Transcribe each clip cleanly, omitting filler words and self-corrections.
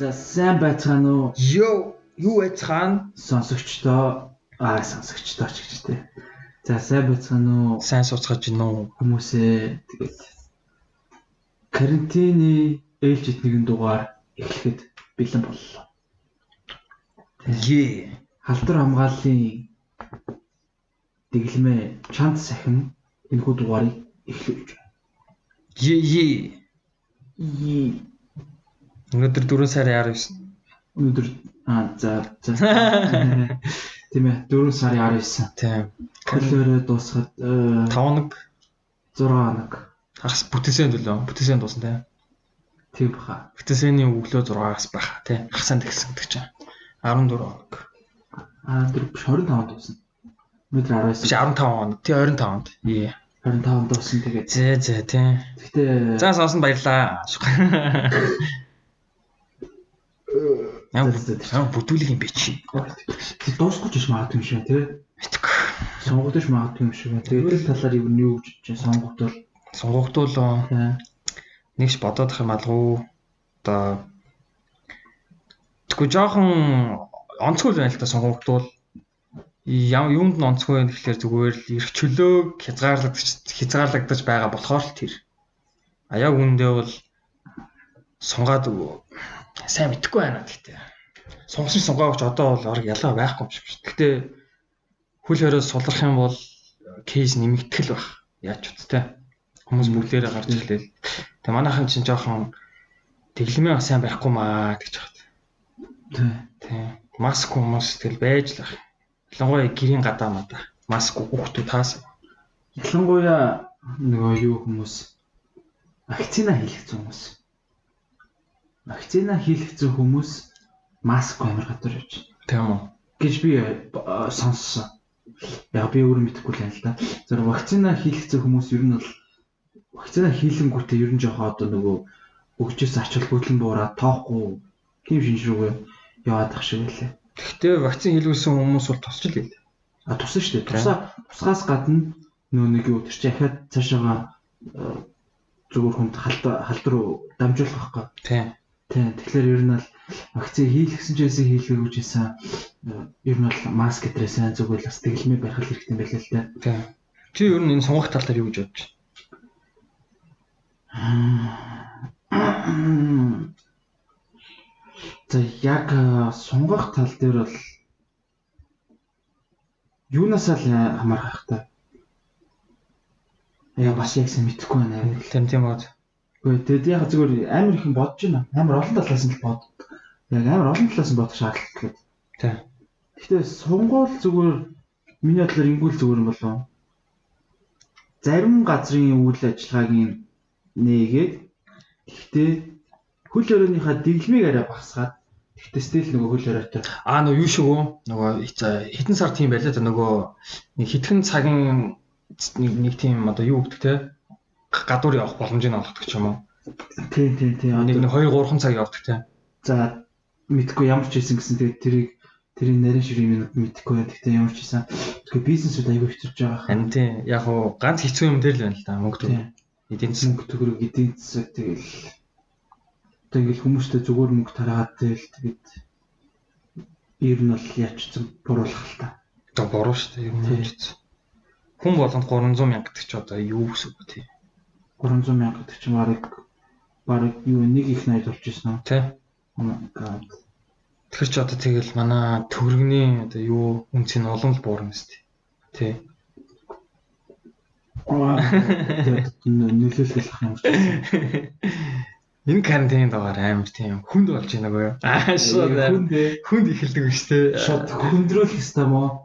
За сайн байцгаана уу? Юу байцгаана? Сонсогчдоо ч гэж тий. За сайн байцгаана уу? Сайн суцгааж гин үү? Хүмүүсээ тэгээд карантины ээлжид нэгэн дугаар эхлэхэд бэлэн боллоо. Халдвар хамгааллын дэглэмээ чанд сахин энэхүү дугаарыг эхлүүлж байна. Өнөөдөр 4 сарын 19. Өнөөдөр тийм ээ 4 сарын 19. Тийм. Калорий дуусгаад 5 хоног 6 хоног. хагас бүтээсэн төлөө. Бүтээсэн дуусна тийм. Тийм баха. Бүтээсэний өглөө 6-аас байх тийм. Хагасанд ихсэн гэдэг чинь 14 хоног. 25 дуусна. Өнөөдөр 19. Биш 15 хоног. Тий 25 хоног. 25 дуусна тэгээд. Зээ тийм. Гэхдээ за сонсон баярлаа. Яа бүтүүлэг юм бэ чи. Дуусгаж ш магадгүй юм шиг тий. Мэдгүй. Сонгогдож магадгүй юм шиг. Тэгээд талаар юу гэж чинь сонгогдвол нэгш бодоод ах юм алгуу. Одоо тэггүй жоохон онцгой байна л та сонгогдвол юунд нь онцгой вэ гэхэлэр зүгээр л эрх чөлөө хязгаарлагдаж байгаа болохоор л тэр. А яг үүндээ бол сунгаад сайн мэдэхгүй байна гэхдээ. Сонгосон сунгаагч одоо бол орог ялгаа байхгүй юм шиг шүү. Гэхдээ хөл хориос сулрах юм бол кейс нэмэгдэх л байх. Яаж ч үстэй. Хүмүүс бүгдээрээ гарч ирлээ. Тэгээ манайхан чинь жоохон дэглэмээ сайн байхгүй маа гэж байна. Тийм. Маск хүмүүс тэгэл байж л байх. Ялангуяа гэрийн гадаа мада. Маск хүүхдүүд таасан. Ялангуяа нөгөө юу хүмүүс вакцина хийлгэсэн хүмүүс. Вакцина хийлгэсэн хүмүүс маск амар гадар явж байна. Тийм үү? Гэж би сонссон. Яг би өөрөө мэдэхгүй л юм л да. Тэр вакцина хийлгэсэн хүмүүс ер нь бол вакцина хийлгэнгүүтээ ер нь жоохон одоо нөгөө өгчөөс ач холбогдол нь буураад тоохгүй тийм шинж рүүгээ яваад ах шиг байлаа. Гэхдээ вакцин хийлгэсэн хүмүүс бол тусч л байлаа. Тусан шүү дээ. Тусгаас гадна нөө нэг юу тэр чинь ахаад цаашаага зүгээр хүнд халдвар дамжуулах байхгүй. Тийм. Тэгэхээр ер нь бол вакцины хийлгэсэн ч байсан хийлгэрүүж байсан ер нь бол маск гэтрээсэн зүгээр л бас дэглэмээ барих хэрэгтэй байлаа л да. Тийм. Чи ер нь энэ сонгох тал дээр юу гэж бодож байна? За яг сонгох тал дээр бол юунаас л хамаарх та. Яа бас яг сайн мэдэхгүй байна. Тийм бод. Гэхдээ тэгээд яг зүгээр амар их бодож байна. Амар олон талаас нь бод. Яг амар олон талаас нь бодох шаардлагатай. Тийм. Гэхдээ сонгуул зүгээр миний бодлоор ингүүл зүгээр юм болов. Зарим газрын үйл ажиллагаагийн нээгээд гэхдээ хөл хорионыхаа дэглэмийг арай багасгаад гэхдээ стил нөгөө хөл хоройтой. Нөгөө юу шиг үү? Нөгөө хэдэн сар тийм байлаа та нөгөө нэг хитгэн цагийн нэг тийм одоо юу гэдэг те гадуур явах боломжийг олгодог ч юм уу. Тийм. Нэг 2-3 цаг явдаг те. За мэдгүй ямар ч хийсэн гэсэн тэгээд тэрийг нарийн ширээ мэдгүй байна. Гэхдээ ямар ч хийсэн. Тэгэхээр бизнесүүд аягүй хэвчэрж байгаа. Харин тийм яг уу ганц хэцүү юм дээр л байна л да мөнгө төгрөг. Эдийн засаг төгрөг эдийн засаг тэгэл хүмүүстэй зүгээр мөнгө тараад тэгээд ер нь бол яачсан буруулах л та. Одоо буруу шүү дээ юм яаж. Хүн болгонд 300 мянга гэдэг чи одоо юу гэсэн үг тий. 300 мянга гэдэг чинь бараг юу нэг их найд болж ирсэн үү? Тий. Тэгэхээр ч одоо тэгэл манай төгрөгний одоо юу үнцийн улам л буурна шүү дээ. Тий. Нөлөөлөх юм шиг. Энэ карантин доогоор амар тийм хүнд болж байна гоо. Хүнд ихэлдэг биш те. Шот хүндрүүлэх ёстой мó.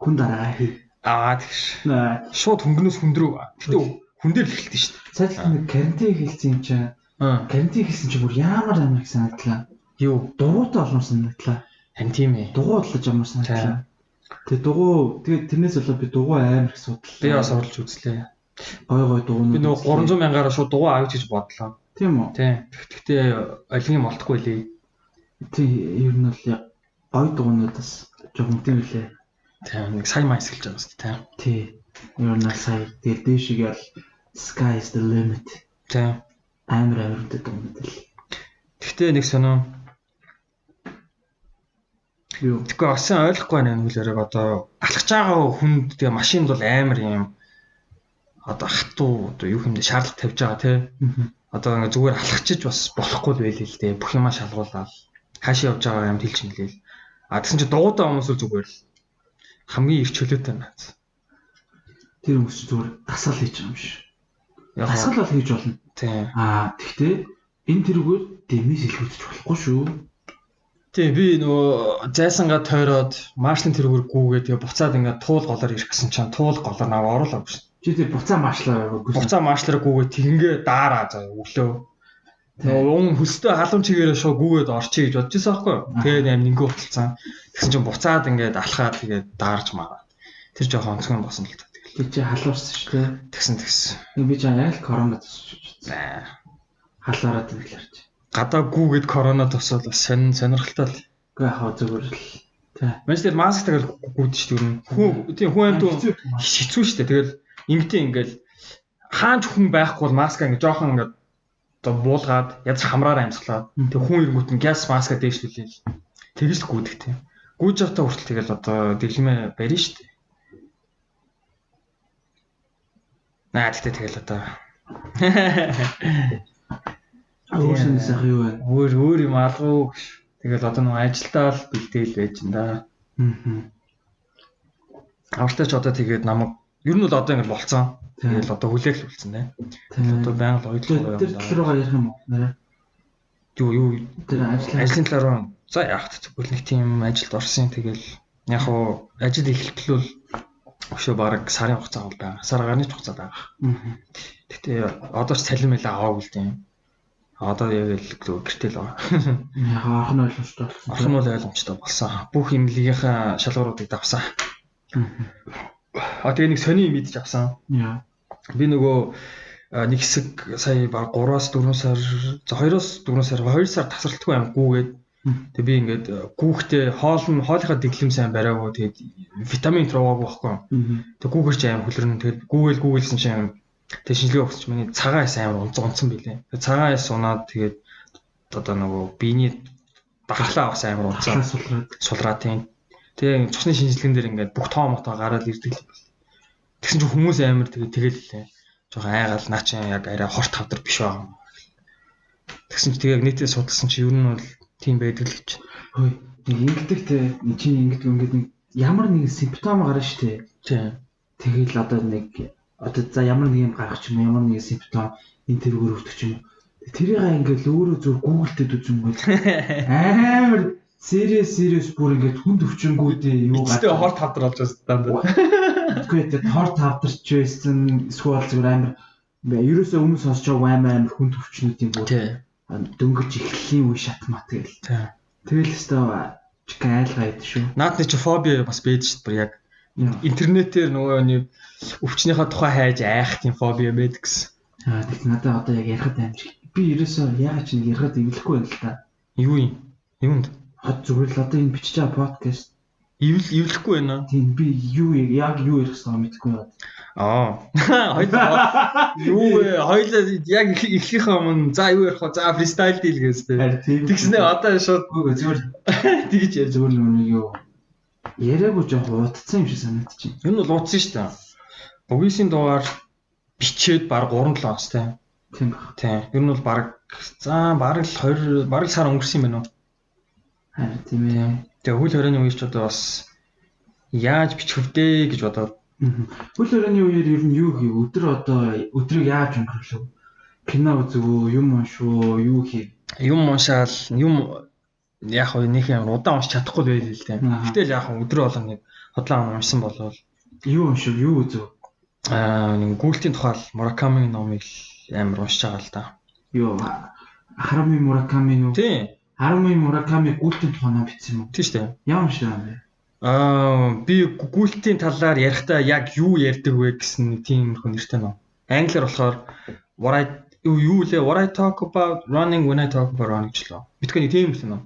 Хүн дараа хий. Тэгш. Шууд хөнгөнөөс хүндрүү. Гэтэ хүн дээр л эхэлдэг шүү дээ. Цаашдаа нэг карантин хийлсэн юм чинь. Карантин хийсэн чинь бүр ямар их санагдлаа. Юу? Дугуйтай олон санагдлаа. Харин тийм ээ. Дугуй бодлож ямар санагдлаа. Тэгээд тэрнээс болоод би дугуй амар их судлаа. Би бас орлож үзлээ. Гой дугуйнууд. Би нөгөө 300 мянгаараа шууд дугуй авч гэж бодлоо. Тийм үү? Тийм. Гэхдээ олонгийн молтохгүй лээ. Тийм ер нь бол гой дугуйнуудаас жоохон тийм үлээ. Тийм нэг сая маяс хэлж байгаа шүү дээ. Тийм. Ер нь сая дээр дэшиг ял sky is the limit. Тийм. Амар үнэтэй дугуйнууд л. Гэхдээ нэг сонио. Юу? Тэгэхгүй осын ойлгохгүй байна хүлээрэг одоо алхаж байгаа хүнд тэгээ машинд бол амар юм одоо хатуу одоо юу хэмдэ шаардлага тавьж байгаа тий. Одоо ингээ зүгээр алхачиж бас болохгүй л байл л дээ. Бүх юмаа шалгуулаад хаашаа явж байгаа юм хэлж ингээл. А тэгсэн чи дуугаа хүмүүс л зүгээр л хамгийн их чөлөөтэй наац. Тэр хүмүүс зүгээр дасгал хийж байгаа юм шиг. Дасгал бол хийж болно. Тийм. Тэгтээ энэ тэрүүгээр дэмээс илүүцэж болохгүй шүү. Тийм би нөгөө зайсангаа тойроод маршлын тэрүүгээр гүүгээ тэгээ буцаад ингээ туул голоор ирэх гэсэн чинь туул голоор наваа оруулаагүй шүү. Чи тэр буцаа маршлаа. Буцаа маршлаар гүүгээ тэгингээ даараа заа өглөө. Тэгээ хөлстэй халуун чигээрээ шууд гүүгээд орчих гэж бодож байсан байхгүй юу? Тэгээд аим нэнгөө уталцсан. Тэгсэн чинь буцаад ингээд алхаад тэгээд даарж мараад. Тэр жоохон онцгой босон л та. Тэг чи халуурсан шүү дээ. Тэгсэн. Би ч яг л корона тусч үзсэн. Халаараад ирлэрч. Гадаа гүүгээд корона тусвал бас сонирхолтой л. Гэхдээ яхаа зүгээр л. Тий. Маш тэр маск таgal гүйд шүү дээ. Тийм хүн амт хэцүү шүү дээ. Тэгэл ингэтийн ингээл хаач хүн байхгүй бол маска ингээ жоохон ингээ одоо буулгаад ядаж хамраар амьсгалаад тэг хүн ирэнгүүт нь газ маска дээшлүүлээл тэгж л гүйдэг тийм. Гүйж явахтаа хүртэл тэгэл одоо дэглэмэ барина шүү дээ. Тэгтээ тэгэл одоо өөрөөс ах юу вэ? Өөр юм алгуу. Тэгэл одоо нэг ажилдаа л бэлдээл байж ин да. Авалтай ч одоо тэгээд намайг ер нь бол одоо ингэ болцсон. Тэгэл одоо хүлээх л болсон тийм. Одоо байнга л ойлгох юм да. Тэр талаараа ярих юм уу? Нэрэ. Юу тэр ажлын талаар за яах тэгвэл нэг тийм ажилд орсон. Тэгэл яг хуу ажил эхэлтэл бол өшөө баг сарын хугацаа бол байгаа. Сар гарны хугацаа байгаа. Гэтэ одоо ч цалин мэлээ аваагүй л тийм. Одоо яг л гэртэл байгаа. Яг анхан ойлгомжтой болсон. Анхан бол ойлгомжтой болсон. Бүх имлэгийнхаа шалгууруудыг давсан. Тэгээ нэг сони мэдж авсан. Яа. Би нөгөө нэг хэсэг сая баг 3-4 сар 2-4 сар 2 сар тасралтгүй аим гүүгээд тэгээ би ингээд гүүхтээ хоолынхаа дэглэм сайн бариагүй тэгээд витамин траваагүй байхгүй. Тэгээ гүүгэр чи аим хөлрөн тэгээд гүүгэлсэн чинь тэг шинжилгээ өгсөж миний цагаан эс амар унцсан билээ. Тэгээ цагаан эс унаад тэгээд одоо нөгөө биений дахлаа бас амар унцсан сулраад тийм. Тэгээ цусны шинжилгээнд дэр ингээд бүх тоо мотоо гараад ирдэг л. Тэгсэн чинь хүмүүс амар тэгэл лээ. Жохон айгаал наа чи яг арай хорт тавдар биш байгаа. Тэгсэн чинь тэгээ нийтээ судалсан чи ер нь бол тийм байдаг л гэж. Хөөе. Ингэдэг те чи ингэдэг ингээд ямар нэг симптом гарна штэ. Тийм. Тэгэл одоо за ямар нэг юм гарах ч юм ямар нэг симптом энэ тэргээр өвдөх юм. Тэрийг ингээд өөрөө зөв гуглдээд үзэнгүүт амар serious бүр ингээд хүнд өвчнгүүдээ юу гарч. Гэтэ хорт тавдар болж байгаа даа. Гэхдээ хорт тавдарч байсан эсвэл зүгээр амар ерөөсөө өмнө сонсож байгаа амар хүнд өвчнүүдийн бүр дөнгөж эхлэлийн үе шатмат гээл. Тэгэл өстой чиг айлгаа идэв шүү. Наадны чи фобиа бас бэж шүү бүр яг интернетээр нөгөө нэг өвчнийхээ тухай хайж айх тийм фобиа байдаг гэсэн. Тэг надад одоо яг ярихад амжиг. Би ерөөсөө яагаад ч нэг ярихад эвлэхгүй байна л та. Юу юм? Юунд? Хот зүгээр л одоо энэ бичиж байгаа подкаст эвлэхгүй байна. Тийм би юу яг юу ярих гэсэн мэдэхгүй байна. Хоёлаа яг эхлэхээ өмнө за юу ярих вэ? За фристайл дийл гэжтэй. Тэгснэ одоо шууд зүгээр тэгж яар зүгээр нэг юу яриаггүй жоохон утцсан юм шиг санагдчих. Энэ бол утсан шүү дээ. Богисын дугаар бичээд баг 3-7 онц тийм. Тийм. Ер нь бол баг сар өнгөрсөн юм байна уу? Харин тийм ээ. Тэгээ хөл хорионы үеч одоо бас яаж бичих вдэ гэж бодоод. Хөл хорионы үеэр ер нь юу хийв? Өдрийг яаж өнгөрүүлв? Кино үзв үү? Юм уншив үү? Юу хийв? Юм уншаал, яг нэг юм удаан уншиж чадахгүй байл л дээ. Гэтэл яг өдрөө болон нэг хотлоо уншсан болвол юу уншив? Юу үзв? Нэг гүйлтийн тухай Муракамигийн номыг амар уншиж байгаа л да. Юу? Харуми Мураками юу? Тийм. Харуми Мураками гүйлтийн тухай ном бичсэн юм уу? Тийм шүү дээ. Ямар уншсан юм бэ? Би гүйлтийн талаар ярихдаа яг юу ярьдаг вэ гэсэн тийм их нэртэй ном. Англиар болохоор what I talk about running when I talk about running ч лөө. Битгэн тийм юм ном.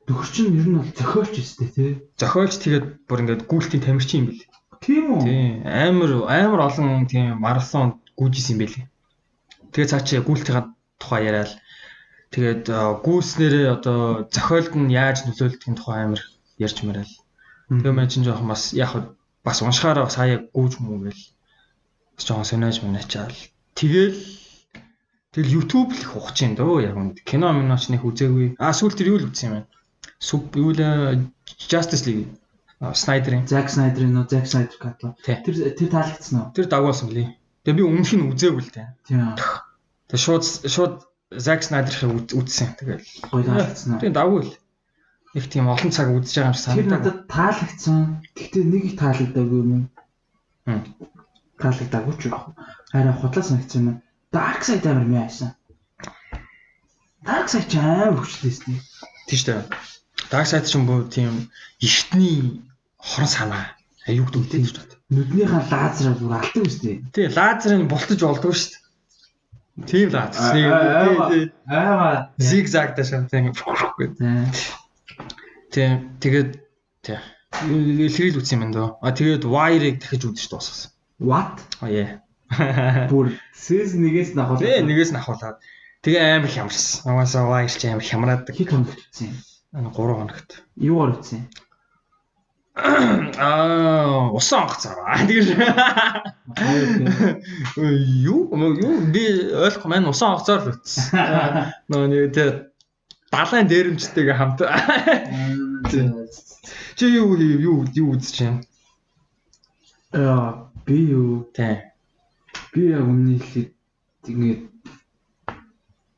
Төгөрчин ер нь бол зохиолч өстэй тий. Зохиолч тэгээд бүр ингээд гүйлтийн тамирчин юм бэл. Тийм үү? Тийм. Амар олон тийм марафон гүйжсэн юм бэл. Тэгээд цаачаа гүйлтийн тухай яриад Тэгээд гүйснэрээ одоо зохиолд нь яаж нөлөөлдгийг тухай амар ярьж мэрэл. Тэгээ мэн чинь жоохон бас яг бас уншихаараа бас хаяа гүйж мүү гэл. Бас жоохон сонирж манайчаал. Тэгэл YouTube л их ухаж юм дөө яг үнд. Кино миноч нэг үзээгүй. Сүүл тэр юу л үзсэн юм байна. Юу л Justice League. Снайдерын. Zack Snyder-ийн Zack Snyder cut. Тэр таалагдсан уу? Тэр дагуулсан блий. Тэгээ би өмнөх нь үзээгүй л дээ. Тийм. Тэгээ шууд Zack Snyder-ыг үзсэн. Тэгэл гоё таалагдсан уу? Тийм дагуул. Их тийм олон цаг үзэж байгаа юм шиг санагдав. Тэр надад таалагдсан. Гэхдээ нэг их таалагдаагүй юм. Таалагдаагүй ч яг. Харин худлаа санагдсан юм. Dark Side амар мяасан. Dark Side ч амар хүчлээстэй. Тийм шүү дээ. Dark Side ч юм боо тийм ихтний хорон санаа. Аюуг дүүтэй шүү дээ. Нүднийхээ лазераар бүр алдаг үстэй. Тий, лазерыг бултаж болдгоо шүү дээ. Тийм лаз. Зигзаг дэшэн тийм. Тэгээд хэрэл үтсэн юм дөө. Тэгээд Wire-ыг дахиж үзэж дуусгасан. What? Yeah. Бүр season 1-ээс нь ахуулаад. Тий, 1-ээс нь ахуулаад. Тэгээ амар хямрсан. Угаасаа Wire ч амар хямраад. Хэд хоногт үтсэн юм? 3 хоногт. Юугаар үтсэн? Усан онгоцоор. Тэгэж. Юу би ойлгох маань усан онгоцоор л үтсэн. Нөө нэг тэр далайн дээрэмчтэйгээ хамт. Чи юу үзэж байна? Би юу? Тий. Би яг өмнө хэлээд тэгээд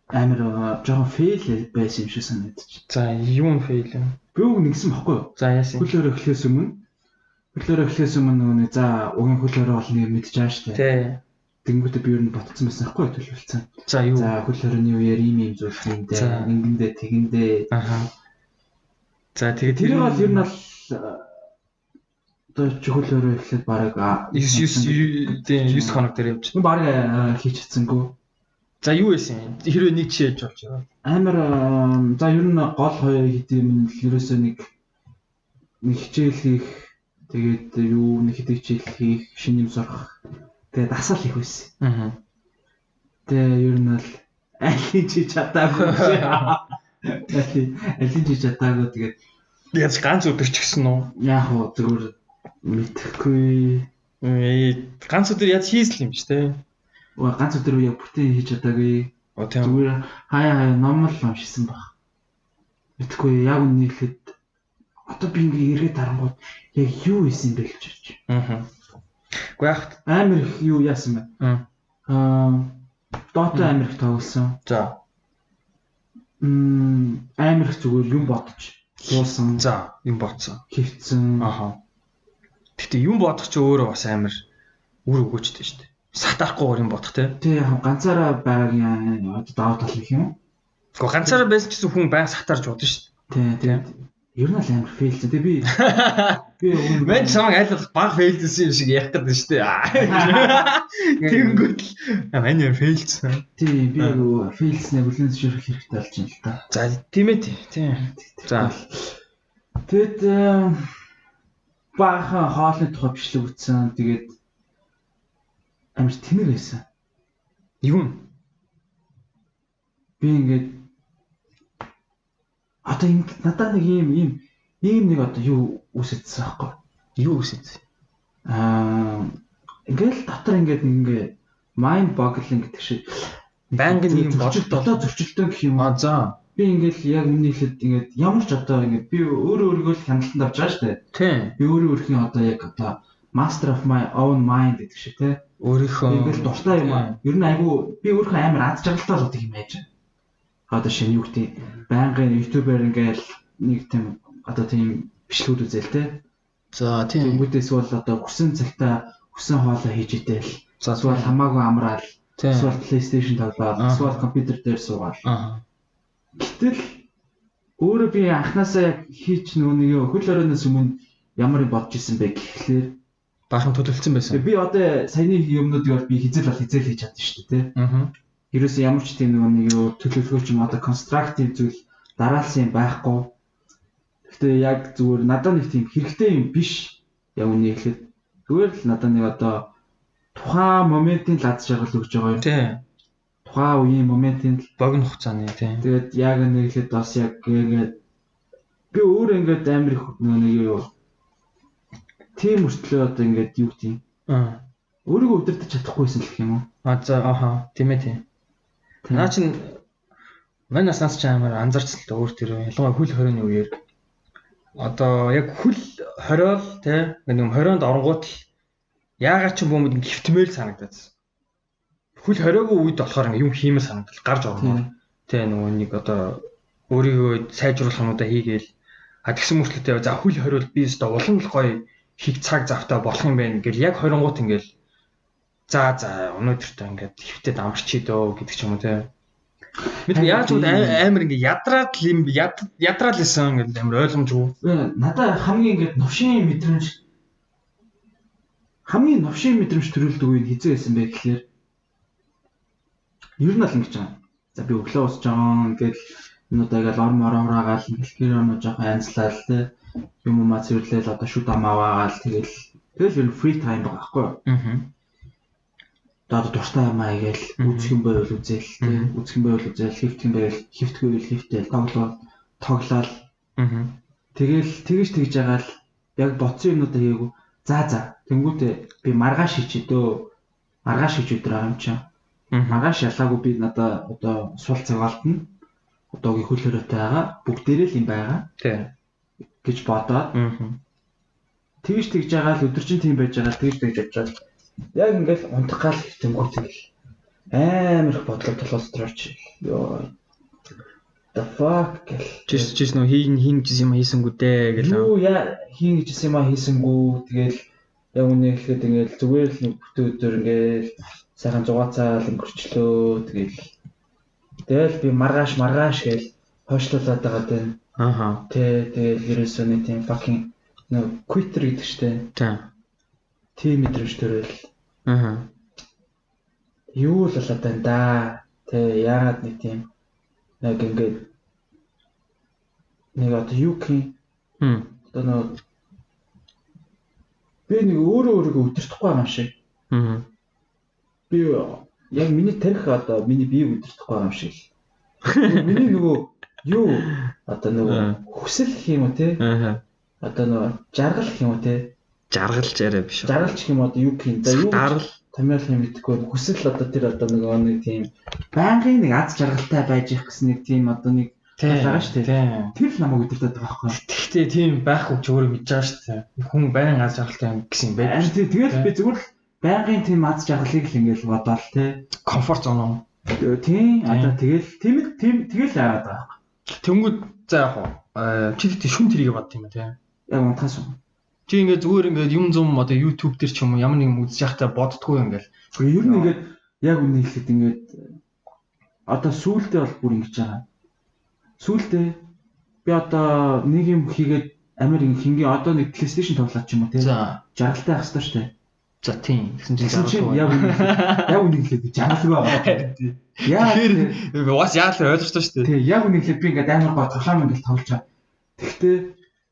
амар жоохон фейл байсан юм шиг санагдчих. За юу фейл юм? Би үг нэгсэн баггүй юу? За яасан. Хөлөөр эхлээс өмнө нөгөө за угийн хөлөөрөө олныг мэдчихэж штэ. Тий. Тэнгүүтээ би юу н ботцсон байсан байхгүй төлөвлөсөн. За юу? За хөлөөрөний үеэр ийм зүйл хийндээ, ингэндээ тэгэндээ. Аха. За тэгээд тэр бол ер нь бол одоо хөлөөрөө эхлээд бараг 9 хоног дээр явж. Бараг хийж чадсангүй. За юу байсан? Хэрвээ нэг жишээ хэлж болж байгаа. Амар за ер нь гол хоёр хэдийн ерөөсөө нэг хичээл хийх тэгээд юу нэг хэдий хичээл хийх, шинэ юм сурах. Тэгээд дасгал хийх байсан. Аа. Тэгээд ер нь бол аль хийж чадаагүй шээ. Аль хийж чадаагүй тэгээд яаж ганц өдөр ч гэсэн үү? Яг уу зүгээр мэдхгүй. Ганц өдөр яаж хийсэл юм шүү дээ. Ганц өдөр яг бүтэн хийж чадаагүй. Зүгээр хаяа ном л уншсан баг. Мэдхгүй яг үнэ хэлэхэд одоо би ингээ эргээд харангууд яг юу хийсэн бэ гэж бодож. Аа. Гэхдээ яг амар их юу яасан бэ? Dota амар их тоглосон. За. Амар их зүгээр юм бодож суусан. За, юм бодсон. Хөвцөн. Аха. Гэтэ юм бодох ч өөрөө бас амар үр өгөөчтэй шүү дээ. Сатарахгүй юм бодох те. Тий яг ганцаараа байгаагийн одоо даваа тал гэх юм уу? Гэхдээ ганцаараа байсан ч гэсэн хүн баян сатарж бодно шүү дээ. Тий. Ер нь л амар фейлсэн. Тэ би Мэн чамаг айлах баг фейлсэн юм шиг ярих гэдэг шүү дээ. Тэнгүүд л манай фейлсэн. Тий би фейлснээ бүлэн зөвшөөрөх хэрэгтэй болж байна л та. За тийм ээ тий. За. Тэгэд баахан хоолны тухай бичлэг үтсэн. Тэгээд амар тэнэг байсан. Юу? Би ингээд одоо надад нэг ийм нэг одоо юу үсэцсэн аахгүй. Юу үсэцсэн? Ингээл дотор ингээд mind boggling гэдэг шиг байнгын ийм бодолтой зөрчилдөөн гэх юм. За. Би ингээл яг миний хэлэхэд ингээд ямар ч одоо ингээд би өөрөө л хяналтанд авч байгаа шүү дээ. Тийм. Би өөрхийн одоо яг одоо master of my own mind гэдэг шиг те. Өөрийнхөө ингээл дуртай юм. Ер нь айгүй би өөрийнхөө амар аз жаргалтай болдог юм яаж. Одоо шинэ юу гэдэг байнгын YouTube-аар ингээл нэг тийм одоо тийм бичлэгүүд үзэл те. За тийм. Тэнгүүдээс бол одоо хүсэн цагтаа хүсэн хоолоо хийж идэл. Эсвэл хамаагүй амраал. Эсвэл PlayStation тоглоод, эсвэл компьютер дээр суугаад. Гэтэл өөрөө би анханасаа яг хийж нөгөө хөл оройноос өмнө ямар юм бодож исэн бэ гэхлээр баахан төлөвлөсөн байсан. Би одоо саяны юмнуудыг бол би хизээл хийж чадсан шүү дээ те. Ерөөсөө ямар ч тийм нэг төлөвлөгөөч юм одоо constructive зүйл дараалсан юм байхгүй. Гэхдээ яг зүгээр надад нэг тийм хэрэгтэй юм биш. Яг үнийг хэлэхэд зүгээр л надад нэг одоо тухайн моментын лад жаргал өгж байгаа юм. Тийм. тухайн үеийн моментын богино хугацааны тийм. Тэгээд яг нэг ихэд бас яг ингээд би өөр ингээд амар их нэг юу тийм мөртлөө одоо ингээд юу гэдэг юм. Өөрийгөө удирдах чадахгүйсэн л гэх юм уу? За тийм ээ тийм. Наа чин манай наснаас ч амар анзаарч л өөр тэр ялангуяа хөл хорионы үеэр одоо яг хөл хориол тий нэг 20-нд оронгууд л яагаад ч бүүмэд гифтмэл санагдаад. Хөл хориогүй үед болохоор юм хиймэл санагдал гарч орно. Тий нөгөө нэг одоо өөрийгөө сайжруулах юмудаа хийгээл тэгсэн мөртлөө за хөл хориол би өстө улам л гоё хийг цаг завтаа болох юм байна гэл яг 20-гууд ингээл за өнөөдөртөө ингээд хөвтөд амарчий дөө гэдэг ч юм уу тий. Бид яаж ч амар ингээ ядраад лсэн гэдэг амар ойлгомжгүй. Надаа хамгийн новшийн мэдрэмж төрүүлдэг үед хизээ байсан бэ гэхлээр ер нь л ингэж байгаа. За би өглөө усж байгаа ингээл өнөөдөр ингээл ормораагаал ингээл гэр жоохон анцлал те юм уу цэвэрлээл одоо шүд амаагаал тэгэл ер нь фри тайм байгаа байхгүй юу? Одоо дуртай юм аагээл үзэх юм байвал үзэл те үзэх юм байвал үзэл хифтэх юм байвал хифтгүй байвал хифтэл тоглоод тэгэл тэгж байгаа л яг боцсон юмудаа хийгээгүй. За тэнгуүтээ би маргааш хийчээ дөө. Маргааш хийж өдөр байгаа юм чинь. Маргааш ялаагүй би надаа одоо сул цагаалтна. Одоогийн хөл хоройтой байгаа. Бүгдээрээ л юм байгаа. Тий. гэж бодоод. Тэгж байгаа л өдөржин тийм байж байгаа л тэгж явжаад. Яг ингээл унтах гал тэнгуүт ингээл амар их бодлого толгоос төрч. Йоо. The fuck гэл. Жис нөө хийн гэж юм хийсэнгүү дээ гэл. Юу яа хийн гэж юм хийсэнгүү. Тэгэл яг үнэ ихэд ингээл зүгээр л нэг бүтэн өдөр ингээл сайхан 6 цагаал өнгөрчлөө. Тэгэл би маргааш гээл хойшлуулад байгаа дээ. Тэгэл ерөөсөө нэг тийм fucking no quitter гэдэг штэ. Тийм мэдрэмж төрөл. Юу л болоод байна да. Яагаад нэг тийм яг ингээд нэг одоо юу гэх юм. Одоо би нэг өөрийгөө өдөртөхгүй байгаа юм шиг. Би яг миний тарих одоо миний биеийг өдөртөхгүй байгаа юм шиг. Миний нөгөө юу одоо нөгөө хүсэл гэх юм уу те? Одоо нөгөө жаргал гэх юм уу те? Жаргалж яриа биш. Жаргалч гэх юм одоо юу гэх юм. За юу томьёолох юм мэдхгүй хүсэл одоо тэр одоо нэг тийм байнгын нэг аз жаргалтай байж их гэсэн нэг тийм одоо нэг байгаа шүү дээ. Тэр л намайг өдөртөд байгаа байхгүй. Гэхдээ тийм байхгүй ч өөрөө мэдж байгаа шүү дээ. Хүн байнгын аз жаргалтай юм гэсэн юм байх. Тэгэл би зүгээр л байнгын тийм аз жаргалыг л ингээл бодоол те. Комфорт зон уу. Тийм одоо тэгэл яагаад байгаа. Тэнгүүд за яг чи гэдэг шүн тэрийг бод юм те. Яг унтахаас уу. Чи ингээд зүгээр ингээд юм зум одоо YouTube дээр ч юм уу ямар нэг юм үзэж байхдаа боддгоо ингээл. Ер нь ингээд яг үнэ хэлэхэд ингээд одоо сүүлдээ бол бүр ингэж байгаа. Сүүлдээ би одоо нэг юм хийгээд амар хингийн одоо нэг PlayStation тоглоод ч юм уу тийм жаргалтай байх хэрэгтэй шүү дээ. За тийм. Тэгсэн чинь яг үнэ хэлэхэд жаргалгүй байгаа. Тэгэхээр бас яалаа ойлгосон шүү дээ. Тийм яг үнэ хэлэхэд би ингээд амар гоо тоглоом ингээд тоглож байгаа. Тэгтээ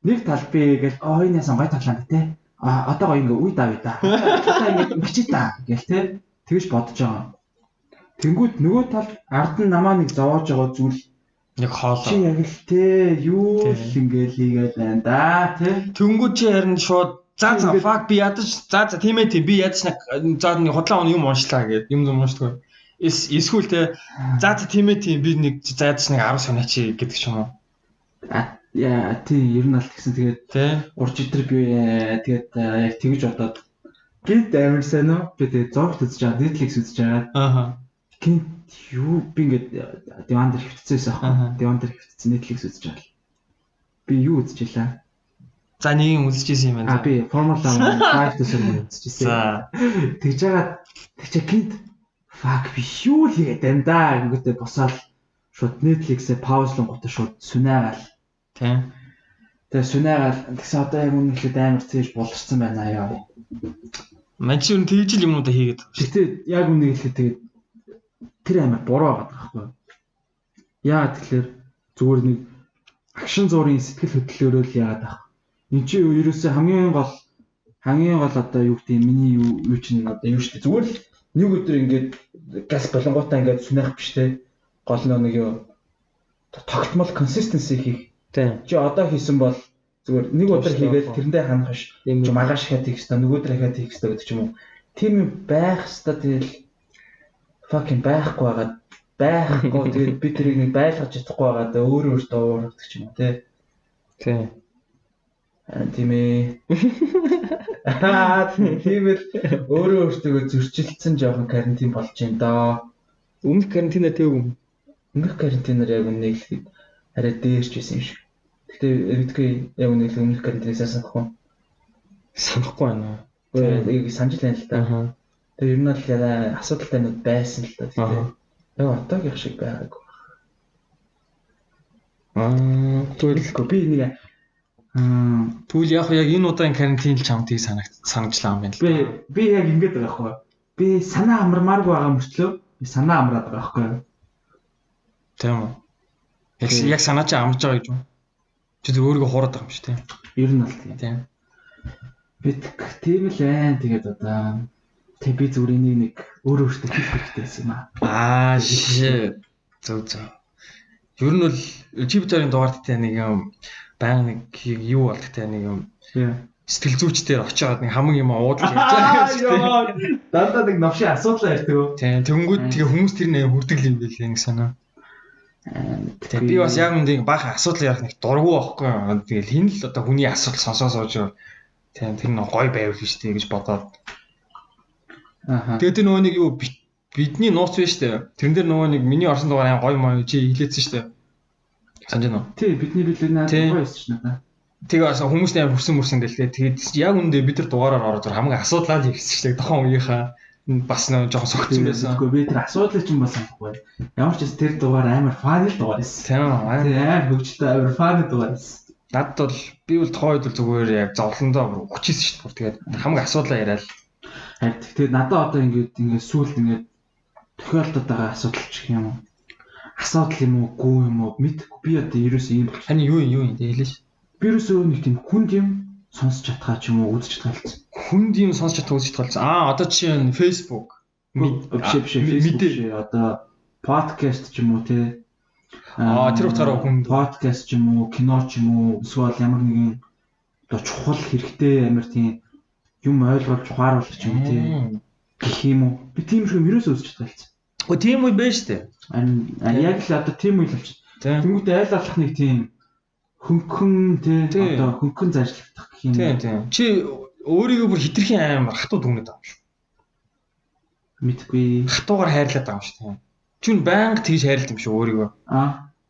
нэг тал би гэл энэ ясан гой тоглоом те. Одоо гоё ингээ үе давъя да. Одоо ингээ мчи та гэл те. Тэгж бодож байгаа. Тэнгүүд нөгөө тал ард нь намаа нэг зовоож байгаа зүйл нэг хоолоо. Чи яг л те юу л ингээл хийгээд байна да те. Тэнгүүд чи харин шууд за fuck би ядаж за тийм ээ тийм би ядаж за нэг худлаа юм уншлаа гэд юм уншдаг. Эсвэл те за тийм ээ тийм би нэг за ядаж нэг 10 санаач гэдэг ч юм уу. Яа тийм ер нь аль гэсэн тэгээд урж итэр би тэгээд яг тэгж бодоод гинт амар сайн уу би тэгээд зогт үзэж байгаа Netflix үзэж байгаа. Гинт юу би ингээд диван дээр хөвтцөөсөн аахгүй. Диван дээр хөвтцсөн Netflix үзэж байгаа. Би юу үзэж илаа? За нэг юм үзчихсэн юм байна. Би Formula 1 төсөл үзчихсэн. За тэгж байгаа тэгч гинт fuck би юу л хийгээд байна да ингээд босоод шууд Netflix-ээ паузлонготой шууд сүнээгаал. Тийм. Тэгээ сүнээгаал тэгсэн одоо яг үнэ ихэд амар цээж болчихсон байна аа. Манчи юу тэгж л юмнуудаа хийгээд. Гэтэ яг үнэ ихэд тэгээд тэр амар буруу байгаа байхгүй. Яа тэгэхээр зүгээр нэг акшн зургийн сэтгэл хөдлөлөөрөө л яагаад байгаа. Энд чи ерөөсөө хамгийн гол одоо юу гэдэг миний юу чинь одоо юу шүү дээ. Зүгээр л нэг өдөр ингээд газ болонготой ингээд сүнэх биш те. Гол нэг юу тогтмол consistency хийх. Тийм. Чи одоо хийсэн бол зүгээр нэг удаа хийгээд тэрэндээ ханах ш. Чи маргааш ихэ хийх хэрэгтэй, нөгөө өдөр ихэ хийх хэрэгтэй гэдэг ч юм уу. Тийм юм байх хэрэгтэй тэгэл fucking байхгүй байгаа. Байхгүй тэгээд би тэрийг нэг байлгаж чадахгүй байгаа даа өөрөө өөртөө уурдаг ч юм уу те. Тийм. Тийм ээ. Тийм л өөрөө өөртөө зөрчилдсөн жоохон карантин болж юм даа. Өмнөх карантинаар тэв юм. Өмнөх карантинаар яг үнэ хэлэхэд арай дээрч байсан юм шиг. Гэтэ мэдгүй яг үнэ хэлэхэд өмнөх карантинаас санахгүй. Санахгүй байна. Тэгээд санаж байна л да. Тэгээд ер нь л асуудалтай нэг байсан л да. Тэгээд яг одоогийн шиг байгаагүй. Тэгвэл би нэг тэгвэл яг энэ удаагийн карантин л чамд тийг санагчлаа юм байна л. Би яг ингэж байгаа байхгүй. Би санаа амармааргүй байгаа мөртлөө би санаа амраад байгаа байхгүй. Тийм үү. Яг санаа чи амарч байгаа гэж үү? Чи зөв өөрийгөө хуураад байгаа юм шүү, тийм. Ер нь бол тийм. Би тийм л байна. Тэгээд одоо тэг би зүгээр нэг өөрөө өөртөө хийх хэрэгтэй байсан юм аа. Shit. Зөв. Ер нь бол Jupiter-ийн дугаарттай нэг юм баян нэг юу болдогтай нэг юм. Сэтгэл зүйчдэр очиод нэг хамаг юм уудал ярьж байгаа шүү дээ. Дандаа нэг новши асуудал ярьдаг. Тийм. Тэнгүүд тэгээ хүмүүс тэр нэг хүрдэг юм билээ нэг санаа. Тэгээ би бас яг нэг баахан асуудал ярих нэг дургу байхгүй. Тэгэл хин л одоо хүний асуудал сонсоо сууж тийм тэр нэг гой байвал шүү дээ гэж бодоод. Тэгээд тэр нөгөө нэг юу бидний нууц биш үү? Тэрэн дээр нөгөө нэг миний орсон дугаар гой мой чи хэлээдсэн шүү дээ. Санаж байна уу? Тий, бидний билээ наад гоё байсан шүү дээ. Тэгээ бас хүмүүс амар хүрсэн гэлээ. Тэгээд яг үндэ бид нар дугаараар ороод хамаг асуудлаа л хийсэн шүү дээ. Тохон үеийнхаа бас нэг жоохон согтсон байсан. Үгүй би тэр асуудлыг ч юм бас санахгүй. Ямар ч тэр дугаар амар фаны дугаар байсан. Тийм амар хөвчтэй амар фаны дугаар байсан. Надад бол би бол тохойд бол зүгээр яг зовлондоо хүчээсэн шүү дээ. Тэгээд хамаг асуудлаа яриад. Тэгээд надад одоо ингээд сүүлд ингээд тохиолдод байгаа асуудал ч юм уу? Асуудал юм уу, гүү юм уу? Мэдгүй би одоо ерөөсөө юм болчих. Хань юу юм дээ хэлээш. Би ерөөсөө нэг тийм хүнд юм сонсч чадхаа ч юм уу, үзэж чадхаа. Хүнд юм сонсч чадхаа үзэж чадхаа. Одоо чинь Facebook биш Facebook одоо подкаст ч юм уу те. Тэр утгаараа хүн подкаст ч юм уу, кино ч юм уу, эсвэл ямар нэгэн одоо чухал хэрэгтэй амар тийм юм ойлгуулж ухааруулах ч юм те. Гэх юм уу? Би тийм юм ерөөсөө үзэж чадхаа. Оо тийм үе байж тээ. Яг л одоо тийм үе л болчих. Тэнгүүтээ айл алах нэг тийм хөнгөн тий одоо хөнгөн зарлагдах гэх юм. Тийм. Чи өөрийгөө бүр хитрхийн амар хатуу дүгнээд байгаа юм шүү. Мэдгүй. Хатуугаар хайрлаад байгаа юм шүү тийм. Чи нь байнга тэгж хайрлаад юм шүү өөрийгөө.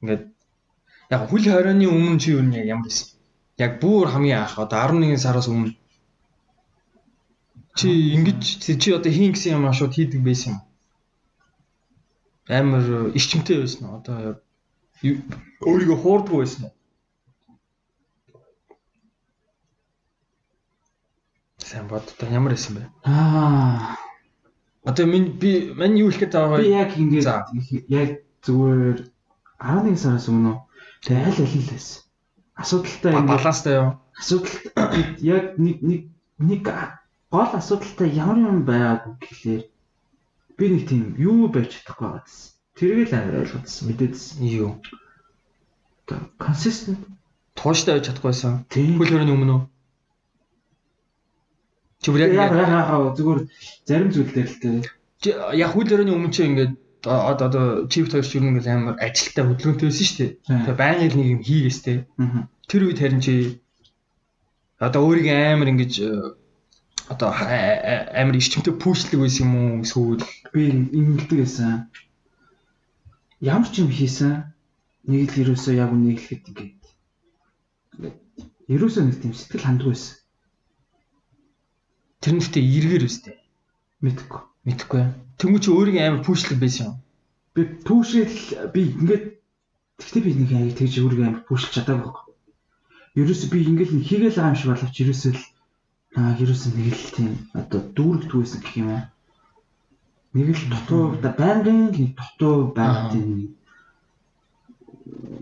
Ингээд яг хөл хорионы өмнө чи юу нэг ямар байсан. Яг бүр хамгийн анх одоо 11 сараас өмнө чи ингэж чи одоо хийн гэсэн юм аа шууд хийдэг байсан юм. Амар ичмтэй байсан уу? Одоо өөрийгөө хуурдаг байсан уу? Сайн бод одоо ямар байсан бэ? Одоо мань юу хэлэх гээд байгаа вэ? Би яг ингэж яг зүгээр 11 сараас өмнө тэг аль л байсан. Асуудалтай ингэ баланстай юу? Асуудал яг нэг гол асуудалтай ямар юм байгааг гэхлээр би нэг тийм юу байж чадахгүй байгаадсэн. Тэрийг л амар ойлгосон, мэдээдсэн. Юу? Одоо consistent тууштай байж чадахгүйсэн. Хөл хорионы өмнө үү? Чи бүр яг зүгээр зарим зүйл дээр л тээ. Яг хөл хорионы өмнө чи ингээд одоо чив тойрч юу нэг амар ажилтаа хөдөлгөөнтэй байсан шүү дээ. Тэгээ байнга л нэг юм хийгээс тээ. Тэр үед харин чи одоо өөрийгөө амар ингэж одоо амар ичмтэй пүүшлэг байсан юм уу эсвэл би ингэдэг байсан. Ямар ч юм хийсэн нэг л ерөөсөө яг үнийг хэлэхэд ингээд ерөөсөө нэг тийм сэтгэл хандгүй байсан. Тэр нэгтээ эргээр өстэй. Мэдхгүй. Тэнгүү чи өөрийн амар пүүшлэг байсан юм. Би пүүшэл би ингээд тэгтээ би нэг аяг тэгж өөрийгөө амар пүүшлж чадаагүй байхгүй. Ерөөсөө би ингээд нэг хийгээл байгаа юм шиг боловч ерөөсөө л ерөөсөө нэг л тийм одоо дүүрэгдгүй байсан гэх юм аа. Нэг л дутуу байнгын нэг дутуу байгаад тийм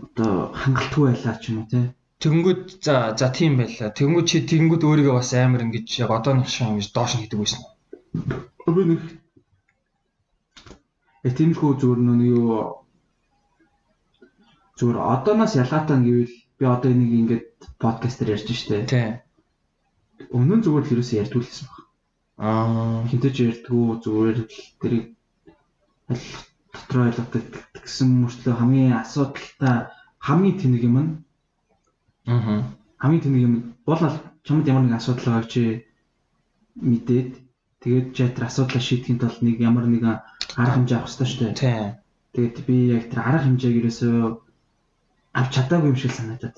одоо хангалтгүй байлаа ч юм уу те. Тэнгүүд за тийм байлаа. Тэнгүүд чи тэнгүүд өөрийгөө бас амар ингэж яг одооных шиг ингэж доош нь хийдэг байсан. Би нэг тиймэрхүү зүгээр нэг юу зүгээр одооноос ялгаатай гэвэл би одоо энийг ингээд подкастер ярьж штэ. Тийм. Өмнө нь зүгээр л ерөөсөө ярьдгүй лсэн баг. Хинтэж ярьдгүй зүгээр л тэрийг дотроо ойлгохдаг гэсэн мөртлөө хамгийн асуудалтай хамгийн тэнэг юм нь хамгийн тэнэг юм бол чамд ямар нэг асуудал байгааг чи мэдээд тэгээд чатар асуудлаа шийдэхин тулд нэг ямар нэгэн арга хэмжээ авах хэрэгтэй шүү дээ. Тийм. Тэгээд би яг тэр арга хэмжээг ерөөсөө авч чадаагүй юм шиг санагдаад.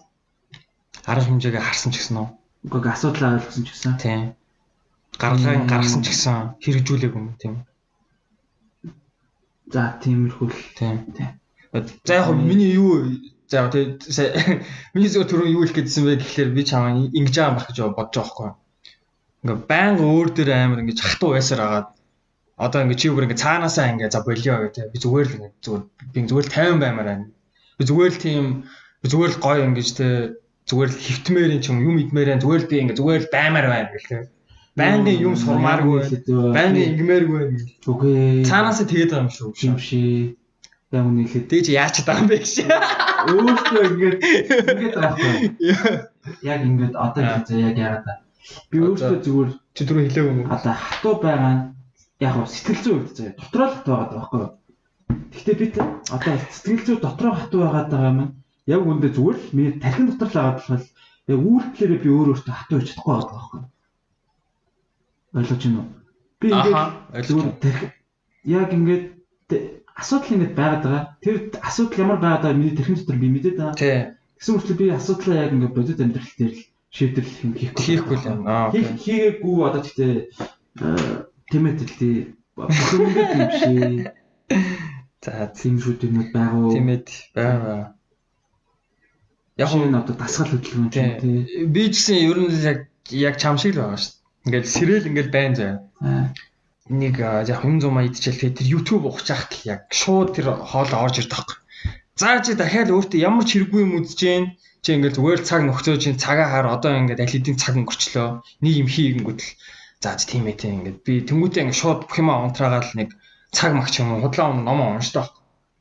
Арга хэмжээгээ харсан ч гэсэн үү? Уг асуудлаа ойлгосон ч гэсэн. Тийм. Гаргалгаа гаргасан ч гэсэн хэрэгжүүлээгүй юм тийм. За тиймэрхүү л. Тийм. За яг миний юу за тэгээ миний зөв түрүү юу хэлэх гэдсэн бэ гэхлээр би чамаа ингэж байгаа байх гэж бодож байгаа байхгүй. Ингээ байнга өөр дээр амар ингээ хатуу байсаар агаад одоо ингээ чи бүр ингээ цаанаасаа ингээ за болио гэдэг. Би зүгээр л зүгээр л 50 баймаар байна. Би зүгээр л тийм би зүгээр л гоё ингэж те зүгээр л хөвтмээрийн ч юм идмээрэн зүгээр л би ингээ зүгээр л баймаар байна гэх те. Байнгын юм сурмааргүй. Байнгын ингмээргүй байна. Үгүй. Цаанаасаа тэгээд байгаа юм шүү. Юм ши. Яг үнэ хэлээд тэг чи яач байгаа юм бэ гэж. Өөртөө ингээд байхгүй. Яг ингээд одоо яг яагаад та. Би өөртөө зүгээр чи түрүү хэлээгүй юм уу? Одоо хатуу байгаа яг сэтгэл зүй үед заяа дотроо л хатуу байгаа байхгүй. Гэхдээ би одоо сэтгэл зүй дотроо хатуу байгаа юм. Яг үндэ зүгээр л миний тархин дотор л байгаа болохоор яг үйлдэлээрээ би өөртөө хатуу хийж чадахгүй байгаа байхгүй. Ойлгож байна уу? Би ингээд яг ингээд асуудал ингээд байгаад байгаа. Тэр асуудал ямар байгаад байгааг миний тархин дотор би мэдээд байгаа. Тий. Гэсэн үгтэл би асуудлаа яг ингээд бодит амьдрал дээр л шийдвэрлэх юм хийхгүй л юм. Хийгээгүй одоо гэхдээ тэмэтэлтэй бүгд юм шээ. За тийм шүү дээ байгуу. Тэмэт байгаа. Яг нь одоо дасгал хөдөлгөөн тий. Би ч гэсэн ер нь яг чам шиг л байгаа шүү. Ингээл сэрэл ингээл байна заяа. Нэг яг 100 идчихэл тэр YouTube ухчих гэх яг шууд тэр хоолоо орж ирдэг байхгүй. За чи дахиад өөртөө ямар ч хэрэггүй юм үзэж гин чи ингээл зүгээр цаг нөхцөө чинь цагаа хаар одоо ингээд аль хэдийн цаг өнгөрчлөө. Нэг юм хийгэнгүүт л за тийм ээ тийм ингээд би тэнгуүтээ ингээд шууд бүх юма унтраагаал нэг цаг магч юм худлаа ном уншдаг.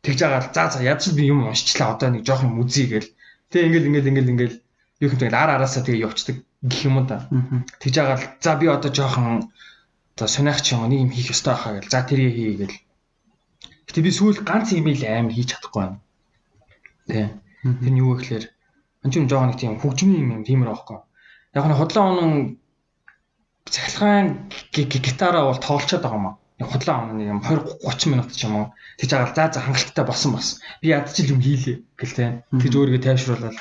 Тэгж байгаа л за ядч би юм уншчлаа одоо нэг жоох юм үзье гээл. Тэг ингээл юу юм тэгэл араасаа тэгээ явцдаг гэх юм да. Тэгж байгаа л за би одоо жоохон одоо сониах ч юм нэг юм хийх ёстой хаа гэл. За тэрийг хий гэл. Гэтэ би сүүл ганц юм ил аим хийж чадахгүй байна. Тэ. Тэр нь юу гэхээр анчим жоохон нэг тийм хөгжмийн юм тиймэр аахгүй. Яг нь худлаа унан цахилгаан гитараа бол тоолчод байгаа юм аа. Худлаа унан нэг юм 20 30 минут ч юм уу. Тэгж байгаа за хангалттай болсон бас. Би ядчил юм хийлээ гэл тэ. Тэгж өөрийгөө тайвшруулаад.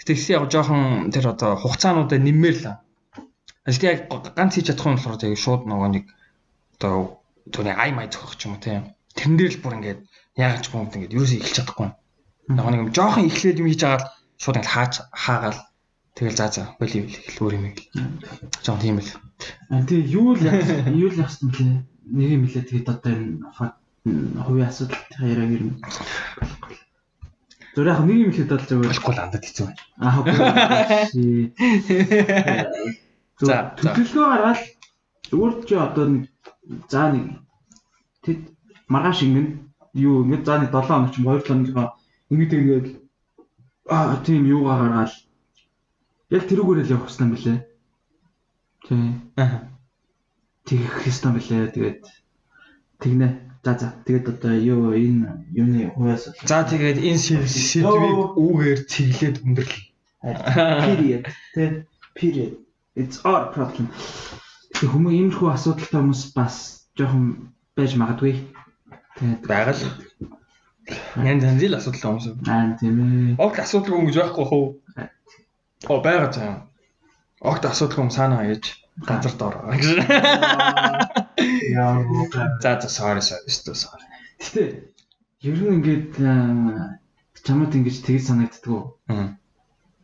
Тэгсэн яг жоохон тэр одоо хугацаануудаа нэммээр л. Ажил яг ганц хийж чадах юм болохоор тэгээ шууд нөгөө нэг одоо түүний ай май зохих ч юм уу тийм. Тэрэн дээр л бүр ингээд яагаад ч юм ингээд юу ч эхэлж чадахгүй. Нөгөө нэг жоохон эхлээл юм хийж байгаа л шууд ингээд хаагаал тэгэл за болио хэл өөр юм гэл. Жоо тийм л. Тэгээ юу л яах юм бэ? Нэг юм хэлээ тэгээд одоо энэ хувийн асуудалтай яриаг юм. Зүгээр яг нэг юм хэлээд болж байгаа болохгүй л андад хэцүү байна. Окей. За төлөвлөгөө гаргаад зүгээр чи одоо нэг за нэг тэд маргааш ингэн юу ингэ за нэг 7 хоног ч 2 хоног ингээд тийм юугаа гаргаад яг тэрүүгээр л явах хэрэгтэй юм билэ. Тийм. Тэгэх хэрэгтэй юм билэ. Тэгээд тэгнэ. За тэгээд одоо юу энэ юуны хувьас за тэгээд энэ сэдвийг үүгээр цэглээд өндөрлөе. Period. It's our problem. Хүмүүс иймэрхүү асуудалтай хүмүүс бас жоохон байж магадгүй. Тэгээд байгаль. Янз л асуудалтай хүмүүс. Тийм ээ. Огт асуудалгүй хүн гэж байхгүй хөө. Байгаа цаа. Огт асуудалгүй хүн санаа гэж газар доор. Яа. За sorry. Гэтэ ер нь ингээд чамд ингэж тэгж санагддаг уу?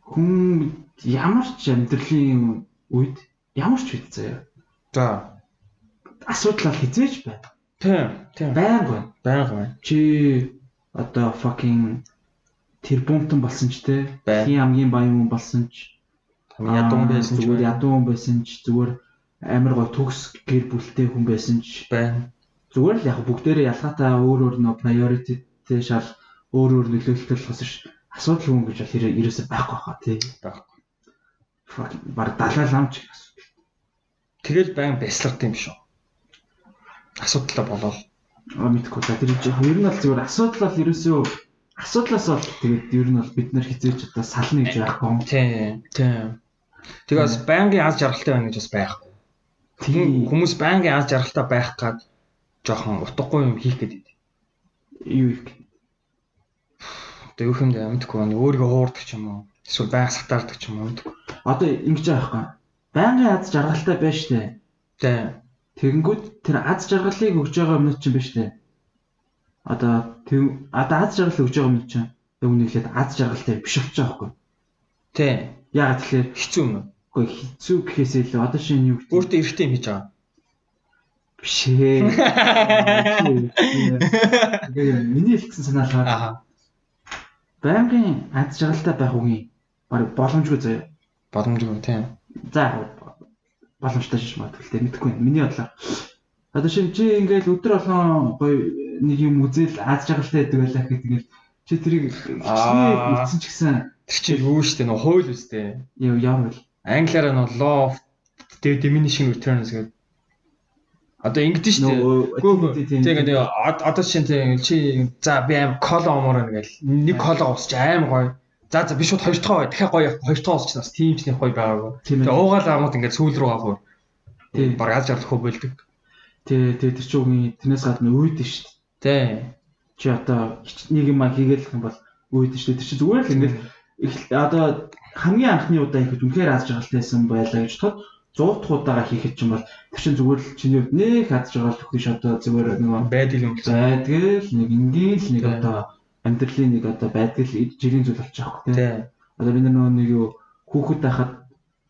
Хүн ямар ч амьдралын үед ямар ч үед заяа. За асуудал хизээж байна. Тийм. Байнга. Чи одоо fucking тэр бунтан болсон ч те. Хин хамгийн баян хүн болсон ч ядуун байсан ч зүгээр амар гоо төгс гэр бүлтэй хүн байсан ч байна. зүгээр л яг бүгдээрээ ялгаатай өөр нөө priority шал өөр нөлөөлөлтэй болохоос ш асуудал хүн гэж бол ерөөсөй байхгүй хаа тий. Байхгүй. Баг далай ламч асуудал. Тэгэл байн бясалгад юм шүү. Асуудалтай болоод мэдгүй за тэр ер нь бол зүгээр асуудал бол ерөөсөө асуудлаас бол тэгээд ер нь бол бид нар хизээж одоо сална гэж байхгүй. Тийм. Тэгээс байнгын аз жаргалтай байна гэж бас байхгүй. Тийм хүмүүс байнгын аз жаргалтай байх гад жоохон утгагүй юм хийх гэдэг. Юу их. Одоо юу юм бэ мэдгүй байна. Өөрийгөө хуурдаг ч юм уу. Эсвэл байнга сатаардаг ч юм уу мэдгүй. Одоо ингэж байхгүй. Байнгын аз жаргалтай байна штэ. Тийм. Тэгэнгүүт тэр аз жаргалыг өгж байгаа юмнууд чинь байна штэ. Одоо аз жаргал өгж байгаа юм чинь өгнөглээд аз жаргалтай биш болж байгаа байхгүй. Тийм. Яагаад тэгэхээр хэцүү юм уу? Үгүй хэцүү гэхээсээ илүү одоо шинэ юу гэдэг. Өөртөө эргэтэй юм хийж байгаа. Биш ээ. Миний хэлсэн санаалгаар. Байнгын аз жаргалтай байх үгүй. Бараг боломжгүй заяа. Боломжгүй тийм. За боломжтой шиш магадгүй мэдхгүй байна. Миний бодлоор. Одоо чи ингээл өдөр болгон гоё нэг юм үзэл аз жаргалтай байдаг байлаа гэхэд чи тэрийг хэлсэн ч гэсэн тэр чинь юу штэ нөө хууль үстэй. Яам вэ? Англиараа нөө law of diminishing returns гэдэг. Одоо ингэдэж штэ. Тэгээд одоо чи за би аим кола омоор нэгэл нэг кола уусч аим гоё. За би шууд хоёр дахь дахиад гоё хоёр дахь уусч нас тийм ч нэг гоё байгаагүй. Тэгээд уугаал амууд ингээд сүүл рүү гахуу. Тийм баг аз жаргал хөвөлдөг. Тэр чи үгүй тэрнээс гадна үйд нь штэ. Тийм. Чи одоо нэг юм хийгээл юм бол үйд нь штэ. Тэр чи зүгээр л ингээд одоо хамгийн анхны удаа ихэд үнэхээр аз жаргалтайсэн байлаа гэж тод 100 дахь удаага хийхэд ч юм бол тэр чинь зүгээр л чиний хувьд нэг аз жаргал өгөх биш одоо зүгээр нэг байдаг юм. Байдаг нэг ингээл нэг одоо амьдралын нэг одоо байдаг жирийн зүйл болчих واخхой тийм. Одоо бид нар нэг юу хүүхэд байхад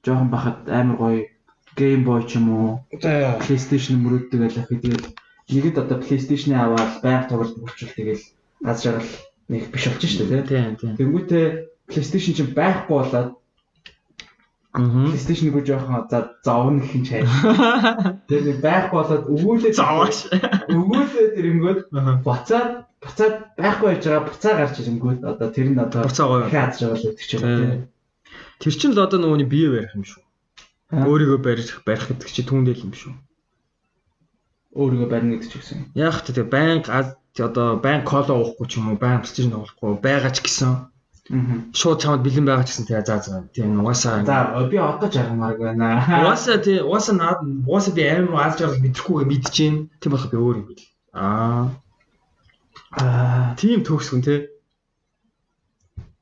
жоохон байхад амар гоё Game Boy ч юм уу PlayStation мөрөддөг байлаа гэхэд нэгэд одоо PlayStation-ы аваад байнга тоглолт болчихвол тэгэл аз жаргал нэг биш болчих шүү дээ тийм. Тэнгүүтээ PlayStation чинь байхгүй болоод PlayStation гоо жоохон заавн гэх юм чай. Тэгээд байхгүй болоод өгүүлээ зааваш. Өгүүлээ тэрэнгүүд буцаад байхгүй байж байгаа буцаа гарч ирэнгүүд одоо тэр нь одоо буцаа гоё хаац жаргал өгч байгаа. Тэр чинь л одоо нөгөөний бие барих юм шүү. Өөрийгөө барих гэдэг чи түүндэл юм шүү. Өөрийгөө барина гэдэг ч гэсэн. Яг ч тэгээ байнга одоо байнга кола уухгүй ч юм уу, байнга PlayStation тоглохгүй байгаа ч гэсэн. Шууд чамд бэлэн байгаа ч гэсэн тэгээ заа тийм угаасаа. За би одоо жаргамаар байна. Угаасаа би амар аз жаргал мэдрэхгүйгээ мэдчихээн. Тийм болох би өөр юм бил. Тийм төгсгөн тий.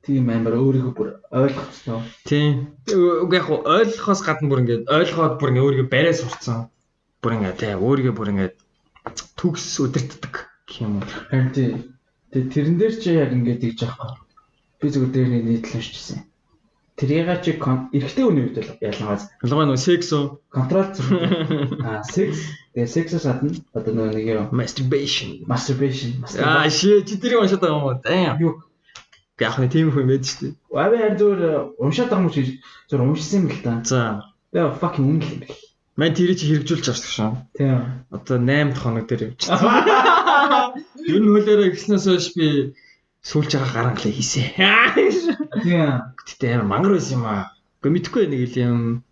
Тийм амар өөрийгөө бүр ойлгох ёстой. Тийм. Үгүй яг ойлгохоос гадна бүр ингээд ойлгоод бүр ингээд өөрийгөө барай сурцсан. Бүр ингээд тий өөрийгөө бүр ингээд төгс өдөртдөг гэх юм уу. Харин тий тэрэн дээр чи яг ингээд ийж байгаа. Би зүгээр дээр нэг нийтлэн шижсэн. Тэрийг чи эрэгтэй хүний үед л ялангаас. Ялангуяа нөгөө секс уу? Контрол зүрх. Секс. Тэгээ сексээс гадна одоо нэг юм masturbation. Чи тэрийг уншаад байгаа юм уу? Damn. Юу? Яг нэг тийм хүн байдаг шүү дээ. Аваа яар зүгээр уншаад байгаа юм шиг зүгээр уншсан юм л та. За. Тэгээ fucking үнэл юм бэл. Мань тэрийг чи хэрэгжүүлж авсан шүү. Тийм. Одоо 8 хоног дээр явчихсан. Юу н хөлөөрөө гиснээс хойш би сүүлж байгаа гаранглаа хийсэн. Тийм. Гэтэ амар мангар байсан юм аа. Гэхдээ мэдхгүй нэг юм.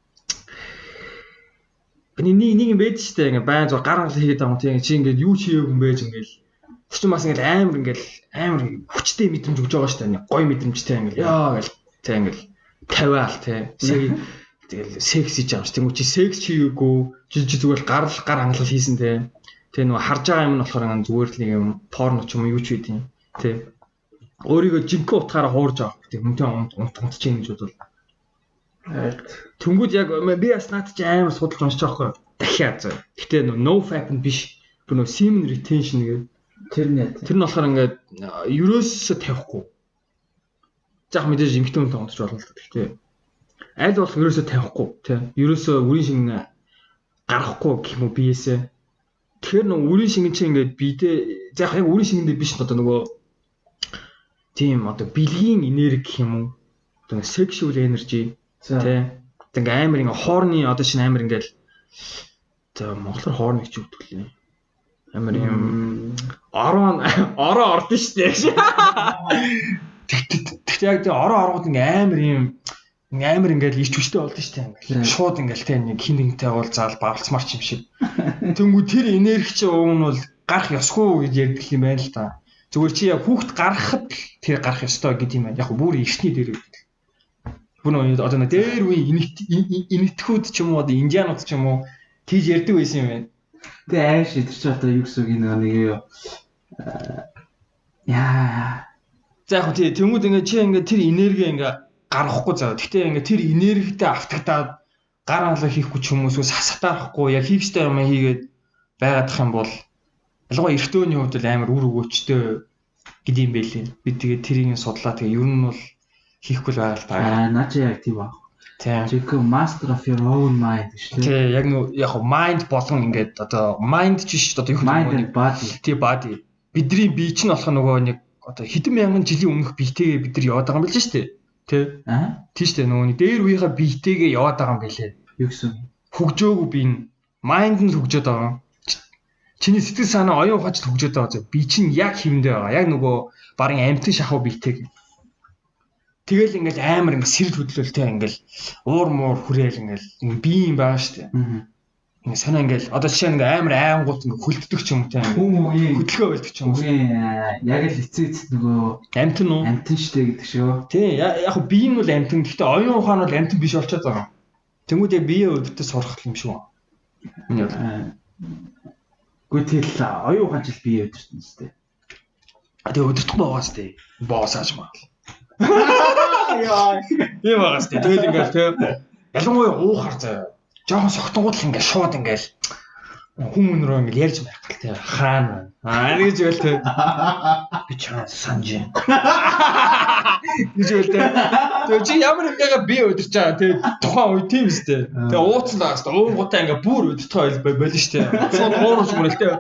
Нэг юм байдаг шүү дээ. Ингээ байн зур гаранглаа хийгээд байгаа юм тийм. Чи ингээд юу хийгээгүй юм байж ингээл. Тэр чинь бас ингээл амар хүчтэй мэдрэмж өгж байгаа шүү дээ. Гоё мэдрэмжтэй ингээл яа гэл тийм ингээл 50-аал тийм. Тэгэл секс хийж байгаа ш. Тэнгүү чи секс хийгээгүй. Чи зүгээр гар ангалал хийсэн тийм. Тэгээ нөгөө харж байгаа юм нь болохоор зүгээр л нэг юм порно ч юм уу юу ч үгүй тийм. Өөрийгөө жинхэнэ утгаараа хуурж авах тийм хүнтэй унтчих юм гэж бодвол. Тэнгүүд яг би бас наад чи амар судалж уншиж байгаа хгүй. Дахиад зөө. Гэтэ no fap биш. Би нөгөө semen retention гэдэг. Тэр нь болохоор ингээд ерөөсөө тавихгүй. Заах мэдээж эмхтэн хүнтэй унтж болно л гэхдээ аль болох ерөөсөө тавихгүй тийм. Ерөөсөө үрийн шингэн гаргахгүй гэх юм уу биесээ. Тэгэхээр нөгөө үрийн шингэн чинь ингээд бидээ заах яг үрийн шингэндээ биш одоо нөгөө тийм одоо бэлгийн энерги гэх юм уу. Одоо sexual energy тийм. Ингээ амар ингээ хоорны одоо шинэ амар ингээл за монголоор хоорны гэж өгдөг лээ. Амар юм ороо ордон штэ. Тэгтээ яг тийм ороо оргууд ингээ амар ингээл ич хүчтэй болдсон штэ ингээл. Шууд ингээл тийм нэг хин нэгнтэй уулзаал бавлцмар ч юм шиг. Тэнгүү тэр энерги чи уг нь бол гарах ёсгүй гэж ярьдаг юм байна л та. Зүгээр чи яг хүүхд гаргахад тэр гарах ёстой гэдэг юм байна. Яг бүр ихний дээр байдаг. Бүр одоо нэг дээр үе инэтхүүд ч юм уу одоо индианууд ч юм уу тийж ярьдаг байсан юм байна. Тэгээ ааш идэр чи одоо юу гэсэн үг нэг юу яа. За яг тий тэнгууд ингээ чи ингээ тэр энерги ингээ гаргахгүй зав. Гэхдээ ингээ тэр энергитэй автагдаад гар алга хийхгүй ч юм уу сасатаарахгүй яг хийх ёстой юм хийгээд байгаадах юм бол ялангуяа эртөөний хувьд л амар үр өгөөчтэй гэдэг юм байлээ. Би тэгээ тэрийг судлаа тэгээ ер нь бол хийхгүй л байгаа л та. Наа чи яг тийм баг. Тийм. Чико master of your own mind шүү дээ. Тий яг нөө яг mind болгон ингээд одоо mind ч шүү дээ одоо юу mind and body. Тий body. Бидний бие чинь болох нөгөө нэг одоо хэдэн мянган жилийн өмнөх биетэйгээ бид нар яваад байгаа юм билээ шүү дээ. Тий. Тий шүү дээ нөгөө нэг дээр үеийнхээ биетэйгээ яваад байгаа юм билээ. Юу гэсэн үг? Хөгжөөгүй би mind нь хөгжөөд байгаа. Чиний сэтгэл санаа оюун ухаанч хөгжөөд байгаа. Би чинь яг хэвэндээ байгаа. Яг нөгөө барын амтын шахуу биетэйг. Тэгэл ингээл амар ингээл сэрэл хөдлөлтэй ингээл уур муур хүрээл ингээл бие юм байгаа шүү дээ. Ингээ санаа ингээл одоо жишээ нь ингээл амар айнгууд ингээл хөлддөг ч юм уу те. Хөдөлгөөн болдог ч юм уу. Яг л эцээц нөгөө амтэн уу? Амтэн штэ гэдэг шүү. Тий яг бие нь бол амтэн. Гэхдээ оюун ухаан бол амтэн биш болчиход байгаа. Тэнгүүд яг бие өдөртөө сурах юм шүү. Миний бол. Гэхдээ тэгэл оюун ухаан жил бие өдөртөн штэ. Тэгээ өдөртөх боогоос тий. Боосааж маа. Яа. Тийм байгаас тий. Тэгэл ингээл тий. Ялангуяа уухаар заяа. Жохон согтонгууд л ингээл шууд ингээл хүмүүн рүү ингээл ярьж байх гэл тий. Хаана. Нэг зүйл тий. Би чамаа санаж. Гэж үл тий. Тэгээ чи ямар ингээгээ би өдөрч байгаа тий. Тухайн үе тийм үстэй. Тэгээ ууцлаа хэвээр уугуудаа ингээ бүр өдөртөө болно штэ. Шууд уурж мөрөл тий.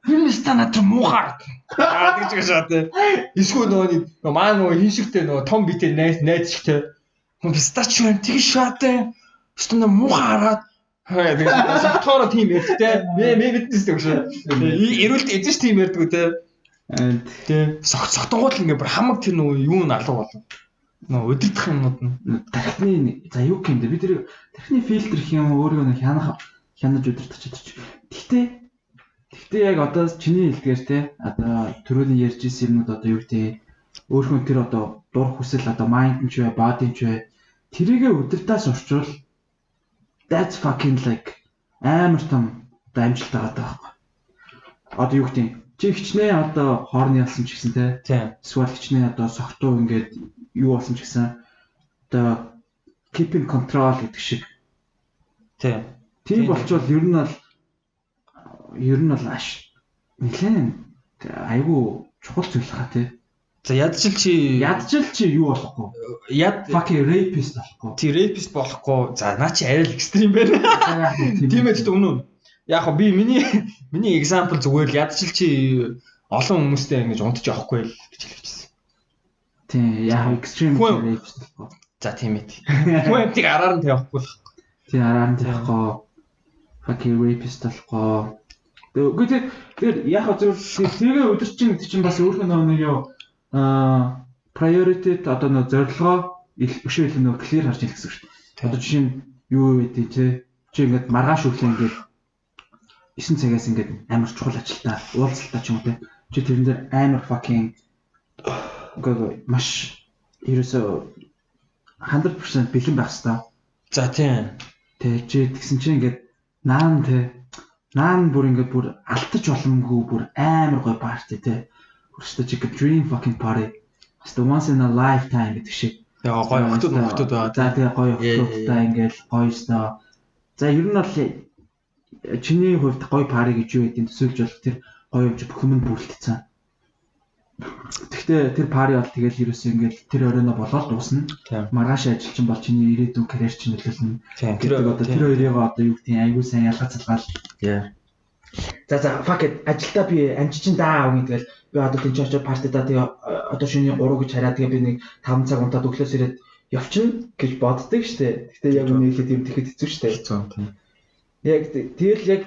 Энэ стандарт муухай. Тэгж шаа тий. Эсвэл нөгөө маань нөгөө хиншигтэй нөгөө том битэй найз шигтэй. Хүн пистач юм тэгж шаа тий. Стандарт муухай хараад тэгээд тоороо тийм ярьдтэй. Мэднэс тэгш. Эрүүлт эзэж тийм ярьдаг тий. Тий. Согтонгууд л ингээ бүр хамаг тэр нөгөө юу н алга болно. Нөгөө өдөртөх юмнууд нь. Тархины за юу юм бэ? Би тэр тархины фильтр гэх юм өөрөө нэг хянаж өдөртөж чадчих. Гэхдээ яг одоо чиний хэлдгээр те одоо түрүүний ярьж ирсэн юмнууд одоо юу гэдэг өөрхөн тэр одоо дур хүсэл одоо mind нь ч бай, body нь ч бай тэрийгэ өдөртөөс урчвал that's fucking like амар том амжилт байгаа байхгүй. Одоо юу гэдэг чи хичнээн одоо хоорны ялсан ч гэсэн те. Эсвэл хичнээн одоо согтуу ингээд юу болсон ч гэсэн одоо keeping control гэдэг шиг. Тийм болчвол ер нь бол аш нэлээд айгүй чухал зүйл хаа тий. За ядчил чи юу болохгүй? Fucking rapist болохгүй. Тий rapist болохгүй. За наа чи арай л экстрим байна. Тийм ээ гэдэг үнэн. Яг би миний example зүгээр л ядчил чи олон хүмүүстэй ингэж унтж явахгүй л гэж хэлчихсэн. Тий яг extreme rapist болохгүй. За тийм ээ. Хүн амтыг араар нь тавихгүй л. Тий араар нь тавихгүй. Fucking rapist болохгүй. Тэгэхээр яг зөв тэргээ өдөрчин гэдэг чинь бас өөрхөн нэг юу priority одоо нэг зорилгоо өшөө илүү нэг clear харж хэлсэн шүү дээ. Одоо жишээ нь юу гэдэг те чи ингээд маргааш өглөө ингээд 9 цагаас ингээд амар чухал ажилтаа уулзалтаа ч юм уу те чи тэрэн дээр амар fucking гоо маш ерөөсөө 100% бэлэн байх хэрэгтэй. За тийм. Тэ чи тэгсэн чи ингээд наан бүр ингээд бүр алтаж боломгүй бүр амар гоё парти те. Өөртөө чи dream fucking party. Just once in a lifetime гэдэг шиг. Яа гоё хотод байгаа. За тэгээ гоё хотодтай ингээд гоё ста. За ер нь бол чиний хувьд гоё пари гэж юу гэдэг төсөөлж болох тэр гоё юмч бүх юм бүрэлдэсэн. Гэхдээ тэр пари бол тэгэл ерөөсөө ингээд тэр оройноо болоод дуусна. Маргааш ажилчин бол чиний ирээдүйн карьер чинь нөлөөлнө. Тэр одоо тэр хоёрыг одоо юу гэдэг айгүй сайн ялгаж цалгаал. За fuck it ажилдаа би амжичин даа гэдэг би одоо тийч очиж партидаа тэгээ одоо шөнийн 3 гэж хараад тэгээ би нэг 5 цаг унтаад өглөөс ирээд явчихна гэж боддог штэ. Гэтэ яг үнэ хэлээд юм тэгэхэд хэцүү штэ. Яг тэгэл яг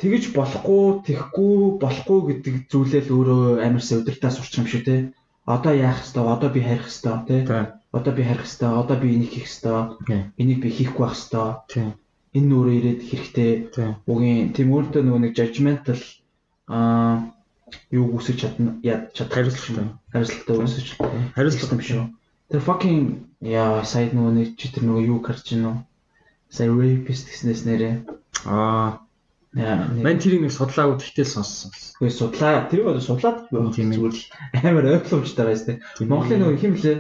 тэгэж болохгүй, гэдэг зүйлээ л өөрөө амарсаа удирдаа сурч юм шүү те. Одоо яах хэвээр, одоо би харих хэвээр те. Одоо би харих хэвээр, одоо би энийг хийх хэвээр. Энийг би хийхгүй байх хэвээр. Энэ нүрээ ирээд хэрэгтэй. Угийн тийм өөртөө нөгөө нэг judgmental юу үсэж чадна хариуцлагатай үсэж хариуцлагатай биш үү. Тэр fucking сая нөгөө нэг чи тэр нөгөө юу гарч ийн үү? Сая rapist гэснээс нэрээ. Мэн тэрийг нэг судлаагүй тэгтэл сонссон. Үгүй судлаа. Тэр бол судлаад зүгээр л амар ойлгомжтой байс тээ. Монголын нөгөө хэм лээ.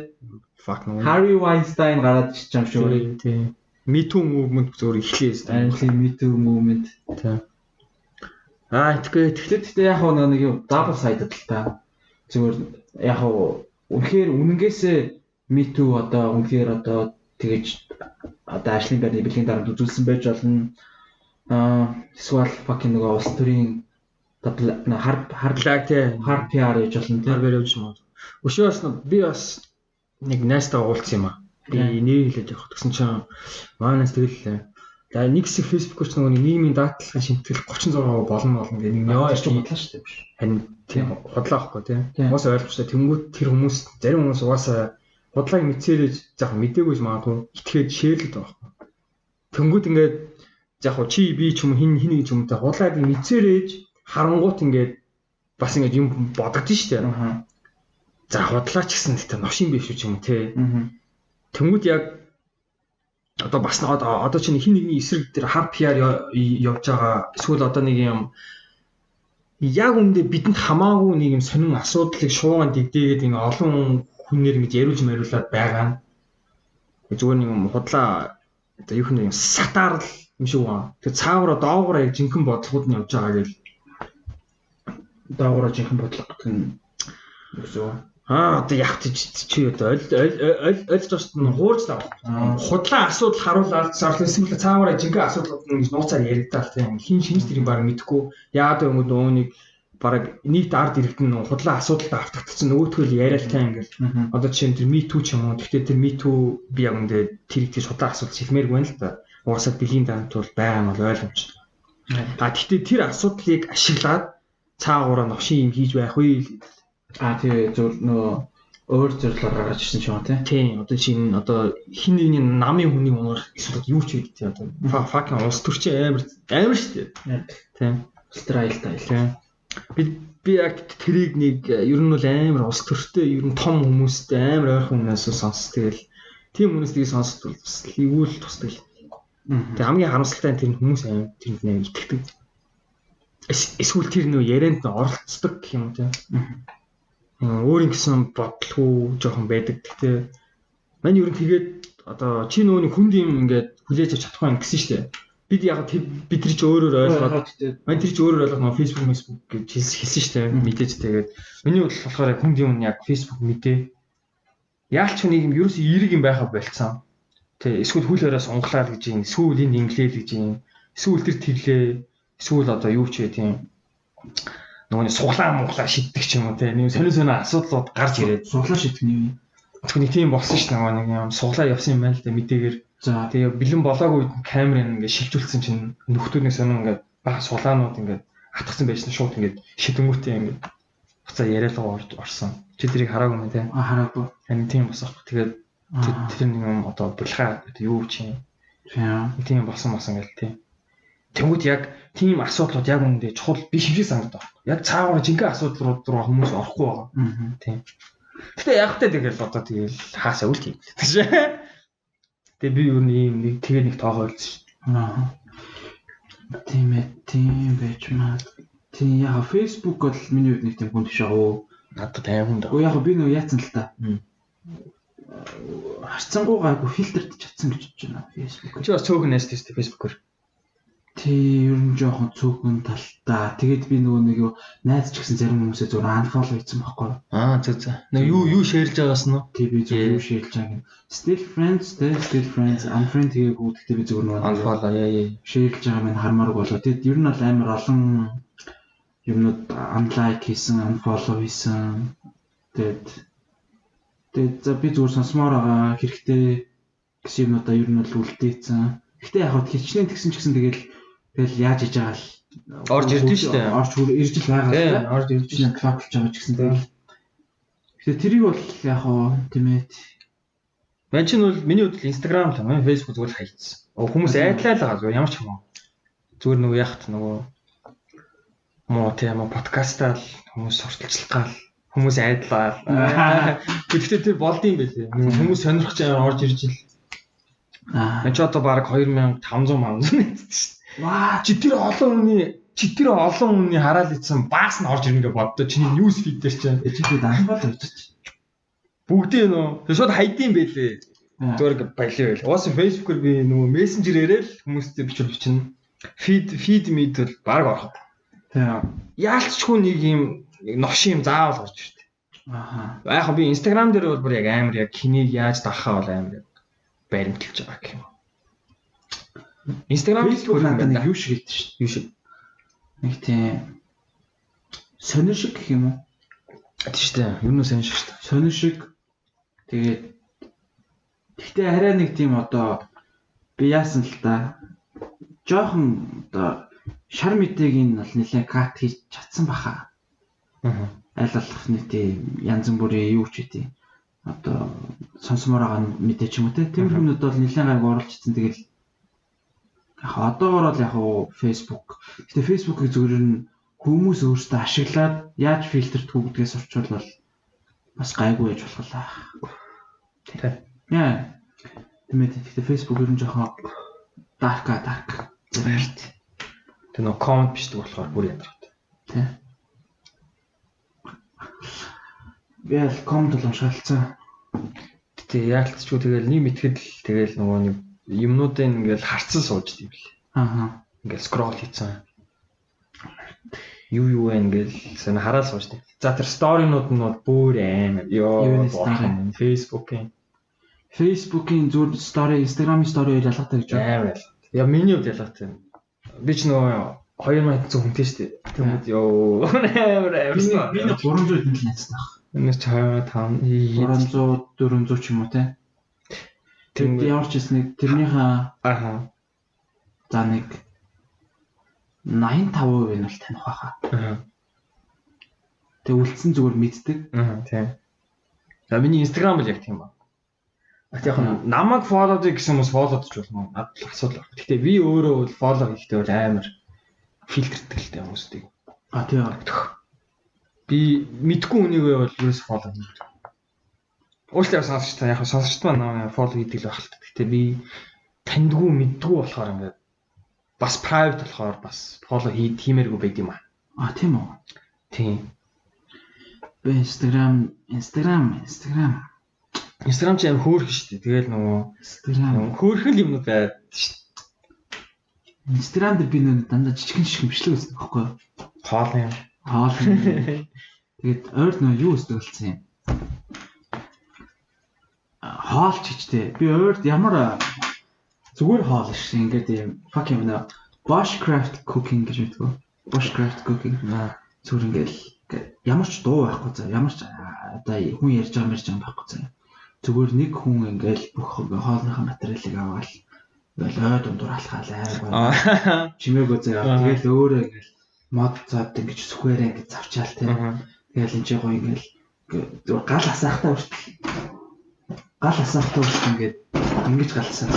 Fuck no. Harvey Weinstein гараад ичж юм шүү. Тийм. Me Too movement зөвөр эхлэв. Тийм Me Too movement. Тийм. Тэгэхээр яг нэг юу double sided л та. Зүгээр яг үнэхээр үнэнгээсээ Me Too одоо үнэхээр одоо тэгэж одоо ажлын байрны бэлгийн дарамт үзүүлсэн байж болно. Эсвэл fucking нөгөө улс төрийн хар PR гэж болно тийм явж мод. Өшөөс би бас нэг найстаа уулзсан юм аа. Би нэр хэлээд явах гэсэн чинь манаас тэгэл за нэг хэсэг фэйсбүүкч нөгөө нийгмийн даатгалын шимтгэл 36% болно гэх нэг яваа ирч бодлоо шүү дээ биш. Харин тийм бодлоо ахгүй тийм. Уус ойлгомжтой тэнгуут тэр хүмүүс зарим хүмүүс угаасаа бодлоог мэдсээрэж яг мдэггүй ч магадгүй итгээд шеэрлээд байгаа байхгүй. Тэнгуут ингээд яг чи би ч юм хин нэг ч юмтай бодлоог мэдсээрэж харангуут ингээд бас ингээд юм бодогдсон шүү дээ. За бодлоо ч гэсэн гэдэг новшин биш үү ч юм те. Тэнгуут яг одоо бас одоо чинь хин нэгний эсрэг дээр хар PR явж байгаа эсвэл одоо нэг юм яг үндэ бидэнд хамаагүй нэг юм сонин асуудлыг шууган дэгдээгээд ингэ олон хүнээр ингэж яриулж мариулаад байгаа нь зүгээр нэг юм худлаа одоо юу нэг юм сатаар л юм шиг байна. Тэгээ цаавар доогуур яг жинхэнэ бодлогууд нь явж байгаа гэл доогуур жинхэнэ бодлого гэх юм шүү. Одоо яг чи одоо ойлгож байгаа нь хуурцлаа. Худлаа асуудал харуулаад эсвэл цаавараа жинхэнэ асуудлууд нь нууцаар яригдаад тийм хин шинж тэрийг баг мэдэхгүй яагаад юм нөгөө нэг баг нийт ард иргэд нь худлаа асуудалтай автагдсан нөгөөтгөл яриалтай ингээл одоо жишээ нь тэр Me Too ч юм уу. Гэхдээ тэр Me Too би яг үндэ тэр их шудлаа асуудал хэлмээргүй байна л да. Угаасаа бэлгийн дарамт бол байгаа нь бол ойлгомжтой. Гэхдээ тэр асуудлыг ашиглаад цаагаараа новшин юм хийж байх вэ? Тэгээ зөв нөө өөр зөвлөөр гаргаж ирсэн ч юм уу тийм. Одоо чинь одоо хин нэгний намын хүний муур эсвэл юу ч гэдэг тийм одоо fucking улс төрчин амар шүү дээ. Тийм. Австралитай тийм. Би яг тэрийг нэг ер нь бол амар улс төртэй ер нь том хүмүүстэй амар ойрхон хүмүүсээс сонс тэгэл тийм хүмүүс тийг сонсдог бас ивүүл тусдаг. Тэгээ хамгийн харамсалтай нь тэр хүмүүс аим тэнд нэ итгэдэг. Эсвэл тэр нөө ярианд оролцдог гэх юм тийм. Өөр ингэсэн бодлого жоохон байдаг. Гэхдээ мань ер нь тэгээд одоо чи нөөний хүнд юм ингээд хүлээж авч чадахгүй юм гэсэн шүү дээ. Бид яг бид нар ч өөрөөр ойлгоод мань тэр ч өөрөөр ойлгоод Facebook гэж хэлсэн шүү дээ. Мэдээж тэгээд миний бодлол болохоор хүнд юм яг Facebook мэдээ. Яалч нэг юм ерөөсөө эерэг юм байха болцсон. Тэ эсвэл хүл өрөө сунглаад гэж юм. Эсвэл энд инглээд гэж юм. Эсвэл тэр тэрлээ. Эсвэл одоо юу ч вэ тийм. Нөгөө суглаа шиддэг ч юм уу те нэг сонио асуудлууд гарч ирээд суглаа шидэх нэг түүний тийм болсон ш нь нэг юм суглаа явсан юм байна л да мэдээгээр за тэгээ бэлэн болоогүй камерын ингээд шилжүүлсэн чинь нөхдөөний сонио ингээд баг сулаанууд ингээд хатгсан байж та шууд ингээд шидэнгүүтээ ингээд буцаа яриалгаа орсон чи тэрийг хараагүй мэн те хараагүй харин тийм босох тэгээд тэр нэг юм одоо булхаа юу чи тийм болсон ингээд тийм тэгвэл яг тийм асуудлууд яг үүндээ чухал биш юм шиг санагдав. Яг цаагаар жинхэнэ асуудлууд руу хүмүүс орохгүй байгаа. Тийм. Гэтэ яг та тэгэл одоо тэгэл хаасаа үл тийм. Тэгээ би юу нэг тэгээ нэг тоогоо ойлсон шүү. Тийм байж маа. Тийм яг Facebook бол миний хувьд нэг тийм хүн биш аа. Надад 50 хүн даа. Яг би нөө яатсан л та. Харцангуугаагүй фильтрд чадсан гэж бодож байна Facebook. Чи бас цөөхөн нэст тест Facebook-оор. Тий, ер нь жоохон цөөхөн талтай. Тэгээд би нөгөө нэг найз ч гэсэн зарим хүмүүсээ зөв unfollow хийсэн байхгүй. За. Нэг юу шеэрлж байгаас нь. Тий, би зөв юу шеэрлж байгааг. Still friends, unfriend хийгээгүй. Гэхдээ би зөв нөгөө unfollow шеэрлж байгаа минь хармаарг болоо. Тэгээд ер нь бол амар олон юмнууд unlike хийсэн, unfollow хийсэн. Тэгээд за би зөв сонсомоор байгаа хэрэгтэй гэсэн юмудаа ер нь бол үлдээсэн. Гэхдээ яг хичнээн тэгсэн ч гэсэн тэгэл яаж хийж байгаа л орж ирдэ шүү дээ. Орж ирж л байгаа шүү дээ. Орж ирж чинь клоклж байгаа ч гэсэн тэгэл. Тэгэхээр тэрийг бол яг хоо тиймээд. Мэн чинь бол миний хувьд Instagram л байна. Facebook зүгээр хайцсан. Хүмүүс айдлаа л байгаа. Ямар ч юм уу. Зүгээр нөгөө яхад нөгөө муу тийм подкастаар хүмүүс сурталчлах гал хүмүүс айдлаа. Гэхдээ тэр болдсон байлээ. Хүмүүс сонирхож байгаа орж ирж ил. Мэн ч одоо баг 2500 нэдсэн шүү. Ваа, чи тэр олон хүний хараад ицсэн баас нь орж ирнэ гэж боддоо. Чиний news feed дээр чинь чи данбал өгч. Бүгдээ нөө тэр шууд хайдсан байлээ. Зүгээр баялаа байл. Уус Facebook-оор би нөгөө мессенжерээр л хүмүүстэй бичнэ. Feed meet бол баг ороход. Тийм. Яалчгүй нэг юм нош юм заавал орж иртэ. Ааха. Яг би Instagram дээр бол бүр яг амар яг кинийг яаж давхаа бол амар баримталж байгаа гэх юм. Instagram Facebook надад юу шиг хэлдэг шүү. Юу шиг. Нэг тийм сонир шиг гэх юм уу? Тийм шүү дээ. Юу нэ сонир шиг шүү дээ. Сонир шиг тэгээд гэхдээ арай нэг тийм одоо би яасан л та жоохон одоо шар мэдээг нь бол нэлээд кат хийж чадсан баха. Аль болох нэг тийм янз бүрийн юу ч үгүй. Одоо сонсомоор байгаа мэдээ ч юм уу те. Тэр хүмүүд бол нэлээд гайг оруулж ирсэн. Тэгэл яг одоогоор бол яг Facebook. Гэтэ Facebook-ийг зүгээр нь хүмүүс өөрсдөө ашиглаад яаж фильтрдгүү гэдгээс орчуулбал бас гайгүй байж болох лаа. Тэ. Яа. Тэмээд гэхдээ Facebook ер нь жоохон dark зэрэгт. Тэ нөө comment бичдэг болохоор бүр ядаргатай. Тэ. Яа, comment л уншаалцсан. Тэ яалтчгүй тэгэл нэг мэтгэд л тэгэл нөгөө нэг юмнуудыг ингээл харцсан сууж дий бэл. Ааха. Ингээл scroll хийцэн. Юу вэ ингээл сэн хараад сууж дий. За тэр story-нууд нь бол бүр амар. Йоо, Facebook-ийн зүгээр story, Instagram-ийн story ялгаатай гэж байна. Амар. Яа миний хувьд ялгаатай. Би ч нөгөө 2000 хүнтэй шүү дээ. Тэгмэд ёо амар. Би 300 хэдэн л найзтай баг. Энэ ч 25 300 400 ч юм уу те. Тэг ямар ч юм тэрнийхээ за нэг 85% нь бол таних байхаа. Тэг үлдсэн зүгээр мэддэг. Тийм. За миний Instagram бол яг тийм ба. Яг намайг фоллоудыг гэсэн хүмүүс фоллоудж болно. Надад л асуудал байна. Гэтэ би өөрөө бол фоллоу хийхдээ бол амар фильтрдэг л дээ хүмүүстэй. Тийм. Би мэдгүй хүнийгээ бол ерөөс фоллоу хийдэг. Уучлаарай сонсогч та яг сонсогчд маань фоллоу хийдэг л байх л та. Гэтэ би таньдгүй мэддгүй болохоор ингээд бас private болохоор бас фоллоу хиймээргүй байд юм аа. Тийм үү? Тийм. Би Instagram ч амар хөөрх шүү дээ. Тэгэл нөгөө Instagram хөөрхөн юмнууд байд шүү дээ. Instagram дээр би нэг дандаа жижигэн бичлэг үздэг байхгүй юу? Хоол юм. Тэгээд ойр нөө юу үздэг болсон юм. Хоол ч гэжтэй. Би ойрд ямар зүгээр хоол ш. Ингээд юм fuck юм нэ. Bushcraft cooking гэж мэдгүй. Bushcraft cooking. Зүгээр ингээд ямар ч дуу байхгүй за. Ямар ч одоо хүн ярьж байгаа байхгүй за. Зүгээр нэг хүн ингээд бүх хоолныхаа материалыг аваад ингээл ой дундуур алхаал айр. Чимээгөө заяа. Тэгэл өөрөө ингээд мод цаад ингэж сүхээрээ ингэж завчаал те. Тэгэл энэ чинь гоё ингээл зүгээр гал асаахтаа хүртэл ингээд ингэж галсан.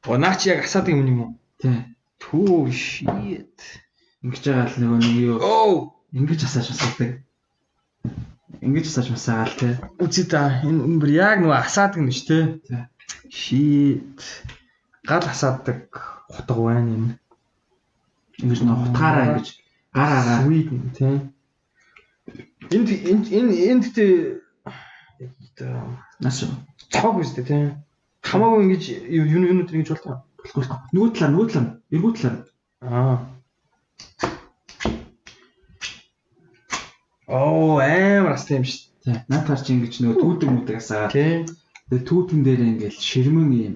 Наа чи яг асаадаг юм уу? Тий. Түү shit. Ингэж байгаа л нөгөө нэг юу. Ингэж асааж асаадаг. Ингэж асааж масаагаал те. Үгүй та энэ бүр яг нөгөө асаадаг нь ш те. Тий. Shit. Гал асаадаг хутга байна юм. Ингэж нөгөө хутгаараа ингэж гараараа sweet тий. Энд тэ наш цог үстэй тий. Хамаагүй ингэж юунууд ингэж болтой. Нөгөө талаар эргүү талаар. Амар астай юм шүү дээ. Наатаар чи ингэж нөгөө түүдэг мүдэг асаагаад. Тэгээ түүтэн дээр ингэж ширмэн юм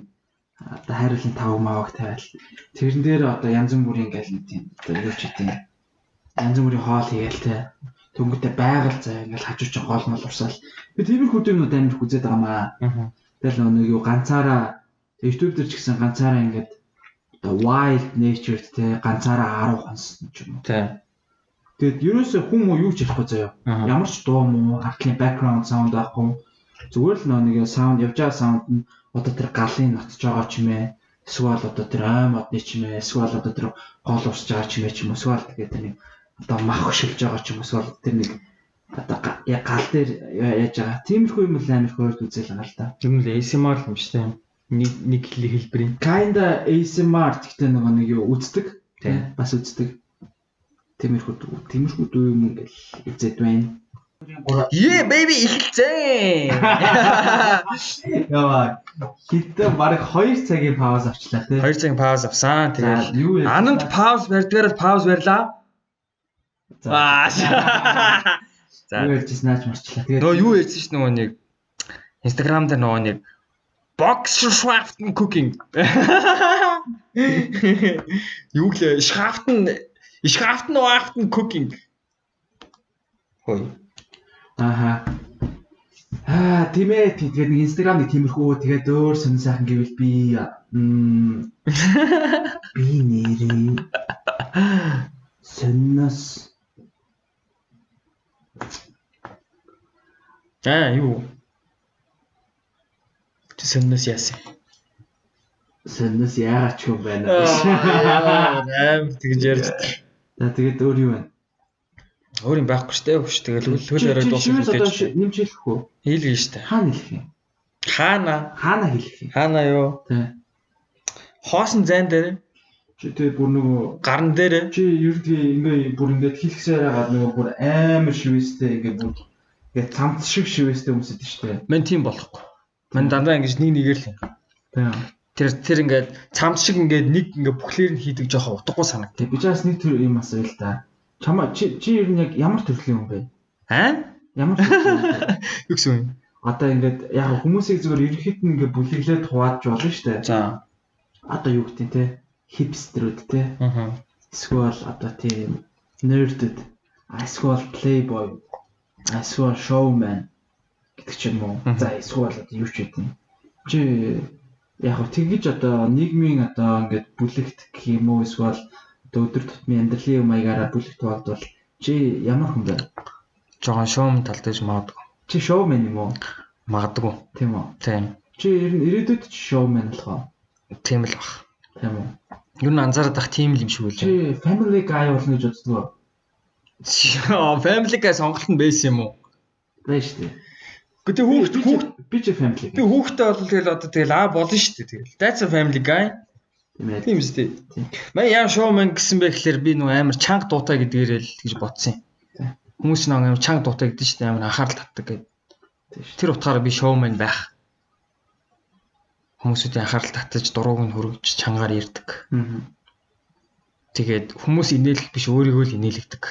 одоо хайрлын тав мааваг тавиал. Тэрэн дээр одоо янз бүрийн ингээл нэг тийм одоо юу ч тийм янз бүрийн хоол хийгээл те. Төнгөтэй байгаль заа ингээл хажууч хоол мал урсаал. Би тиймэрхүү юмнууд амар их үзээд байгаа маа. Тэгэл нэг юу ганцаараа YouTube дээр ч гэсэн ганцаараа ингээд wild nature те ганцаараа 10 хонсон ч юм уу. Тий. Тэгэд ерөөсөө хүн юу ч ярихгүй заяа. Ямар ч дуу муу, хатлын background sound байхгүй. Зүгээр л нэг sound явж байгаа sound нь одоо тэр галын нотж байгаа ч юм ээ. Эсвэл одоо тэр ай модны ч юм ээ. Эсвэл одоо тэр гол урсж байгаа ч юм уу. Эсвэл тэгээд нэг одоо мах хөшөлж байгаа ч юм уу. Эсвэл тэр нэг одоо гал дээр яаж байгаа. Тиймэрхүү юм л амар хөрд үзэл байгаа л да. Юм л ASMR юм шүү дээ. Нэг хэлбэрийн. Kinda ASMR гэхдээ нэг юу үздэг. Тий. Бас үздэг. Тиймэрхүү дүү юм ингээл үзээд байна. Yeah baby ихэлцээ. Яа. Хитэ баг 2 цагийн пауз авчлаа тий. 2 цагийн пауз авсан. Тэгээд ананд пауз барьдгаар пауз барьлаа. За. Юу ярьжсэн наач марчлаа. Тэгээд нөө юу ярьсан ш нөгөө нэг Instagram дээр нөгөө нэг Boxschraften cooking. Юу лээ Schaften cooking. Хой. Аха. Тийм ээ. Тэгээд нэг Instagram нэг тиймэрхүү тэгээд өөр сонир сайхан гэвэл би нэрээ сонноос юу? Сонноос яасан. Сонноос яагаад ч юм байна. Аим тэгж ярьж. За тэгээд өөр юу байна? Өөр юм байхгүй шүү дээ. Хөш тэгэл хөл яриад дуусах гэж нэмж хэлэх үү? Хэлгэн шүү дээ. Хаана хэлэх юм? Хаана хэлэх юм? Хаана юу? Тий. Хоосон зайн дээр чи тэгээ бүр нөгөө гарн дээр чи ердөө бүр ингээд хэлэхсээр хагаад нөгөө бүр амар шивэстэй ингээд цамц шиг шивэстэй хүмүүсэд шүү дээ. Мэн тийм болохгүй. Мэн дандаа ингэж нэгээр л юм. Тий. Тэр ингээд цамц шиг ингээд нэг ингээд бүхлээр нь хийдэг жоохон утгагүй санагдав. Би чаас нэг төр юм асууя л да. Чамаа чи ер нь яг ямар төрлийн хүн бэ? Ямар төрлийн хүн? Юу гэсэн юм? Одоо ингээд яг хүмүүсийг зүгээр ерөнхийд нь ингээд бүлэглээд хувааж болно шүү дээ. За. Одоо юу гэдэг те? Хипстерүүд те. Эсвэл одоо тийм нердэд, эсвэл playboy, эсвэл showman гэдэг ч юм уу. За эсвэл одоо юу ч гэдэг. Чи яг тэгж одоо нийгмийн одоо ингээд бүлэгт гэх юм уу эсвэл өдөр тутмын амьдралын маягаараа бүлэгт болдвол чи ямар хүн бэ? Жон шоум тал дээр магадгүй. Чи шоумен юм уу? Магадгүй. Тийм үү? Тийм. Чи ер нь ирээдүйд чи шоумен болох уу? Тийм л баг. Тийм үү? Юу н анзаараад ах тийм л юм шиг үлээ. Чи family guy болно гэж боддгоо. Family guy сонголт нь байсан юм уу? Байж тээ. Гэтэ хүүхд би ч family. Би хүүхдтэй бол тэгэл одоо тэгэл болно шүү дээ тэгэл. That's a family guy. Тийм үстэй. Мэн яа шоумен гэсэн бэ гэхээр би нөгөө амар чанга дуутай гэдгээрээ л гэж бодсон юм. Хүмүүс нэг амар чанга дуутай гэдэг чинь амар анхаарал татдаг гэдэг. Тэр утгаараа би шоумен байх. Хүмүүсүүдийн анхаарал татаж дурууг нь хөргөж чангаар ирдэг. Тэгээд хүмүүс инээлэх биш өөрийгөө л инээлгдэг.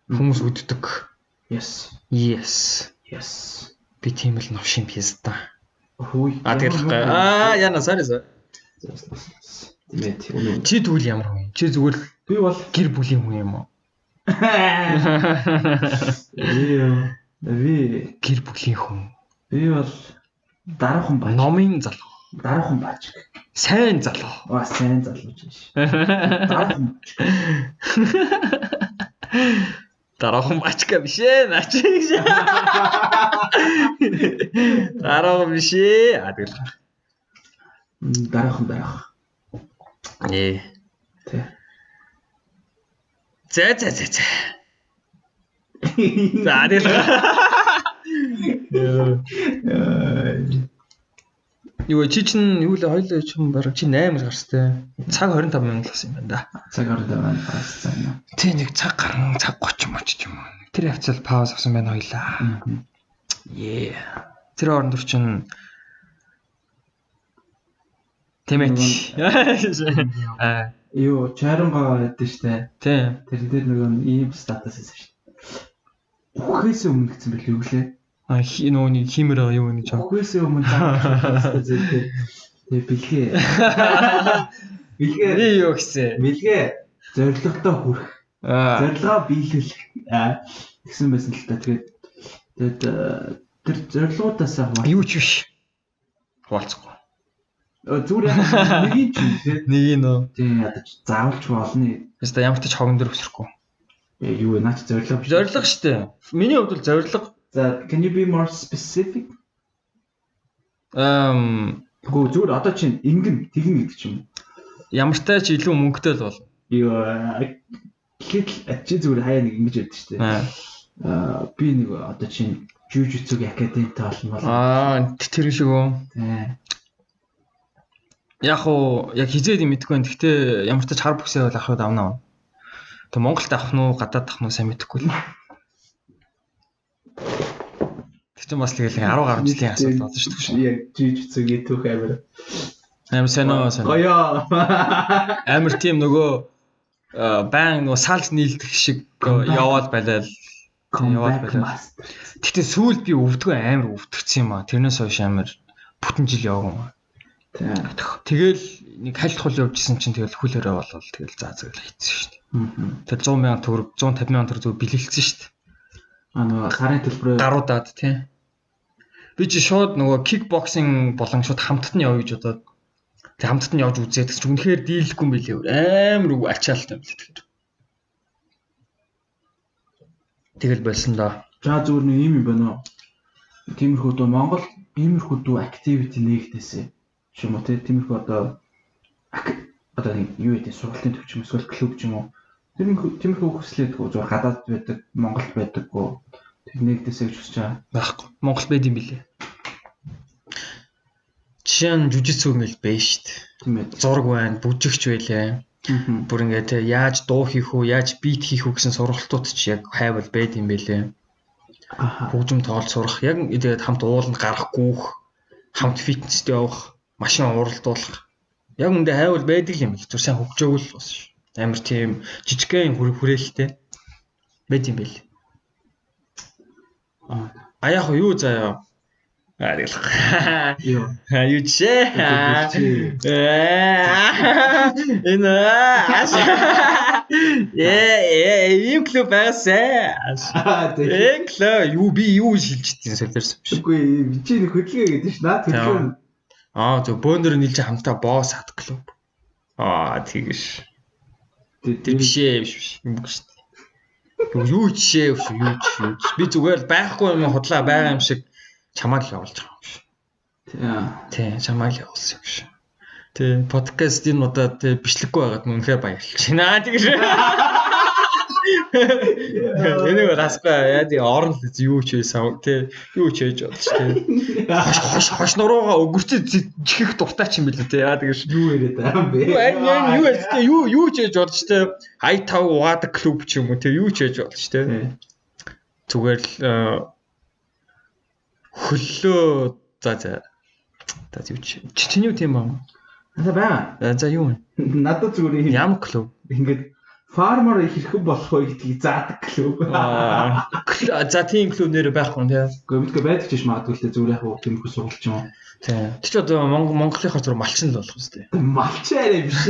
Хүмүүс үддэг. Yes. Би тийм л новшин пьеста. Хөөе. Тэгэл яна sorry. Чи тэгвэл ямар хүн? Чи зүгээр би бол гэр бүлийн хүн юм уу? Би гэр бүлийн хүн. Би бол дараахан бааж. Номын залуу. Дараахан бааж. Сайн залуу. Сайн залуу ч биш. Дараахан бааж. Дараахан баачка биш ээ. Наач гэж. Дараахан биш ээ. Тэгэл. Дараахан. Тий. За. За тэгэл. Юу чи чин юу л хоёул чинь бараг чи 8 гарстай. Цаг 25 минут болсон юм байна да. Цаг 25 минут гарсан. Тий нэг цаг гарan цаг 30 моч юм. Тэр явцал пауз авсан байна хоёлаа. Тэр орон дөр чин Тэмэт. Юу чарангаа ядсан штэ. Тий. Тэр дээр нөгөө ийм статус хийсэн штэ. Үхээс өмнө гэсэн бэл юу гэлээ? Нөгөө нэг химэр юу нэг жаа. Үхээс өмнө цааш зэлтэй. Бэлгээ. Би юу гэсэн? Бэлгээ зоригтой хүрэх. Зорилгоо биелүүлэх. Гэсэн байсан л та. Тэгээд тэр зорилгоудаас юу ч биш. Хуваалцахгүй. Зүгээр нэг юм чи нэг нөө. Тийм ядаж заавалч болно. Яста ямар ч хогон дээр өсөхгүй. Юу вэ? Наач зорилго. Зорилго штэ. Миний хувьд бол зорилго. За can you be more specific? Гүү зүгээр одоо чинь ингэн тэгэн гэдэг ч юм. Ямар тач илүү мөнгөтэй л бол. Юу гэхэд чи зүгээр хаяа нэг ингэж ярьдаг шүү дээ. Би нэг одоо чинь жужицуг академитай болно. Тэр шиг үү. Тийм. Яг уу яг хизээд юм мэдгүй байна. Гэхдээ ямар тач хар бүсээ бол авахд авнаа. Тэг Монголд авах нь уу гадаад авах нь сайн мэдэхгүй л. Тэг чи бас тэгэл 10 гаруй жилийн асуудал болно шүү дээ. Яг жужицуг итүүх амар сайн уу. Гоёо. Амар тийм нөгөө байн нөгөө салж нийлдэх шиг яваал байлаа. Яваал байлаа. Гэтэ сүүлд би өвдгөө амар өвдөгцсөн юм аа. Тэрнээс хойш амар бүтэн жил яваа. Тэгэл нэг хальт хул явжсэн чинь тэгэл хүлээрээ болвол тэгэл заа зэрэг хийцэн шүү дээ. Тэгэл 100,000 төгрөг 150,000 төгрөг зөв бэлгэлцсэн шүү дээ. Нөгөө гарын төлбөрөөр гаруудаад тий. Би чи шууд нөгөө кикбоксинг болон шууд хамтд нь явъя гэж бодоод тэг хамтд нь явж үзээд ч үнэхээр дийлэхгүй юм билээ. Амар ачаалтай юм билээ. Тэгэл болсон доо. За зүгээр нэг юм байна уу? Тиймэрхүү дөө Монгол иймэрхүү дөө activity нэгдээсэ. Чимээ те тиймэрхүү одоо нэг юу гэдэг сургалтын төв ч юм эсвэл клуб ч юм уу. Тиймэрхүү хүслээдгүү зүгээр гадаад байдаг, Монголд байдаггүй. Тэг нэгдээсэ гэж хүсэж байгаа. Байхгүй. Монгол байд юм билээ. Жишээ нь жүжигцүү мэл бэ штт. Тийм ээ. Зураг байна, бүжигч байлаа. Бүр ингээд яаж дуу хийх үү, яаж бит хийх үү гэсэн сургалтууд ч яг хайвал байд юм байлээ. Хөгжим тоолж сурах, яг тэгээд хамт ууланд гарах гүүх, хамт фитнест явах, машин уралдуулах. Яг үндэ хайвал байдаг юм л. Зүр сайн хөгжөөгөл бас амар тийм жижигхэн хүрээлэлтэй байд юм байл. Яг юу заяа. Юу жишээ. Ийм клуб байсаа. Клуб юу би юу шилжчихсэн солиорсон биш. Үгүй би чи нэг хөдөлгөө гэдэг ш. Наад хөдөлгөө. Зөв бөөндөр нийлж хамтаа босс хат клуб. Тэгэж. Тэр биш. Юм гэж. Юу жишээ юу. Би зүгээр байхгүй юм худлаа байгаа юм шиг чамааг л явуулж байгаа юм шиг. Тий, чамааг л явуулсан юм шиг. Тий, подкастын удаад бичлэггүй байгаад үнэхээр баярлж байна. Тэгэж. Энийг расгүй яа тий орн л юу ч байсан тий юу ч хийж болж тий. Хош нуруугаа өгөрчөж чихэх дуртай ч юм билээ тий. Яа тэгэж юу яриад байгаа юм бэ? Юу ялтай юу ч хийж болж тий. I5 Wad клуб ч юм уу тий юу ч хийж болж тий. Зүгээр л хөллөө за юу чинь юу тийм аа. За баа. За юу вэ? Надад зүгээр ям клуб. Ингээд фармер их хэрхэн болох вэ гэдгийг заадаг клуб. За тийм клуб нэр байхгүй тийм. Гэхдээ байдаг ч биш магадгүй л зүгээр яг тиймэрхүү сургалт юм. Тийм. Тэг чи одоо Монголынхаа зур малчин л болох үстэй. Малчин арай биш.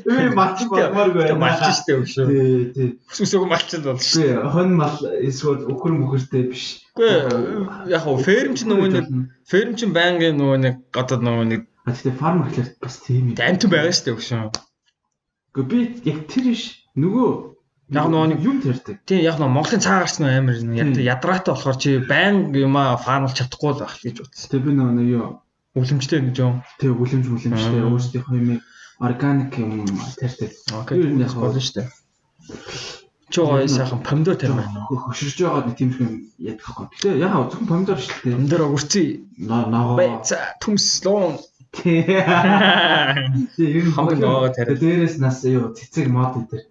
Өө малчин болмооргүй. Малчин штэ өшөө. Тий. Хүсүсээг малчин болно шүү. Тий. Хон мал эсвэл өхөр мөхөртэй биш. Үгүй яг хөө фермч нөгөө нэг фермч байнгын нөгөө нэг одоо нөгөө нэг гэхдээ фармер гэхэл бас тийм юм. Амтан байгаа штэ өшөө. Гэхдээ би яг тэр биш нөгөө яг нөгөө нэг юм тэрдэг. Тийм яг нөгөө Монголын цаагаарч нөгөө амар ядраатай болохоор чи байнг юмаа фармлж чадахгүй л байх гэж утсан. Тэгээ би нөгөө юу үлэмжтэй нэг юм. Тэгээ үлэмжтэй өөрсдийнхөө юм органик юм тэрдэг. Окей. Яг болно штэ. Чоо сайхан помидор тарь байна. Хөшөрж байгаа нэг тийм юм ядахгүй. Гэтэ яг зөвхөн помидор шүү дээ. Помидор огурцын ногоо. Түмс луун. Тийм. Хамгийн ногоо тарь. Дээрээс нас юу цэцэг мод дээр.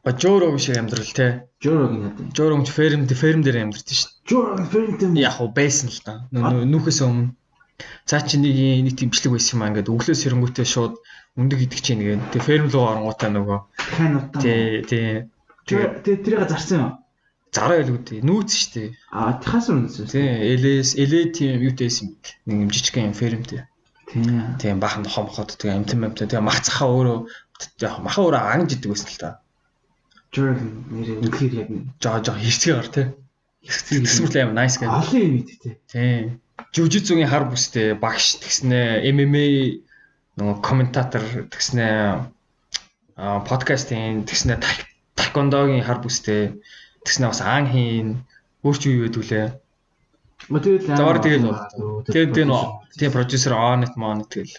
Жорог шиг амьдрал те. Жорогийн яа. Жорог ферм дээр амьдрал шүү дээ. Жорог ферм яг уу байсан л да. Нүүхээс өмнө. Цаа чи нэг тийм бичлэг байсан юм аа ингээд өглөөс сэрэнгүүтээ шууд өндөг идэх чинь нэгэ. Тэгээ ферм руу оронгуудаа нөгөө. Ханутаа. Тий. Тэгээ тэрийг зарсан юм. Зараа байлгүй дээ. Нүүц штэ. Техас үнэсэн. Тий. Элэ тийм юутэйсэн юм. Нэг юм жижигхэн фермтэй. Тийм баахан хомхот тэгээ амтан тэгээ мах цахаа өөрөө яг махаа өөрөө ангиж идэг байсан л та. Жорог нэр үнэхээр яг жоо хэрцгээр тий. Хэрцгээр аим nice гэх. Олон юм идэв тий. Тийм. жүжигцүгийн хар бүстэй багш тэгснэ MMA нөгөө комментатор тэгснэ подкастын тэгснэ таквондогийн хар бүстэй тэгснэ бас хийн өөрч юу ивэл үлээ. Тэгээд тэгээ продюсер on it тэгэл.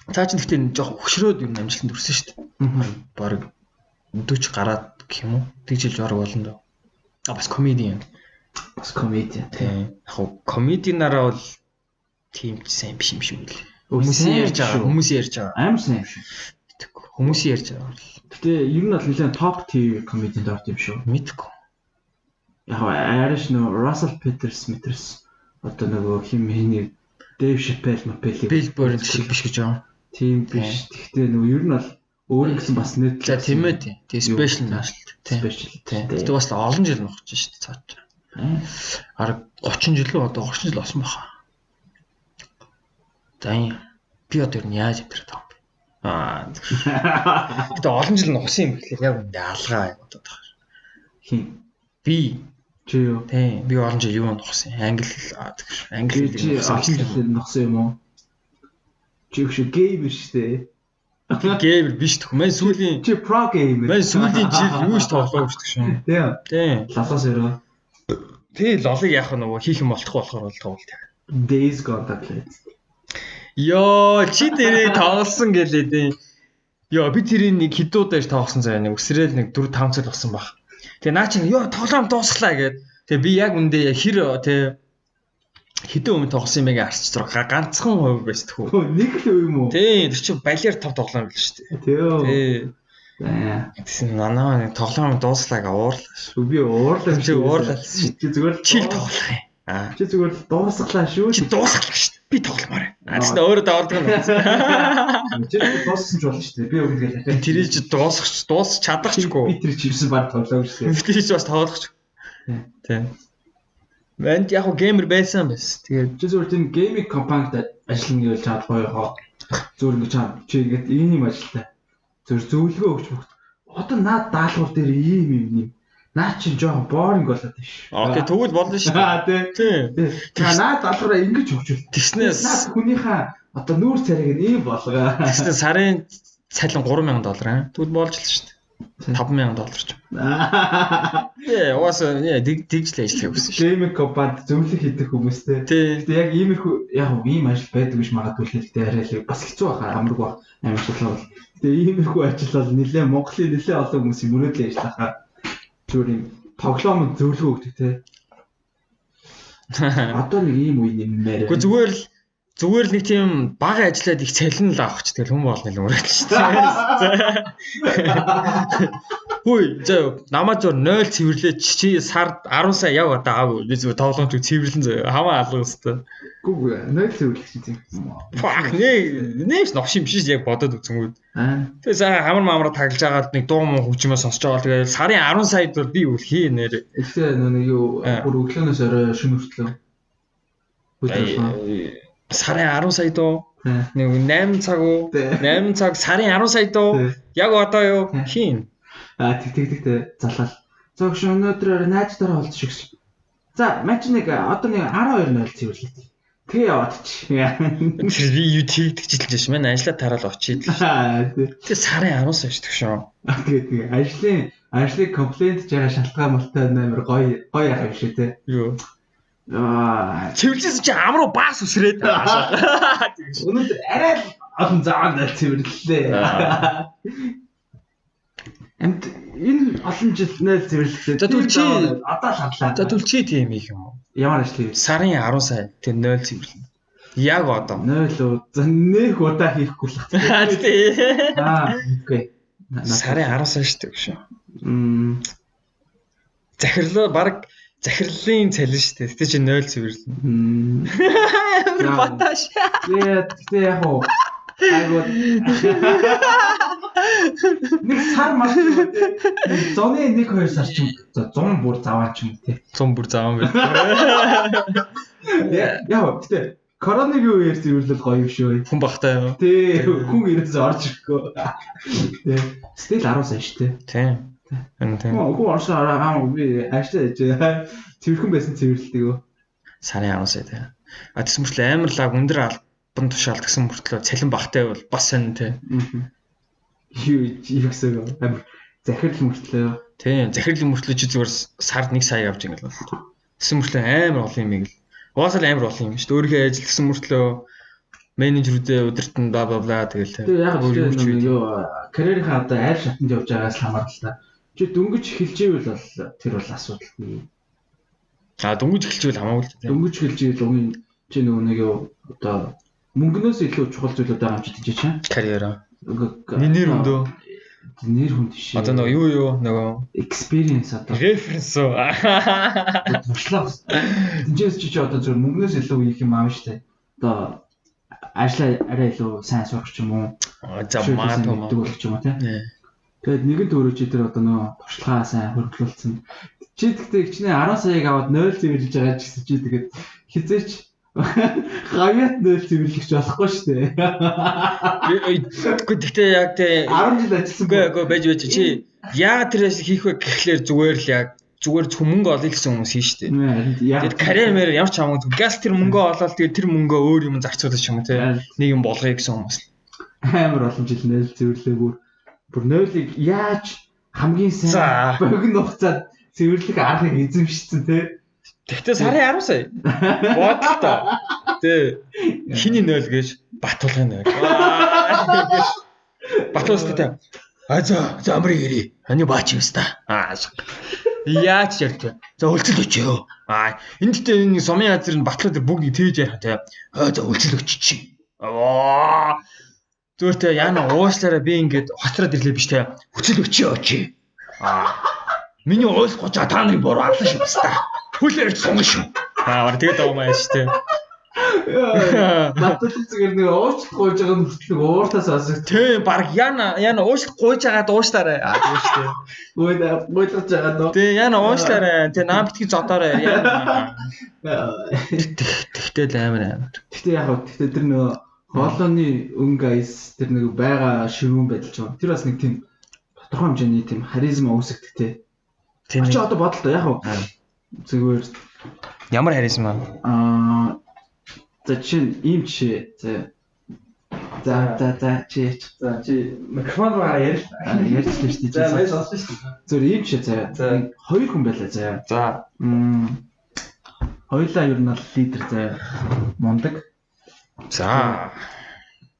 Цаа ч гэхдээ жоох хөшрөөд юм амжилтанд хүрсэн шүү дээ. Бараг 40 гараад гэх юм уу? Тэгжил жорог болно доо. Бас комедиан. Тийм. Яг комедианараа бол тийм ч сайн биш юм шиг үл. Хүмүүсийн ярьж байгаа. Амар сайн юм шиг. Хүмүүсийн ярьж байгаа. Гэтэ ер нь бол нэлээд топ tier комедианд орд юм шүү. Мэдгүй. Яг Irish нөө Russell Peters одоо нөгөө хим хэний Dave Chappelle Bill Burr шиг биш гэж байгаа. Тийм биш. Гэхдээ нөгөө ер нь бол өөр гэсэн бас нэг за тийм ээ тийм special national тийм. Гэтэ бас олон жил нухаж шүү дээ цааш. Арга 30 жил үү одоо 30 жил болсон баха. За би одоо юу яаж өдрөө таа. Гэтэ олон жил нухсан юм гэхэл яг үндэ алгаа юм одоо таа. Хин би чи юу? Тийм би олон жил юу нухсан. Англи нухсан юм уу? Чи их шүү гейм биш дээ. Геймер биш төх. Мэн сүүлийн чи про геймер. Мэн сүүлийн жил юу ч тоглоогүй шүү дээ шүү. Тийм. Лалаас өрөө. Тэг лолыг яах вэ нөгөө хийх юм болтох болохоор бол тоглолт. Days Gone таглаа. Йоо чи тэрийг тоглосон гэлээ дээ. Йоо би тэрийг нэг хідүүдээр тоглосон заяа нэг өсрөөл нэг 4 5 цэл болсон баг. Тэгээ наа чи ёо тоглоом дуусглаа гэд. Тэгээ би яг үндэ хэр тэ хэдэн өмнө тоглосон юм бэ арч зураг ганцхан хувь байсан тхүү. Нэг л үе юм уу? Тийм тэр чинь балиар тав тоглоом байл шүү дээ. Тийм. Тийм нанаа тоглоом дуусглаа гэ уурлаа. Би уурлаа чи уурлаа. Чи зүгээр чил тоглох юм. Чи зүгээр дуусглаа шүү. Чи дуусглаа шүү дээ. Би тогломоор. Тэгснэ өөрөө даалдаг юм. Чи дууссан ч болно шүү дээ. Би өгнө гэж. Тэрийг чи дуусч чадахчгүй. Би тэр чивсэн баг тоглоог шүү дээ. Би ч бас тоглох. Тийм. Вэнт яг геймер байсан байс. Тэгээд чи зүгээр тийм гейминг компанид ажиллана гэж чад гоё хоо. Зүгээр ингэ чи ингэж ийм юм ажилтаа. Зүгээр зөвлөгөө өгч бүгд. Одоо наад даалгавар дээр ийм юм. Наа чи жоохон бооринг болоод тийш. Окей тэгвэл болно шүү. Тийм. Та наад даалгавраа ингэж өгч. Тэгснээс наад хүнийхээ одоо нүүр царайг ийм болгоо. Тэгснээ сарын цалин $3,000 тэгвэл болж л шүү. $5,000 ч. Уус тэгжлээ ажиллах гэсэн шүү. Гейминг компанид зөвлөх хийдэг хүмүүстэй. Гэтэ яг иймэрхүү яг ийм ажил байдаг гэж магадгүй л гэхдээ арай л бас хэцүү байхаа амарг баг амьдлал бол. Гэтэ иймэрхүү ажил бол нэлээ Монголын нэлээ олон хүмүүсийн мөрөөдлийн ажиллахаа зүгээр юм тоглоомд зөвлөгөө өгдөг те. Одоо нэг ийм үе нэмээр. Гэхдээ зүгээр л нэг тийм бага ажиллаад их цалин л авах ч тэгэл хүн болно л мөрөөдөл шүү дээ. Хүй зөө намаа зур 0 цэвэрлээ чи сард 10 сая яв одоо аав би зүгээр тоглоомч цэвэрлэн зөө хамаа алга өстой. Гүү 0 цэвэрлэх чинь тийм. Фак нээш новш юм биш яг бодоод үзэнгүүд. Тэгээ сая хамар маамра таглаж агаад нэг дуу муу хөгжмөө сонсож байгаа тэгээ сарын 10 саяд бол би үл хий нэр. Эхлээ нэг юу бүр өглөөнөөс орой шөнө хүртлөө. Сарын 10 сая доо нэг 8 цаг уу 8 цаг сарын 10 сая доо яг одоо юу хийн тэг залал зогш өнөөдөр найзтайгаа уулзчих. За матч нэг одоо нэг 12-0 цэвэрлээ. Тэгээ яваад чи. Тэр би юу тэгчихлээ ш. Манай ажлаа тараал очие. Тэгээ сарын 10 сая шүү шүү. Тэгээ ажлын комплент жаа шалтгаан молтой амар гоё яах юм шиг те. Юу цэвэрлсэн чи амруу баас үсрээд өнөөдөр арай л олон заавал цэвэрлэлээ. Энд энэ олон жил 0 цэвэрлэлээ. За түл чи одоо шатлаа. За түл чи тийм их юм уу? Ямар ажил хийв? Сарын 10 сая тэр 0 цэвэрлэнэ. Яг одоо 0 уу. За нэг удаа хийхгүй л байна. Үгүй. Сарын 10 сая шүү дээ шүү. Захирлаа баг захирлын цалин шүү дээ. Тэ чи 0 цэвэрлэнэ. Баташ. Тэ яг уу. Айгуу. Нэг сар мас үү те. Зоны 1-2 сар ч юм. 100 бүр заваа ч юм те. 100 бүр заваа байх. Яа, гэтээ коронавиг үеэр цэвэрлэл гоё юм шүү. Хүн багтаа юу? Тэ хүн ирээс орж ирэхгүй. Тэ. Стил 10 сая шүү те. Тийм. Үгүй орсоо би хааштай яж. Цэвэрхэн байсан цэвэрлдэг өө. Сарын 10-аас тий. Тэс мөртлөө амар лаг өндөр албан тушаал гэсэн мөртлөө цалин багтай бол бас сонь тий. Юу гэсэн амар захирал мөртлөө. Тий, захирал мөртлөө чи зүгээр сард 1 сая авч ingэл бол. Тэс мөртлөө амар олон юм ийг л. Угаасаа амар олон юм шүү дээ. Өөрийнхөө ажил гэсэн мөртлөө менежерүүдээ удирдан бла бла бла тэгэл. Тэгээ яг юу карьерийнхаа одоо аль шатанд явж байгаас хамаарна л та. Чи дөнгөж эхэлж ивэл бол тэр бол асуудалгүй. Дөнгөж эхэлчихвэл хамаагүй л дээ. Дөнгөж эхэлж ивэл угийн чи нөгөө нэг юу одоо мөнгнөөс илүү чухал зүйлүүд байгаа юм чи тийч чаа. Карьераа. Нэр өндөө. Нэр хүнд шээ. Одоо нөгөө юу нөгөө experience одоо reference уу. Туршлага. Тинчээс чи одоо зөв мөнгнөөс илүү их юм аав штэ. Одоо ажлаа арай илүү сайн сурах ч юм уу. За магадгүй ч юм уу тий. Тэгээд нэгэн төрөө чи тэр одоо нөгөө туршлагаа сайн хөрвүүлсэн. Чи тэгтээ хичнээн 10 саяг аваад 0 цэвэрлж байгаа ч гэсэн чи тэгээд хизээч гавьяат 0 цэвэрлэгч болохгүй шүү дээ. Гэхдээ яг тий 10 жил ажилласангүй байж чи яагаад тэрээс хийх вэ гэхлээр зүгээр л яг зүгээр мөнгө олъё гэсэн хүмүүс хийн шүү дээ. Тэгээд карьерээр ямар ч хамаагүй газ тэр мөнгөө олоод тэгээд тэр мөнгөө өөр юм зарцуулах юм тий. Нэг юм болгоё гэсэн хүмүүс. Амар олон жил 0 цэвэрлээгүүр бүр 0-ыг яаж хамгийн сайн богино хугацаад цэвэрлэх аргыг эзэмшсэн тий. Тэгтээ сарын 10 сая. Бодлоо. Тэ. Хиний 0 гэж Батулгын 0. Батулстай. За амрыг ирээ. Ани баач юм ста. Яаж ярьдаг. За үлцэл өчөө. Энд тэ энэ сумын газар нь Батлуу дээр бүгд тээж яах тий. За үлцэл өч чи. Зүгээртэй яана уушлаараа би ингээд хоцроод ирлээ биш тий. Хүчил өчөө чи. Миний уус гочаа та нарын буруу арлаа шүү дээ. Хүлээрч сунг шүү. Тэгээд авмаа шүү дээ. Батлуу зүгээр нэг уучлах гойж байгаа нь хүртэл ууртаас асуух. Тийм баг яна уучлах гойж байгаад ууштаарай. Тийм шүү дээ. Гойж байгаа дөө. Тийм яна уушлаарай. Тийм наам битгий зодоорой. Тэгтэл амар. Тэгтээ яг тэгтээ тэр нөгөө хоолойны өнгө айс тэр нэг байгаа ширүүн байдал ч юм. Тэр бас нэг тийм тодорхой хэмжээний тийм харизма үүсгдэг те. Тийм. Чи одоо бодлоо яг зүгээр ямар харизма? За чинь ийм жишээ. За чи микрофон руу ярьж ярьчихлаа шүү дээ. За мэж сонссон шүү дээ. Зүгээр ийм жишээ заяа. Хоёр хүн байлаа заяа. За. Хоёулаа ер нь бол лидер заяа. Мундаг. За.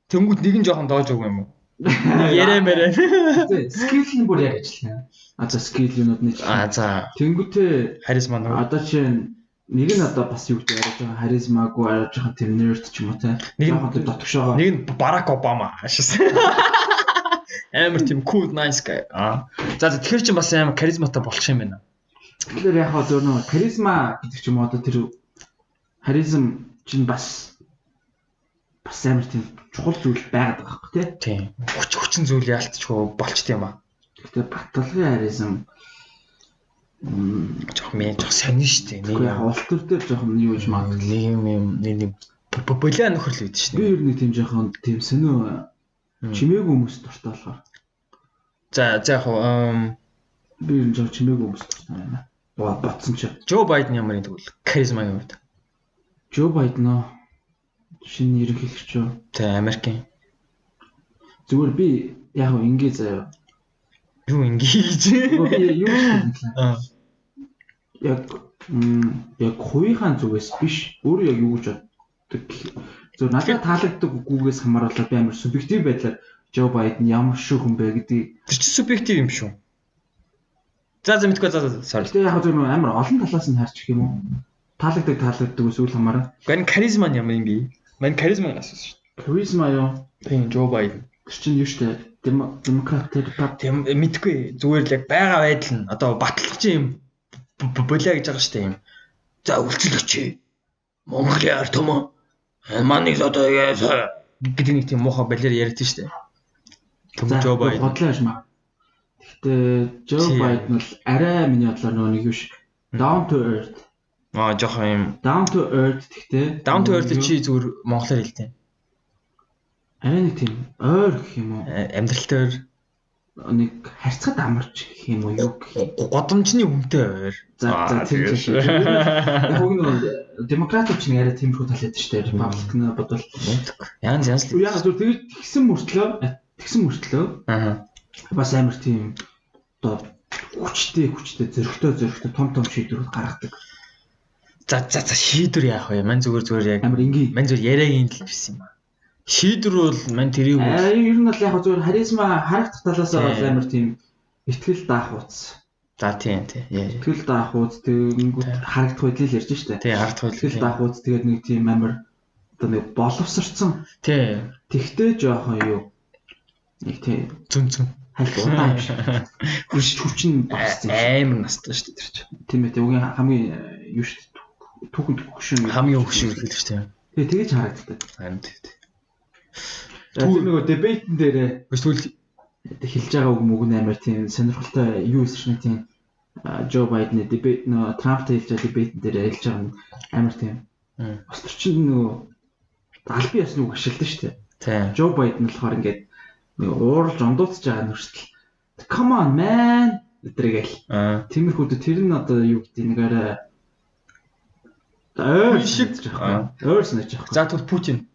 Тэнгүүт нэг нь жоохон доож өгөө юм уу? Ярэмэрэ. Скил нь бүр яг ажиллана. За скил юунууд нэг. За. Тэнгүүтээ харизма нь. Одоо чинь нэг нь одоо бас юу гэдэг яриад байгаа харизмаагүй яриад байгаа тэр нэрт ч юм уу те. Нэг нь дотгошоо. Нэг нь Барак Обама ашигсан. Амар тийм cool nice guy. За тэгэхээр чи бас амар харизматай болчих юм байна. Тэгэхээр яг хаа зөв нөө харизма гэдэг ч юм уу одоо тэр харизм чинь бас амар тийм чухал зүйл байгаад байгаа байхгүй тий. Тийм. Хүчин зүйл яалтчгүй болчт юм аа. Гэхдээ Батулгын харизм жоох сонин штэ. Нэг улс төр дээр жоохон юу гэж магадгүй. Нэг популяр нөхрөл үйд штэ. Би ер нь тийм жоохон тийм сонио чимээгүй хүмүүс дуртай болохоор. За яг би ер нь жоохон чимээгүй хүмүүс дуртай байна. Ботсон ч. Жо Байден ямар нэг тэгвэл харизма юм уу? Жо Байден оо шинэ ерөнхийлөгч юу? Тэ Америкийн. Зүгээр би яг ингэ заяа. Юу ингэж? Би юу хэлээ. Яг хувийнхаа зүгээс биш. Өөрөө яг юу гэж боддог. Зөв надад таалагддаг үгээс хамааруулаад би амар субъектив байдлаар Жо Байден ямар шүү хүн бэ гэдгийг тэр чинь субъектив юм шүү. За мэдгүй за. Тэгээ яг зөв амар олон талаас нь харчих юм уу? Таалагддаг үс үл хамаараа. Гэн харизма ямар юм бэ? Мань харизма асуусан шүү. Харизма юу? Тийм Жо Байден. Тэр чинь юу штэ? Демократ тийм мэдгүй зүгээр л яг байгаа байдал нь одоо баталгач юм болоо гэж байгаа штэ юм. За үлцэлгч. Монголын ард түмэн манайг одоо гэдэг нэг тийм муухай балиар ярьдэн штэ. Түм Жо Байден. Бодлоош маа. Гэхдээ Жо Байден бол арай миний бодлоор нэг юу шиг down to earth. Жоох юм. Down to earth гэхдээ down to earth чи зүгээр монголоор хэлтэй. Арай нэг тийм ойр гэх юм уу? Амьдралтаар нэг харьцаад амарч гэх юм уу юу гэх юм. Годомжны үнэтэй байр. За тийм ч шиг. Яг нэг демократч нэг арай тиймэрхүү тал байдаг шүү дээ. Republican бодвол янз л. Яг зөв тэгээд тэгсэн мөртлөө бас амар тийм одоо хүчтэй зөрөгтэй том шийдвэрүүд гаргадаг. За шийдвэр яах вэ? Мань зүгээр яг амар энгийн. Мань зүгээр яриагийн л байсан юм аа. Шийдвэр бол мань тэрийг ер нь бол яг зүгээр харизма харагдах талаас бол амар тийм ихтгэл даах уус. За тийм. Ихтгэл даах уус тэгэнгүүт харагдах байдлыг ярьж штэ. Тийм харагдах байдлыг. Ихтгэл даах уус тэгээд нэг тийм амар одоо нэг боловсрцсан. Тийм. Тэгтээ жоохон юу нэг тийм зүн хальт удаан юм шиг. Хүчин багцсан. Амар настай штэ тэр чинь. Тийм ээ үгийн хамгийн юу штэ түүхэнд хөшин хамгийн хөшин хэлж штэ. Тэгээ тэгэж харагддаг. Харин тийм. Тэр нөгөө дебейтэн дээр эсвэл хэлж байгаа үг мөг амар тийм сонирхолтой юу эсвэл тийм Джо Байдны дебейт нөө Трамптай хэлж байгаа дебейтэн дээр хэлж байгаа амар тийм осторчин нөгөө албан ёсны үг ашигладаг шүү дээ. Тийм. Джо Байден болохоор ингээд нэг ууралж ондууцж байгаа нүртэл come on man гэдэргээл. Тиймэрхүүд тэр нь одоо юу гэдэг нэг арай шиг жоохон санаж байгаа. За тэгвэл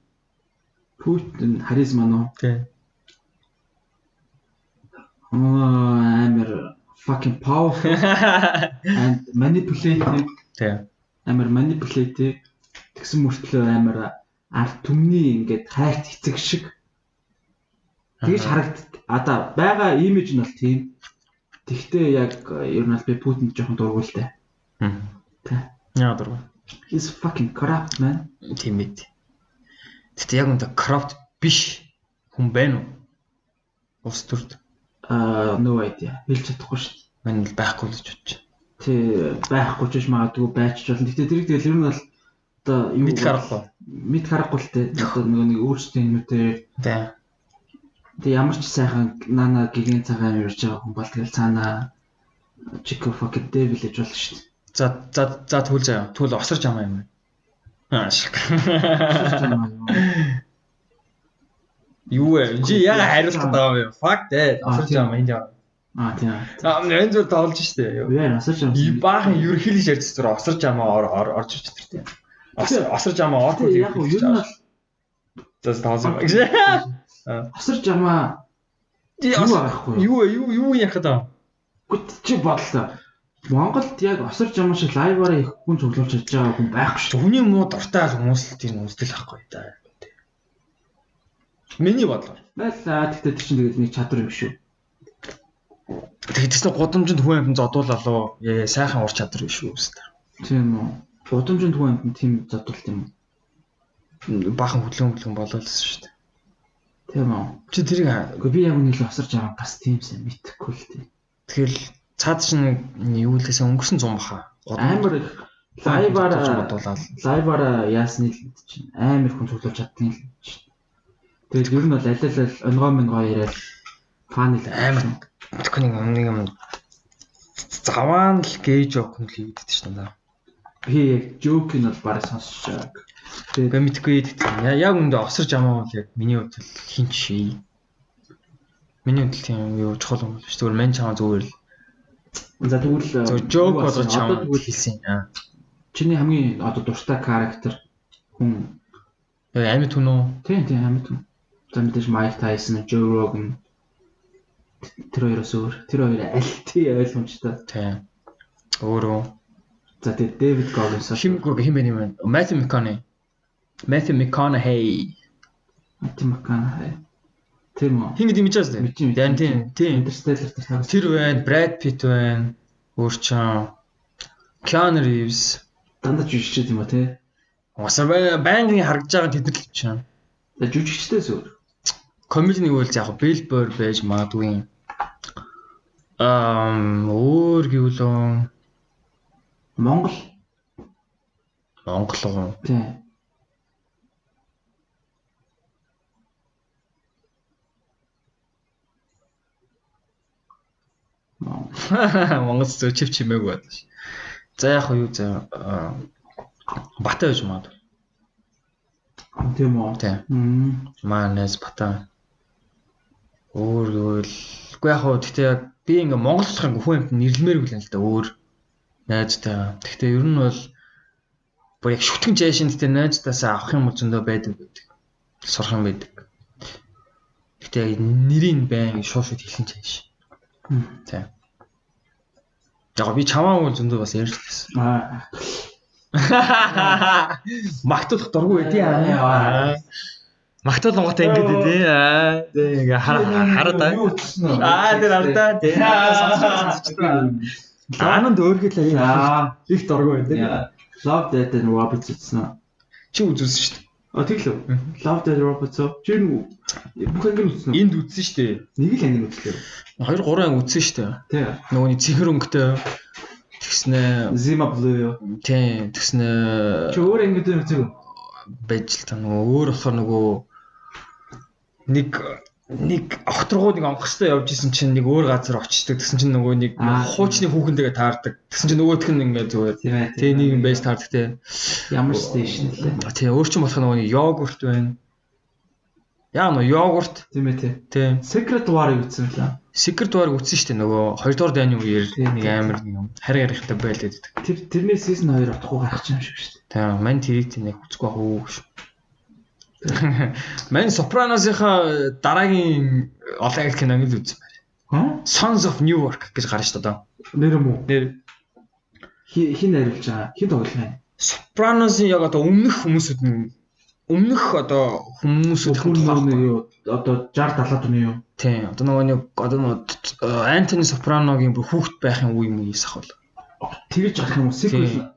Путин харизма нөө. Тийм. Амар fucking powerful and manipulative. Тийм. Амар manipulative тэгсэн мөртлөө амар арт түмний ингээд хайрт эцэг шиг тэгж харагддаг. Одоо байгаа имиж нь бол тийм. Тэгтээ яг ер нь би Путинд жоохон дургуул таа. Тэ. Яа дургуул. He's fucking corrupt man. Тийм ээ. Тэгтээ яг үнэ corrupt биш хүн байна уу? Улс төрд. No idea. Хэлж чадахгүй шүү дээ. Мань л байхгүй л гэж бодож байна. Тий, байхгүй ч магадгүй байч болно. Тэгтээ тэрийг тэгэл ер нь бол одоо юу мэд харахгүй л дээ. Одоо нэг өөрсдийн юмтэй. Тий. Тэгээ ямар ч сайхан нана гигийн цагаан ярьж байгаа хүн бол тэгэл цаана Chico fucking devil гэж болно шүү дээ. За тэгвэл заяа. Тэгвэл осорч амаа юм. Шиг. Юу вэ? Жи яг хариулах гэдэг юм. Fuck дээ. Осорч амаа энэ яа. Тийм. Энэ зөв тоолж штэ. Яа осорч амаа. Баахан ерөнхийлж ярьж зүр осорч амаа орж ирж тэр тийм. Осорч амаа орох яг юу ер нь бол зас таасан баг. Осорч амаа юу аахгүй. Юу яах гэдэг. Гүт чи бодлоо. Монголд яг осорч амаа шиг лайваараа их хүн цуглуулж чадж байгаа хүн байхгүй шүү. Хүний муу дуртай хүмүүс л тийм үнсдэл байхгүй да. Миний бодлоор. Байлаа. Тэгтээ тэр чинь тэгээд нэг чадвар юм шүү. Тэгээд тэсний гудамжинд хүн амт зодуулалаа. Сайхан ур чадвар юм шүү үстэй. Тийм үү. Гудамжинд хүн амт тийм зодуулт юм. Баахан хөдлөн болоолсон шүү дээ. Тийм үү. Чи тэрийг үгүй би яг үнэхээр осорч амаа бас тиймсэн мэдхгүй л тийм. Тэгэл цаад чинь юу лээсээ өнгөрсөн 100 баха. Амар их лайваараа яасны л чинь амар хүн цуглуулж чаддгийн л чинь. Тэгэл ер нь бол аль онгоо яриад фан л амар нэг юм заваан л гээж явах юм л хийдэг чинь даа. Би яг жоок нь бол бараг сонсож байгааг. Тэгээ мэдгүй яг үндэ осорж амаа бол яг миний хувьд хин чи. Миний хувьд тийм юу чухал юм биш. Зүгээр мань чамаа зүгээр л. За тэгвэл жоок болгож чамаа тэгвэл хэлсэн. Чиний хамгийн одоо дуртай характер хүн амьд хүн үү? Тийм амьд хүн. За мэдээж Майк Тайсон, Joe Rogan тэр хоёроос өөр. Тэр хоёр аль тий ойлгомжтой. Тийм. Өөрөө. За тэгээд Дэвид Гоггинс хим бэ юм. Matthew McConaughey. Тэр мөн. Хин гэдэг юм чаас дээ. Тийм. Interstellar тэр байна, Brad Pitt байна. Өөр чам Keanu Reeves дандаа жүжигчтэй юм а тий. Усаа байнгын харагдж байгаа тэдэл л чинь. За жүжигчтэй зөв. Комеди нэг үйл яг Bill Burr байж магадгүй. Өөр гэвэл Монгол уу? Тийм. Монгол зөв чимээгүй байна ш. За яг юу за Батаа байж магадгүй. Тийм үү? Тийм. Манайс Батаа. Өөр гэвэл Гэхдээ яг хоо гэхдээ би ингээ Монгол болохоор хүн амт нэрлэмээргүй л да өөр найзтай. Гэхдээ ер нь бол бүр яг шүтгэн жайшинтэй найзтаасаа авах юм бол зөндөө байдаг. Сурах юм байдаг. Гэхдээ нэрийн байн шууд хэлэн чааш. Тийм. Яг би чамаа бол зөндөө бас ярьж байсан. Магтуулах дургүй байдیں۔ Магтуул гонготой ингэдэ тий. Тэг ингээ хараад тэр ардаа тий. Ананд өөргөлээ их дургүй байдаг. Love Death and Robots үзсэн. Чи үзсэн шүү дээ. Тэглөө. Love Death and Robots чи бүх анги үзсэн үү? Энд үзсэн шүү дээ. Нэг л анги үзлээ. 2 3 анги үзсэн шүү дээ. Тий. Нөгөөний цэхэр өнгөтэй тэгснэ Zima Blue. Тий, тэгснэ чи өөр ангид үзэв. Байж л та нөгөө өөр болохоор нөгөө нэг огторгууд нэг онгоцтой явж исэн чинь нэг өөр газар очиж тэгсэн чинь нөгөө нэг хуучны хүүхэнтэйгээ таардаг. Тэгсэн чинь нөгөөх нь ингээ зүгээр. Тэ нэг юм байж таардаг те. Ямар стейшн лээ. Тий, өөр чинь болох нөгөө йогурт байна. Яа нөө йогурт тийм ээ тий. Тий. Secret War-ыг үзсэн л аа. Secret War-ыг үзсэн шүү дээ нөгөө 2 дугаар дайны үеэр нэг амар юм харин ярихтай байлаад байдаг. Тэрний season 2 отохгүй гарах юм шиг шүү дээ. Тий, мань тэрийг тийм яг үзэхгүй хөө шүү. Мань Sopranos-ийнхаа дараагийн олон анги киног л үзсэн байна. Sons of Newark гэж гарна шүү дээ. Нэр юм уу? Нэр хин найруулж байгаа? Хин тоглох юм? Sopranos-ийн яг одоо өмнөх одоо хүмүүсүүд юу одоо 60 70 оны юу? Тийм. Одоо нөгөө Антони Сопраногийн бүр хүүхэд байхын үе мүйс ахвал. Тэгэж гарах юм уу? Sequel.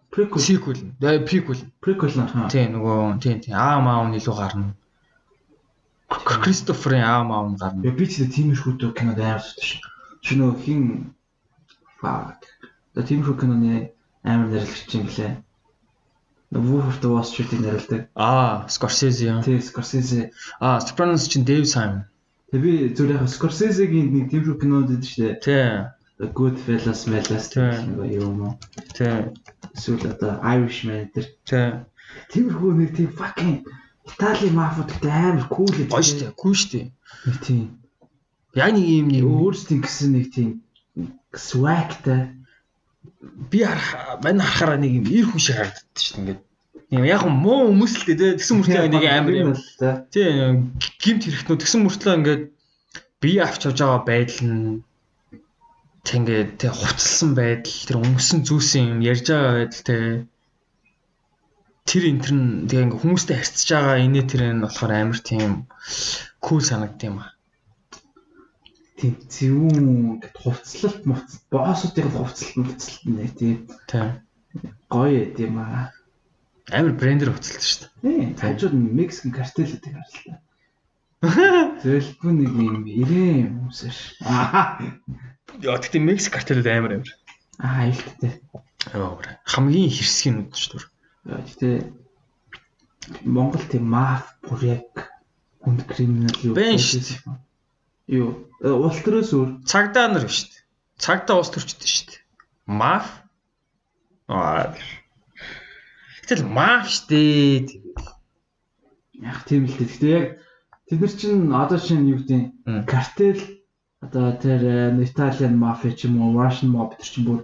Prequel наа. Тийм нөгөө тийм аав нь илүү гарна. Кристоферийн аав нь гарна. Би ч тиймэрхүү кинод амар зүтэж шин. Чи нөгөө хин тиймэрхүү киноны амар нэрлэгч юм гэлээ. Wolf of the Wall Street-ийг нэрлдэг. Scorsese яа. Тийм, Scorsese. Sopranos чинь Dave Simon. Тэг би зүгээр яг Scorsese-гийн нэг тиймэрхүү кинод үзсэн шүү дээ. Тийм. Goodfellas, Melas нэг юм уу. Тийм. Эсвэл одоо Irishman дээр. Тийм. Тиймэрхүү нэг тийм fucking Итали мафиа гэдэг амар cool гэдэг. Гоё шүү дээ. Cool шүү дээ. Нэг тийм. Яг нэг юм нэг өөрсдийн гэсэн нэг тийм swagтай. Би харахаараа нэг юм ир хүн шиг харагддаг шүү дээ. Ингээд яг муу хүмүүс л дээ тэгсэн мөртлөө нэг амар юм л та. Тийм гимт хэрэгтнүү тэгсэн мөртлөө ингээд бие авч явж байгаа байдал нь тэгээд тэг хуцалсан байдал тэр өнгөсөн зүйлсэн юм ярьж байгаа байдал тэр интерн тэг ингээд хүмүүстэй харьцаж байгаа инээ тэр нь болохоор амар тийм кул санагдсан юм аа. Тийм зөвүүн гэд хувцлалт боссуудын хувцлалт нэ тийм гоё юм аа. Амар брендер хувцлалт шүү дээ. Тийм хажууд Мексикэн картел гэдэг харалтаа. Зөвлөхгүй нэг юм ирээн хүмүүсш. Яа тэгтээ Мексик картелүүд амар. Аюултай. Хамгийн хэрсгийн нүд шүү дээ. Тэгтээ Монгол тийм маф бүр яг хүнд криминал юу биш. Юу улс төрөөс өөр цагдаа нар биш шүү дээ. Цагдаа улс төрчтэй шүү дээ. Маф Тэгэл маф шүү дээ. Яг тийм л дээ. Гэхдээ яг тэд нар чинь одоо чинь юу гэдэг картел одоо тэр Italian mafia ч юм уу Russian mob тэр чинь бүр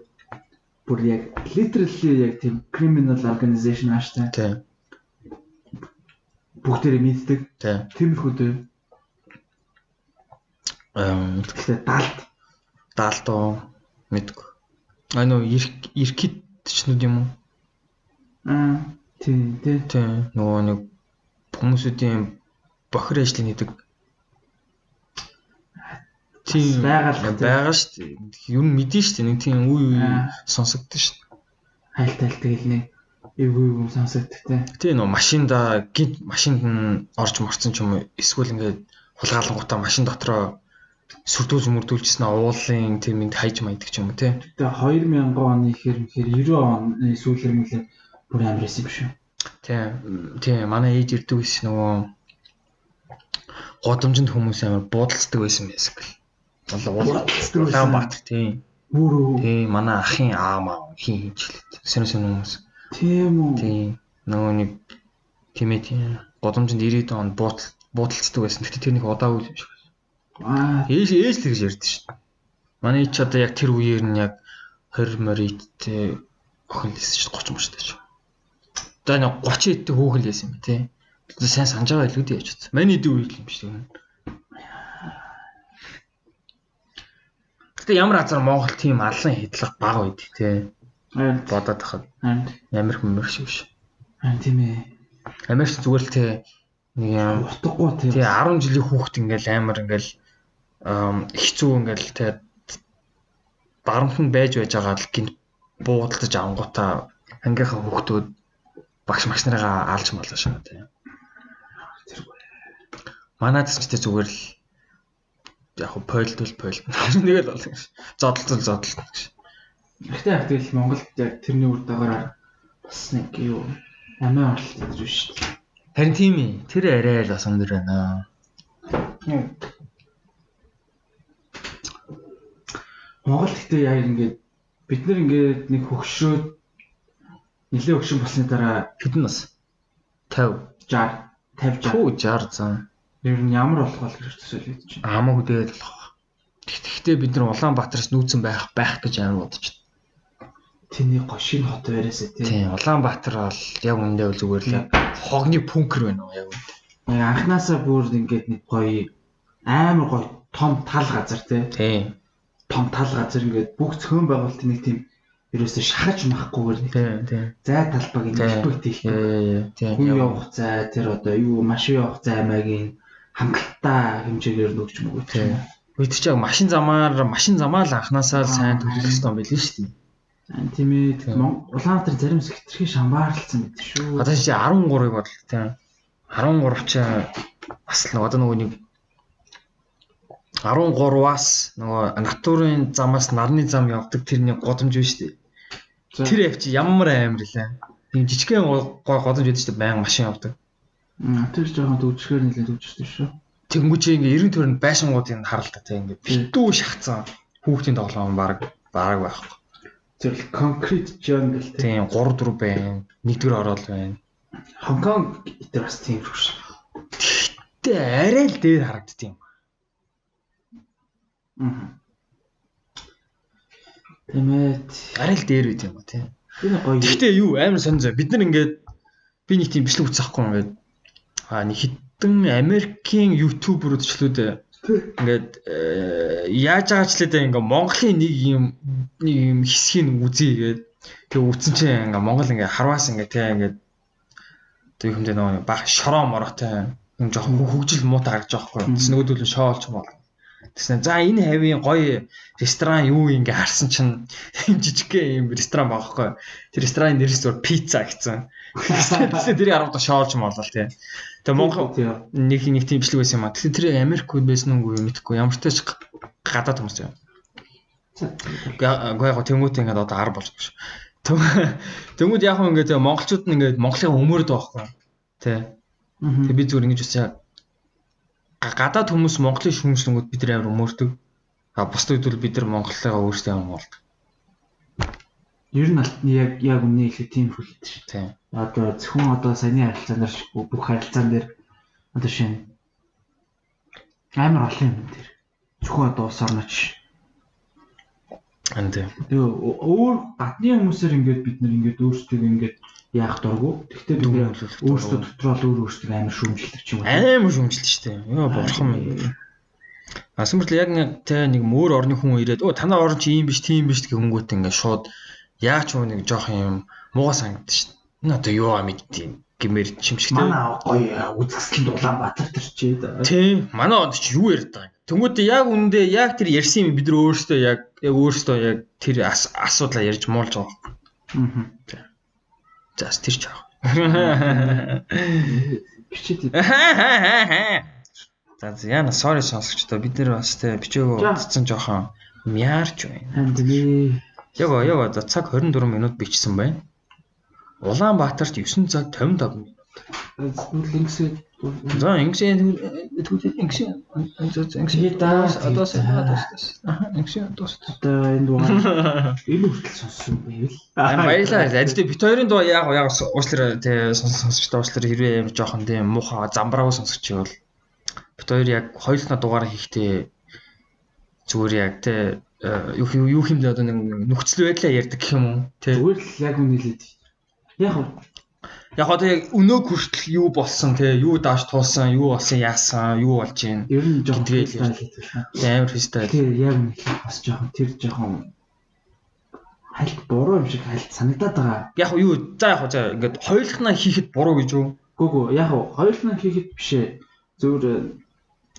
яг literally яг тийм criminal organization ааштай. Тийм. Бүгдээрээ мэддэг. Тийм. Тиймэрхүү дээ. Тэгэхээр даалт мэдгүй. Нөө иркит ч нүд юм уу? Тийм. Нөгөө нэг хүмүүсүүдийн бохир ажлын хийдэг. Тийм байгаа шүү дээ. Юу мэдэн шүү дээ. Нэг тийм үе сонсогдсон шүү дээ. Хайлтал тэгэл нэг эвгүй юм сонсогддог те. Тийм нөө машинд нь орж морцсон ч юм уу. Эсвэл ингээд хулгаалангуудаа машин дотроо сүрдүүлжсэн уулын тийм энд хайж маягдаг ч юм уу те. Тэгээ 2000 оны ихэр 90 оны сүүлэр мөлий бүр амар байсан юм шүү. Тийм манай ээж ирдэг байсан нөгөө годомжинд хүмүүс амар буудалцдаг байсан байсан гэл. Улаанбаатар тийм. Тийм манай ахын аамаа хин хийжлээ. Сэрсэн хүмүүс. Тийм үү. Тийм нөгөө нэг тийм годомжинд 90-ад он буудалцдаг байсан. Тэгтээ тэр нэг удаагүй юм шиг. Ээж л гэж ярьдэн шүү. Манай ч одоо яг тэр үеэр нь яг 20 мориттэй охин лсэн шүү 30 мөрчтэй ч. Одоо нэг 30 эдтэй хүүхэн лсэн юм тий. Сайн санаж байгаа илүү дээ яж. Манай эдийн үе юм биш үү? Гэтэ ямар азар Монгол тийм алан хэдлэг бага үед тий. Бодоод тахад. Америк шиг биш. Тийм ээ. Америк зүгээр л тий нэг юм утгагүй тий 10 жилийн хүүхэд ингээл амар ингээл хэцүү ингээл тий барамхан байж байгаа л гинт буудалж авангуудаа ангийнхаа хүүхдүүд багш нарыгаа алж малаа шүү тий. Манайд ч тий зүгээр л яг пойлдвол нэг л бол зодтол гэж. Гэхдээ тэгэл Монголд яг тэрний үр дагавар бас нэг юу амиа орлт гэж шүү дээ. Харин тийм ээ. Тэр арай л бас өндөр байна. Монголд гэхдээ яг ингээд бид нар ингээд нэг хөгшрөөд нэлээ хөгшин болсны дараа хэдэн нас 50 60 зам. Ер нь ямар болох бол гэж төсөөлөд чинь. Амаа хөдөөд болох. Гэхдээ бид нар Улаанбаатараас нүүцэн байх гэж амар бодож байна. Тэний гошин хот байраасаа тийм. Улаанбаатар бол яг үндэ зүгээр л хогны пүнкер байна уу яг үндэ. Анханасаа бүр ингээд нэг гоё амар гоё том тал газар тийм. Том тал газар ингээд бүх зохион байгуулалт нэг тийм ерөөсөө шахаж махгүйгээр нэг тийм. Зай талбайг ингээд хэлбэг тийм. Хүн явах зай тэр одоо юу машин явах зай аймагийн хангалттай хэмжээгээр нөгч мөгөө тийм. Бид ч яг машин замаар л анханасаа л сайн төлөх хэрэгтэй юм байл шүү дээ. Тийм ээ. Улаанбаатар зарим хэтэрхий шамбаарлцсан гэдэг шүү. Одоо чи 13-ыг бодол тийм. 13 ч бас л одоо нөгөө нэг 13-аас нөгөө натурын замаас нарны зам явдаг тэрний годомж биш үү? Тэр явч ямар амар лээ. Тийм жижигхэн годомж байдаг шүү дээ. Баян машин явдаг. Тэр жоохон төвчгээр нэлээд төвчтэй шүү. Тэнгүүч ингээ 90 төрөнд байшингуудыг харалта тийм ингээ битүү шахацсан хүүхдийн тоглоом баг байхгүй. Тэр конкрет jungle тийм 3 4 байна. Нэгдүгээр ороод байна. Хонконг дээр бас тийм шүү. Гэтэ арай л дээр харагддیں۔ Тэмээд арай л дээр үт юм ба тийм. Энэ гоё. Гэтэ юу амар сонирхол. Бид нар ингээд би нэг тийм бичлэг үзэхгүй ингээд нэг хитэн Америкийн ютуберүүд ч л үү ингээд яаж байгаа ч л дээ ингээд Монголын нэг юм хэсгийг үзье гээд тэгээ үтсэн чинь ингээд Монгол ингээд харваас ингээд тийм ингээд тэг юмдээ нөгөө баг шороо моротой юм жоохон хөгжил муутай харагдаж байгаа байхгүй. Тэс нөгөөдөл нь шоолч юм байна. Тэснэ за энэ хавийн гоё ресторан юу ингээ харсан чинь жижигхэн юм ресторан байгаа байхгүй. Тэр ресторанын нэрс зур пицца гэсэн. Тэснэ тэрийг 10 дахь шоолж молол тий. Тэгээ Монгол нэг тийм бичлэг байсан юм а. Тэгэхээр тэр Америкууд байсан үгүй мэдэхгүй ямар ч тач гадаад хүмүүс юм. Гоо тэмүүт ингээд одоо 10 болж байгаа шүү. Тэнгүүд яг хөө ингээд монголчууд нь ингээд Монголын өмөрд байхгүй тий. Тэгээ би зүгээр ингэж үсээ гадаад хүмүүс Монголын шүүмжлэнгүүд бид нар амар өмөрдөг. А бусд үед бол бид нар Монголыгаа өөрсдөө амар болдог. Ер нь яг үнэ хэлээ тийм хүлээд шүү. Тий. Одоо зөвхөн одоо саяны харилцаанаар бүх харилцаан дээр одоо шинэ амар олон юм дээр. Зөвхөн одоо улс орноч Анте. Өөр гадны хүмүүсээр ингээд бид нар ингээд өөрсдөө ингээд яах дурггүй. Тэгтээ бид нэр өөрсдөө дотроо л өөрсдөө амар шүүмжилдэг ч юм уу. Амар шүүмжилдэг шүү дээ. Йоо бурхан минь. Асуумжл яг нэг өөр орны хүн ирээд танаа орн чи ийм биш тийм биш гэх хөнгөт ингээд шууд яач юу нэг жоох юм муугаа сангад шүү дээ. Энэ одоо юу мэдтiin гэмээр чимшигтэй. Манай гоё үзэсгэлэн Улаанбаатар тэр чи. Тийм. Манай онд чи юу яриад байгаа юм. Тэнгүүд яг үндэ яг тэр ярьсан юм бид нар өөрсдөө яг тэр асуудлаа ярьж муулж байгаа. Аа. Зас тэр ч аа. Бичээд. За яна sorry сонсогчдоо бид нар бас тэ бичээгөө утсан жоохон мяарч байна. Хандли. Яга за цаг 24 минут бичсэн байна. Улаанбаатарт 9 цаг 55 минут. Линксээ. За ингэсэн одоо энэ дугаар энэ хүртэл сонссон байвал баярлалаа. Ажид бит хоёрын дуу яг уучлаарай тий сонсогчдоо уучлаарай хэрвээ ямар жоохон тийм муухай замбраагүй сонсогч бол бит хоёр яг хоёулаа дугаар хийхдээ зүгээр яг те юу хэмдэ одоо нэг нөхцөл байдлаа ярьдаг гэх юм уу те зүгээр л яг үнэлээд яг одоо яг өнөө хүртэл юу болсон те юу daаш туулсан юу болсон яасан юу болж байна ер нь жоохон тэгэл амар фристайл тэр яг үнэлээд бас жоохон хальт буруу юм шиг хальт санагдаад байгаа яг юу за ингээд хоёулаа хийхэд буруу гэж юу гүг яг хоёулаа хийхэд бишээ зүгээр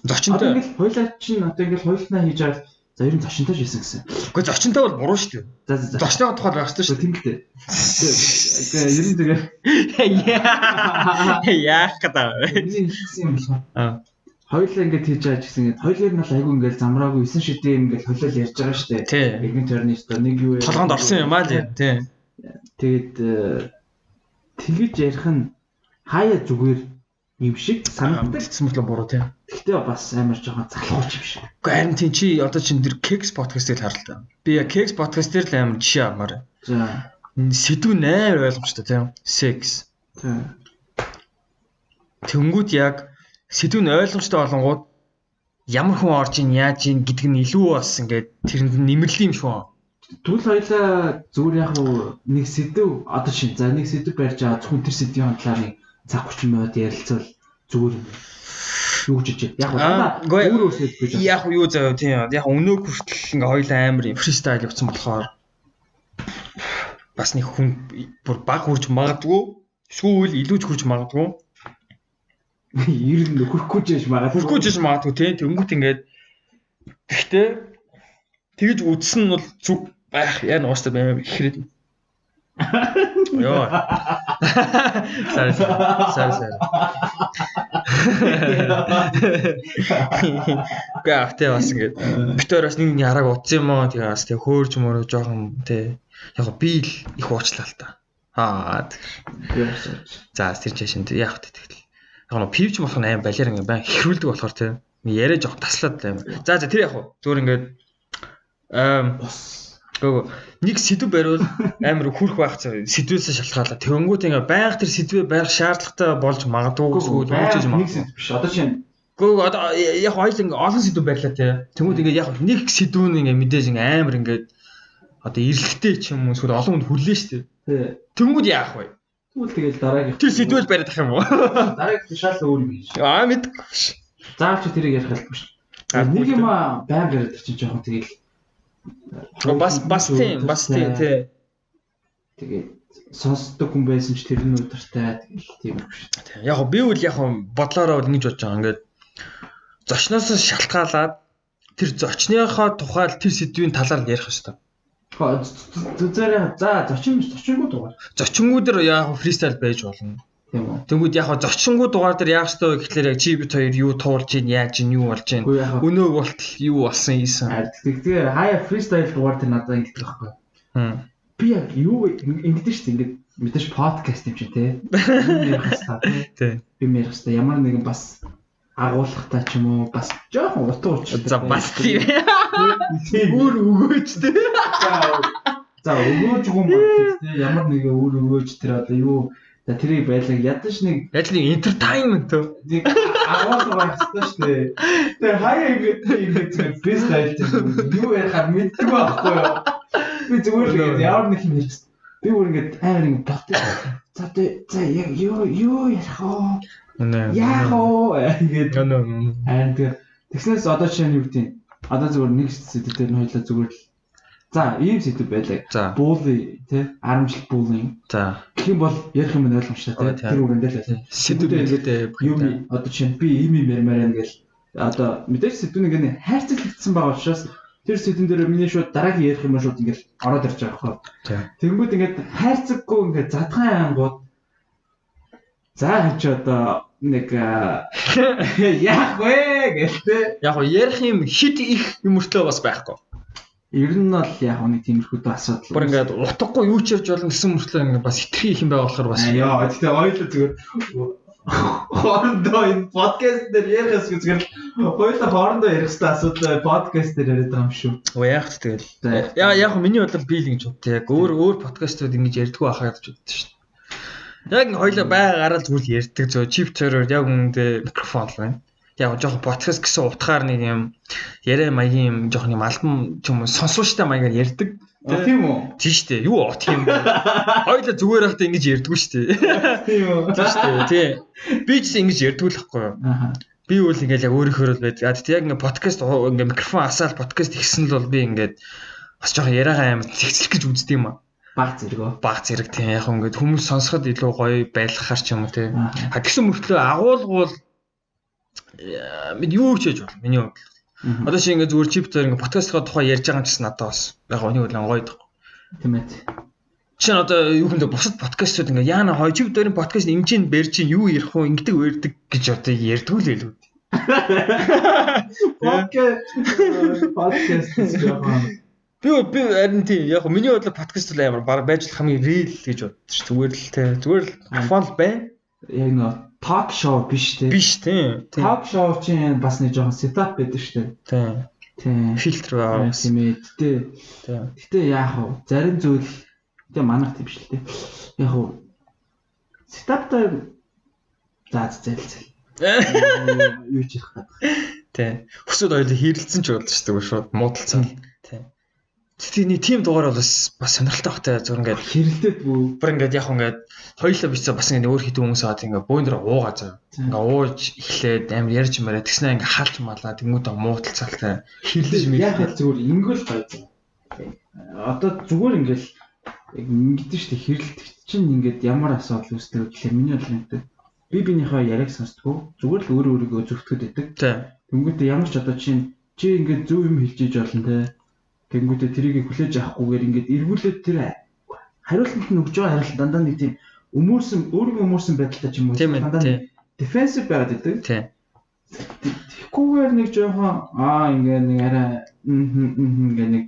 зочинтой ингээл хоёулаа чинь одоо ингээл хоёулаа хийж байгаа за ер нь зочинтой хийсэн гэсэн. Гэхдээ зочинтой бол буруу шүү дээ. За. Зочныхоо тухайд байх шүү дээ. Тэмгэлтэй. Ер нь тэгээ яах гэдэг. Миний хийсэн юм байна. Хоёулаа ингээд хийж байгаа гэсэн юм. Хоёулаа нь бол айгүй ингээд замраагүй 9 шидээ ингээд холиол ярьж байгаа шүү дээ. Нэгэн төрний өстө нэг юу толгоонд орсон юм аа л тий. Тэгээд тэгэж ярих нь хаяа зүгээр юм шиг санагддаг. Тэгсэн мэт л буруу тий. Гэхдээ бас амар жоохон залхууч юм шиг. Гэхдээ харин тий чи одоо чин тэр Kex podcast-ыг харал та. Би яг Kex podcast дээр л амар жишээ авмаар. За. Сэдв нээр ойлгомжтой тий. Sex. Тий. Тэнгүүд яг сэдв нь ойлгомжтой болонгууд ямар хүн орж ийн яаж ийн гэдэг нь илүү бас ингээд тэрэнд нэмэрлээ юм шүү. Түл хоёлаа зүгээр яг нэг сэдв одоо шин за нэг сэдв барьж байгаа зөвхөн тэр сэдвийн талаар цаг 30 минут ярилцвал зүгээр юу гэж яг өөр үсээд гэж яг юу заяа тийм яг өнөө хүртэл ингээ хоёлаа амар фристайл явцсан болохоор бас нэг хүн бүр баг хурж магадгүй эсвэл илүү ч хурж магадгүй ер нь хөрөхгүй жийж магадгүй тийм тэнгуут ингээд гэхдээ тэгж үдсэн нь бол зүг байх яа нуустай баймаа ихэрэд ёо сарай гавтэ бас ингээд битээр бас нэг хараг утсан юм аа тэгээ бас тэгээ хөөрж мөрөө жоохон тий яг би л их уучлаа л та за тэр чашин яг тэ тэгэл яг нь пивч болох нь аим балер ингээд байн хэрүүлдэг болохоор тий яриа жоох таслаад л амар за тэр яг зүгээр ингээд нэг сэдв бариул амар хүрх байх сэдвээс шалтгаалаа. Тэнгүүд ингээ байнга тэр сэдвээ барих шаардлагатай болж магадгүй эсвэл үүсэж магадгүй. Нэг сэдв биш. Одоо чинь гоо одоо яг хоёул ингээ олон сэдв барьлаа те. Тэнгүүд ингээ яг нэг сэдв нь ингээ мэдээж ингээ амар ингээ одоо ирлэгтэй ч юм уу эсвэл олон хүнд хүрлээ шүү дээ. Тэнгүүд яах вэ? Тэгвэл тэгэл дараагийн тэр сэдвэл бариад ах юм уу? Дараагийн шал өөр юм биш. Мэдгүй ш. Заавч тэрийг ярих хэрэггүй ш. Нэг юм байнга яриад чинь жоохон тэгэл бас тийм тий. Тэгээд сонсдог хүн байсан ч тэр нь өдөртэй тэгэл тийм шүү. Яг би үл яг бодлороо ингэж бодож байгаа. Ингээд зочноос шалтгаалаад тэр зочныхоо тухай тэр сэдвийн талаар ярих хэрэгтэй. Зүзээрээ за зочингууд дугаар. Зочингууд дээр яг фристайл байж болно. Тийм үү. Тэнгүүд яг зочингууд дугаар дээр яах ёстой вэ гэхлээр яг чи бит хоёр юу туулж ийн яаж ийн юу болж ийн өнөө болтол юу болсон ийсэн. Тэгэхээр хаяа фристайл дугаар дээр надад ингэдэг байхгүй. Би яг юу ингэдэж шүү дээ. Ингээд мэдээж подкаст юм чи тий. Тий. Би мэрх хэвээр ямар нэгэн бас агуулгатай ч юм уу бас жоохон утга учиртай. За бас тийм. Өөр өгөөч тий. За өгөөж юм байна тий. Ямар нэгэн өөр өгөөж тэр одоо юу за тэрийг байлаа ядаж нэг entertainment нэг агуулга байхгүй шүү дээ. Тэр хаяа ингэ фристайл юу яхаар мэддэг байхгүй юу. Би зүгээр л ямар нэг юм хэлсэн. Би бүр ингэ амар ингэ бат. За яг юу ярих вэ? Яах вэ? Тэгээд тэгснээс одоо чинь юу гэдэг. Одоо зүгээр нэг сэдв дээр нь хоёлаа зүгээр л за ийм сэдв байлаа. Буули тий арамжлалт буули. За гэх юм бол ярих юм ойлгомжтой тий тэр үгэндээ л байлаа. Сэдв гэдэг юм одоо чинь би ийм ярмаар ингээл одоо мэдээж сэдвүүн ингээ хайрцаглагдсан байгаа учраас тэр сэдвэн дээр миний шууд дараагийн ярих юм шууд ингээл ороод ирж байгаа байхгүй. Тэнгүүд ингээд хайрцаггүй ингээ задгаан ангууд за чи одоо нэг яах вэ гэлтэй. Яг ярих юм хит их юмртлөө бас байхгүй. Ер нь бол яг нэг тиймэрхүү асуудал. Бүр ингээд утгагүй юу ч ярьж болно гэсэн мөртлөө ингээд бас хитрхи их юм байгаа болохоор бас яа тэгтээ ойлоо зүгээр хоорондоо энэ подкаст дээр ярихс зүгээр хоёулаа хоорондоо ярих хэрэгтэй асуудал подкаст дээр яриад байгаа юм шүү. Яг тэгэл. Яг миний бодлоор би л ингэж боддог. Яг өөр подкастууд ингэж ярьдггүй байхаа гэж боддог шүү. Яг хоёулаа бай гараад зүгээр ярьдаг зөө чип цороор яг үүндээ микрофон л байна. яг жоохон подкаст гэсэн утгаар нэг юм яриа маягийн юм жоохон юм альбом ч юм уу сонсууштай маягаар ярьдаг. Тийм үү? Тийм шүү дээ. Юу отх юм бэ? Хоёулаа зүгээр байхдаа ингэж ярьдгүй шүү дээ. Тийм үү? Тийм шүү дээ. Тий. Би ч ингэж ярьдгүй л байхгүй юу? Би үл ингээл яг өөрийнхөө л байдаг. Яг ингээ подкаст ингээ микрофон асаал подкаст ихсэн л бол би ингээд бас жоохон яриагаа амар зэгцлэх гэж үздэг юм аа. Баг зэрэг тийм яг ингээд хүмүүс сонсоход илүү гоё байлгахаар ч юм уу тий. Тэгсэн мөртлөө агуулгуул юу ч хийж бол миний хувьд. Одоо чи ингээд зүгээр чиптээр ингээд подкастын тухай ярьж байгаа юм чинь надад бас яг өний үл гоё дах. Тийм ээ. Чи одоо юу хүндээ бусад подкастууд ингээд яана хоёр чиптээрийн подкаст имжийн бэр чинь юу ярих вэ ингээд өрдөг гэж одоо ярьдгүй л илүү. Подкаст жоохон би харин тийм яг миний бодлоо подкаст л амар байж л хамгийн real гэж боддог ш. Зүгээр л те. Зүгээр л фон байна. Яг нөө ток шоу биш те. Биш тийм. Ток шоу чинь бас нэг жоохон сетап байдаг ш. Тийм. Тийм. Фильтр байгаа. Тийм ээ. Гэтэ яах вэ? Зарим зүйл гэтэ манайх тийм биш л те. Яг уу сетаптай заалцал. Юу ч ярих гэдэг. Тийм. Өсөд хоёул хэрэлцэн ч болдог шүү дээ шууд муудалцсан. Тийм. Тэний тим дугаар бол бас сонирхолтой багтай зүр ингээд хэрэлдээд бүү. Бүр ингээд яг ингээд хоёулаа бичсэн бас ингээд өөр хитэн хүмүүс аваад ингээд бөөндөр уугаа зав. Ингээд ууж эхлээд амар ярьж мараа тэгснэ ингээд халж малаа тэмүүтэ муудалцалтай хэрлэж мэд. Яг зүгээр ингэвэл гоё зав. Одоо зүгээр ингээд яг ингэдэж штэ хэрэлдэх чинь ингээд ямар асуудал үүсдэг гэхээр миний бодлоо гэдэг. Би бинийхээ яриаг сонсдгоо зүгээр л өөрийгөө зөвтгöd өгдөг. Тийм. Тэнгүүтээ ямар ч одоо чи ингээд зөв юм хэлж иж болно те. Тэнгүүтээ тэрийг хүлээж авахгүйгээр ингээд эргүүлээд тэр хариултанд нь өгж байгаа хариулт дандаа нэг тийм өөрийгөө өмөрсөн байдалтай ч юм уу дандаа defensive байгаад идэг. Тийм. Тэгэхгүйгээр нэг жоохон ингээд нэг арай ингээд нэг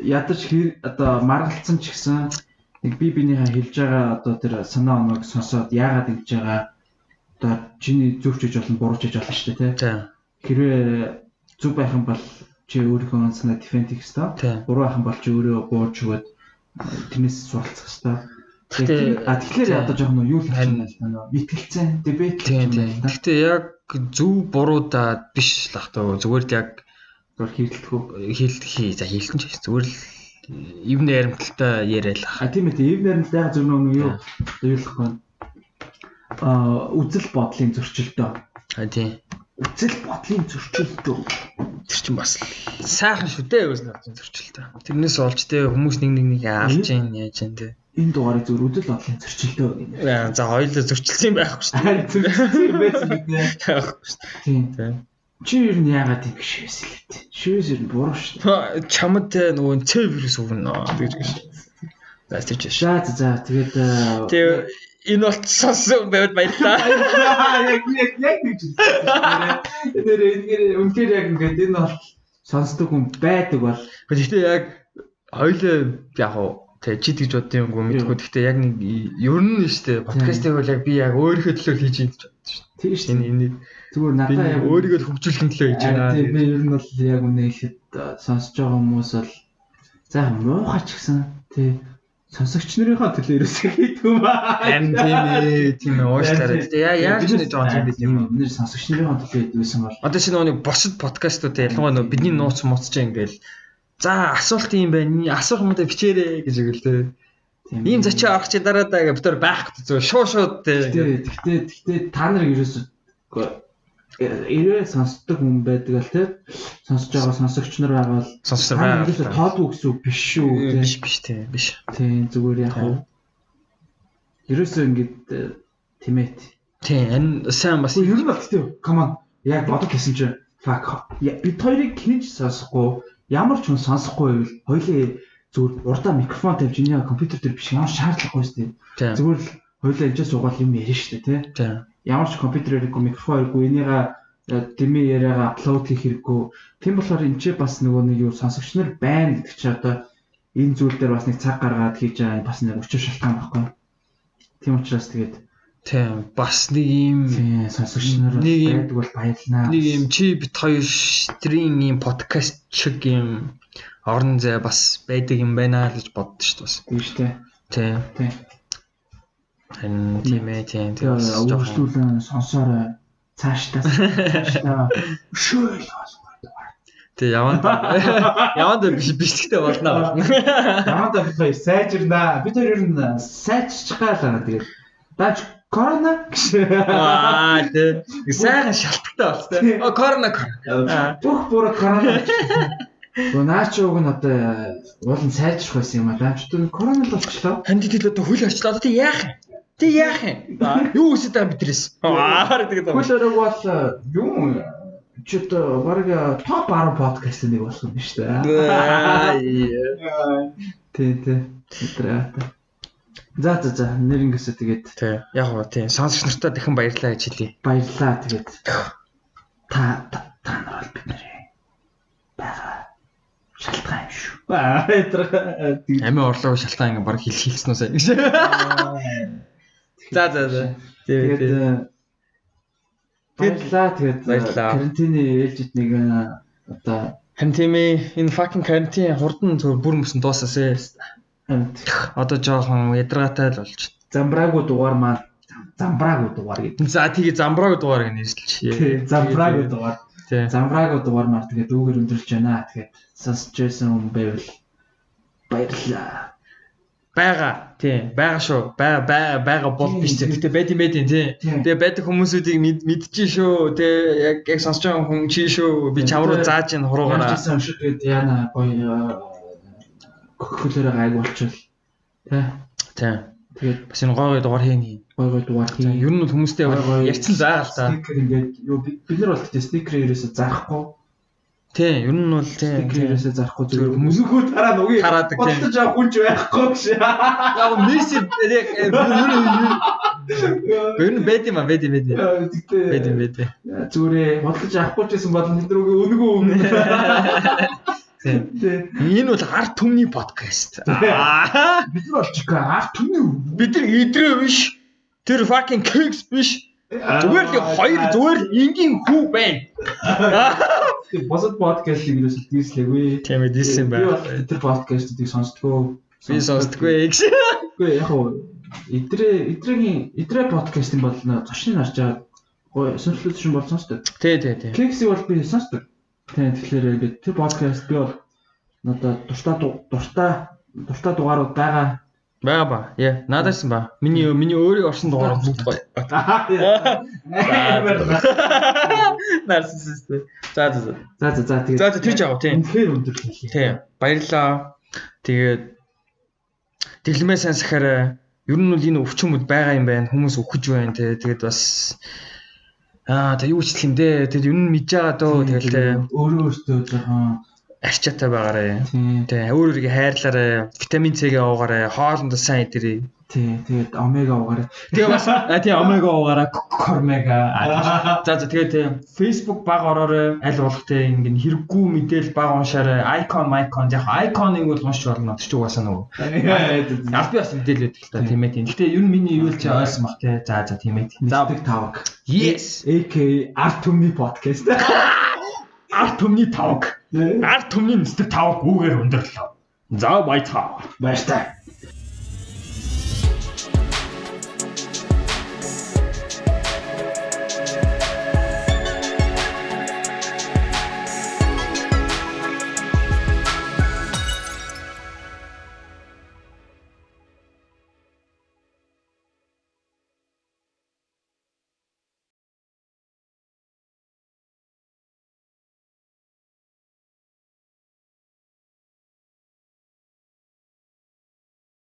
ядаж одоо маргалцсан ч гэсэн нэг бинийхээ хэлж байгаа одоо тэр санаа оноог сонсоод яагаад ингэж байгаа одоо чиний зөв ч хийж болно буруу ч хийж болно шүү дээ тий. Хэрвээ зөв байх юм бол чи өөрийнхөө санаа дефенд хийх ёстой. Буруу байх юм бол чи өөрөө бууж өгөөд тэрнээс суралцах ёстой. Тэгэхээр одоо жоохон юу л хийж байна мэтгэлцэн дебет гэж байна. Гэхдээ яг зөв буруудаа биш л ах таа зүгээр л яг хийлдэх за хийлтэн ч зүгээр л ивн наримталтай яриад л. Тийм ээ ивн наримтал яг зөв нэг юу хэлэхгүй. Үзэл бодлын зөрчилдөө. Тийм. Үзэл бодлын зөрчилдөө. Тэр чинь бас сайхан шүү дээ үзэл бодлын зөрчилдөө. Тэрнээс олж те хүмүүс нэг алж ийн яаж ийн те. Энэ дугаарыг зөв үзэл бодлын зөрчилдөө гэнэ. За хоёулаа зөрчилсөн байхгүй шүү дээ. Зөрчилсөн байсан гэдэг. Байхгүй шүү дээ. Тийм. Чи ер нь яагаад юм шивээс хэлээд. Шивээс ер нь буруу шүү дээ. Чамд те нөгөө C вирус өгнө гэж гэж. Тэгэж шүү. За тэгээд энэ бол сонсон байвал баярлалаа. Яг гэж байна. Тэр үнээр яг ингээд энэ бол сонсдог хүн байдаг бол. Гэхдээ яг хоёлаа яг тэг чи гэж бодсон юм уу мэдгүй. Гэхдээ яг нэг ер нь шүү дээ. Подкастыг бол яг би яг өөрийнхөө төлөө хийж юм гэж бодсон шүү. Тийм шүү. Энэ зүгээр надад яг өөрийгөө хөгжүүлэхин төлөө хийж байгаа. Тийм би ер нь бол яг үнэ ихэд сонсож байгаа хүмүүс бол за муухай ч гэсэн тий сонсогч нарынхаа төлөө ерөөсөө хийдэг юм аа. Тийм ээ уушлаарай. Яаж ч нэг жоон тийм юм. Бид нэр сонсогч нарынхаа төлөө хийдгүйсэн бол одоо чи нөгөө босод подкастууд ялангуяа нөгөө бидний нууц мууцч ингээл за асуулт юм байна. Асуух юм даа бичээрэй гэж өгөл тээ. Ийм зочи авах чи дараа даа битэр байх гэдэг зөв шууд тээ. Тэгтээ та нар ерөөсөө эрээ сонсдог хүн байдаг л тий сонсож байгаа сонсогч нар байгаа бол сонсож байгаа ерөөсөө тоодгүй гэсэн үг биш шүү тий биш тий зүгээр яг уу ерөөсөө ингэж тимэт тий энэ сайн бас ер нь бол тий come on яг бодож хэлсэн чинь fuck бид хоёрыг хинж сонсохгүй ямар ч хүн сонсохгүй байвал хоёулаа зүгээр урдаа микрофон тавьж энэ компьютер дээр биш ямар шаардлагагүй шүү дээ зүгээр л хоёулаа энэ суугаад юм ярина шүү дээ тий ямар ч компьютер хэрэггүй микрофон хэрэггүй энийгээ дэмий яриагаа аплод хийх хэрэггүй. Тийм болохоор энэ ч бас нөгөө нэг юу сонсогч нар байна гэдэг чи одоо энэ зүйл дээр бас нэг цаг гаргаад хийж байгаа бас нэг өчир шалтгаан байхгүй. Тийм учраас тэгээд тийм бас нэг юм сонсогч нар байдаг бол баярлнаа. Нэг юм чи бит хоёр стрим юм подкаст шиг юм орон зай бас байдаг юм байна л гэж боддоо шүү дээ. Тийм шүү дээ. Тийм. Тийм ээ тийм өөрчлөлөө сонсоорой. цаашдаа шөөл болгоо. Тэг яванда биш гэхдээ болно. Яванда битээ сайжирнаа. Бид хоёр ер нь сайжирч гаалаа тэгээд дааж корона тэг сайхан шалтгатай болтой. Корона. Бүх бүр корона. Наач уг нь одоо уулын сайжрах байсан юм а. Даамчтай корона л болчлоо. Ханд тэл одоо хөл орчлоо. Тэг яах юм? Юу үсэд байгаа бидрээс. Тэгээд хөлөөрөг бол юм ч одоо баг топ 10 подкаст нэг болох юм шүү дээ. Тэ. За нэрнгээсээ тэгээд яг гоо тийм сонсогч нартаа дахин баярлалаа гэж хэлье. Баярлалаа тэгээд та нар бид нэр бага шалтгаан юм шүү. Амин орлоо шалтгаан ингээ баг хэлснөө сайн. За. Тэгээд баярлалаа. Карантины ээлжид нэг одоо карантины энэ fucking карантин хурдан бүр мөсөн дуусаасаа. Одоо жоохон ядаргаатай л болж. Замбраагүй дугаар маань замбраагүй дугаар гэдэг. За тэгээ замбраагүй дугаар гэж нэрлэлч. Замбраагүй дугаар. Замбраагүй дугаар маань тэгээд дүүгээр өндөрлж байна. Тэгээд сонсч байсан хүн байвал баярлалаа. Бага шүү. Бага бол биш тийм. Гэтэ байд юм тийм. Тэгээ байдаг хүмүүсүүдийг мэдчихээн шүү. Тэгээ яг сонсож байгаа хүн чи шүү. Би чам руу зааж ин хуруугаараа. Ярьсан шүү. Тэгээд яана гоё хөлөөрөө гайг болчихвол тий. Тэгээд бас энэ гой дугаар хийнэ. Гой дугаар хийнэ. Ер нь хүмүүстэй ярьсан байгаа л та. Стикер ингээд юу бид нар бол тэгээд стикер ерөөсө зарахгүй. Тий, ер нь бол тий. Стикер ерөөсө зарахгүй зүгээр хүмүүсгүй тараад үгүй. Бодож авах хүнч байхгүй гэж. Яг мессеж ер нь байд юм. Зүгээр бодож авахгүй ч гэсэн бол бид нар өнгөө. Энэ бол арт түмний подкаст. Бид нар бол ч арт түмний. Бид нар идрээ биш. Тэр fucking kicks биш. Зүгээр л хоёр энгийн хүү байна. Босод подкастыг юусэл дийслээгүй. Тийм ээ дийсэн байна. Би тэр подкастуудыг сонсдгоо. Би сонсдгоо гэж. Үгүй яг хоо идрээ подкастын бол зочныг харж байгаа гоё сонирхолтой шин бол сонсдог. Тий. Кексийг бол би сонсдог. Тийм тэгэхээр ингээд тэр подкаст би бол одоо дуртай дугаарууд байгаа. Бага. Яа, надаас ба. Миний өөрийн орсон дугаарууд бүгд гоё. Нарциссист. За. Тэгээд. За тэр жаав тийм. Тэгэхээр өндөр хэлье. Тийм. Баярлалаа. Тэгээд дэглэмээ сайн сахаараа ер нь бол энэ өвчмөд байгаа юм байна. Хүмүүс өгөж байна тий. Тэгээд бас та юу ч хэлэх юм дээ. Тэгээд ер нь мэдж байгаа дөө. Тэгэл өөртөө жоохон арчаатай байгаарай. Тий. Өөрийгөө хайрлаарай. Витамин C-гээ уугаарай. Хоолндоо сайн идэрэй. Тий. Тэгээд омега уугаарай. Тэгээ бас омега уугаарай. Кормега. За тэгээд Facebook баг ороорой. Аль болох тий ингэн хэрэггүй мэдээлэл баг уншаарай. Icon яг icon-ыг бол уншиж болно. Ч угаасаа нөгөө. Аль би бас мэдээлэл өгдөг л та тийм ээ. Гэхдээ ер нь миний юу л чи ойрсон бах тий. За тийм ээ. Mystic Talk. Yes. AK Арт Түмний подкаст. Арт Түмний Talk. Арт Түмний Mystic Talk үгээр өндөрлөө. За баярлалаа.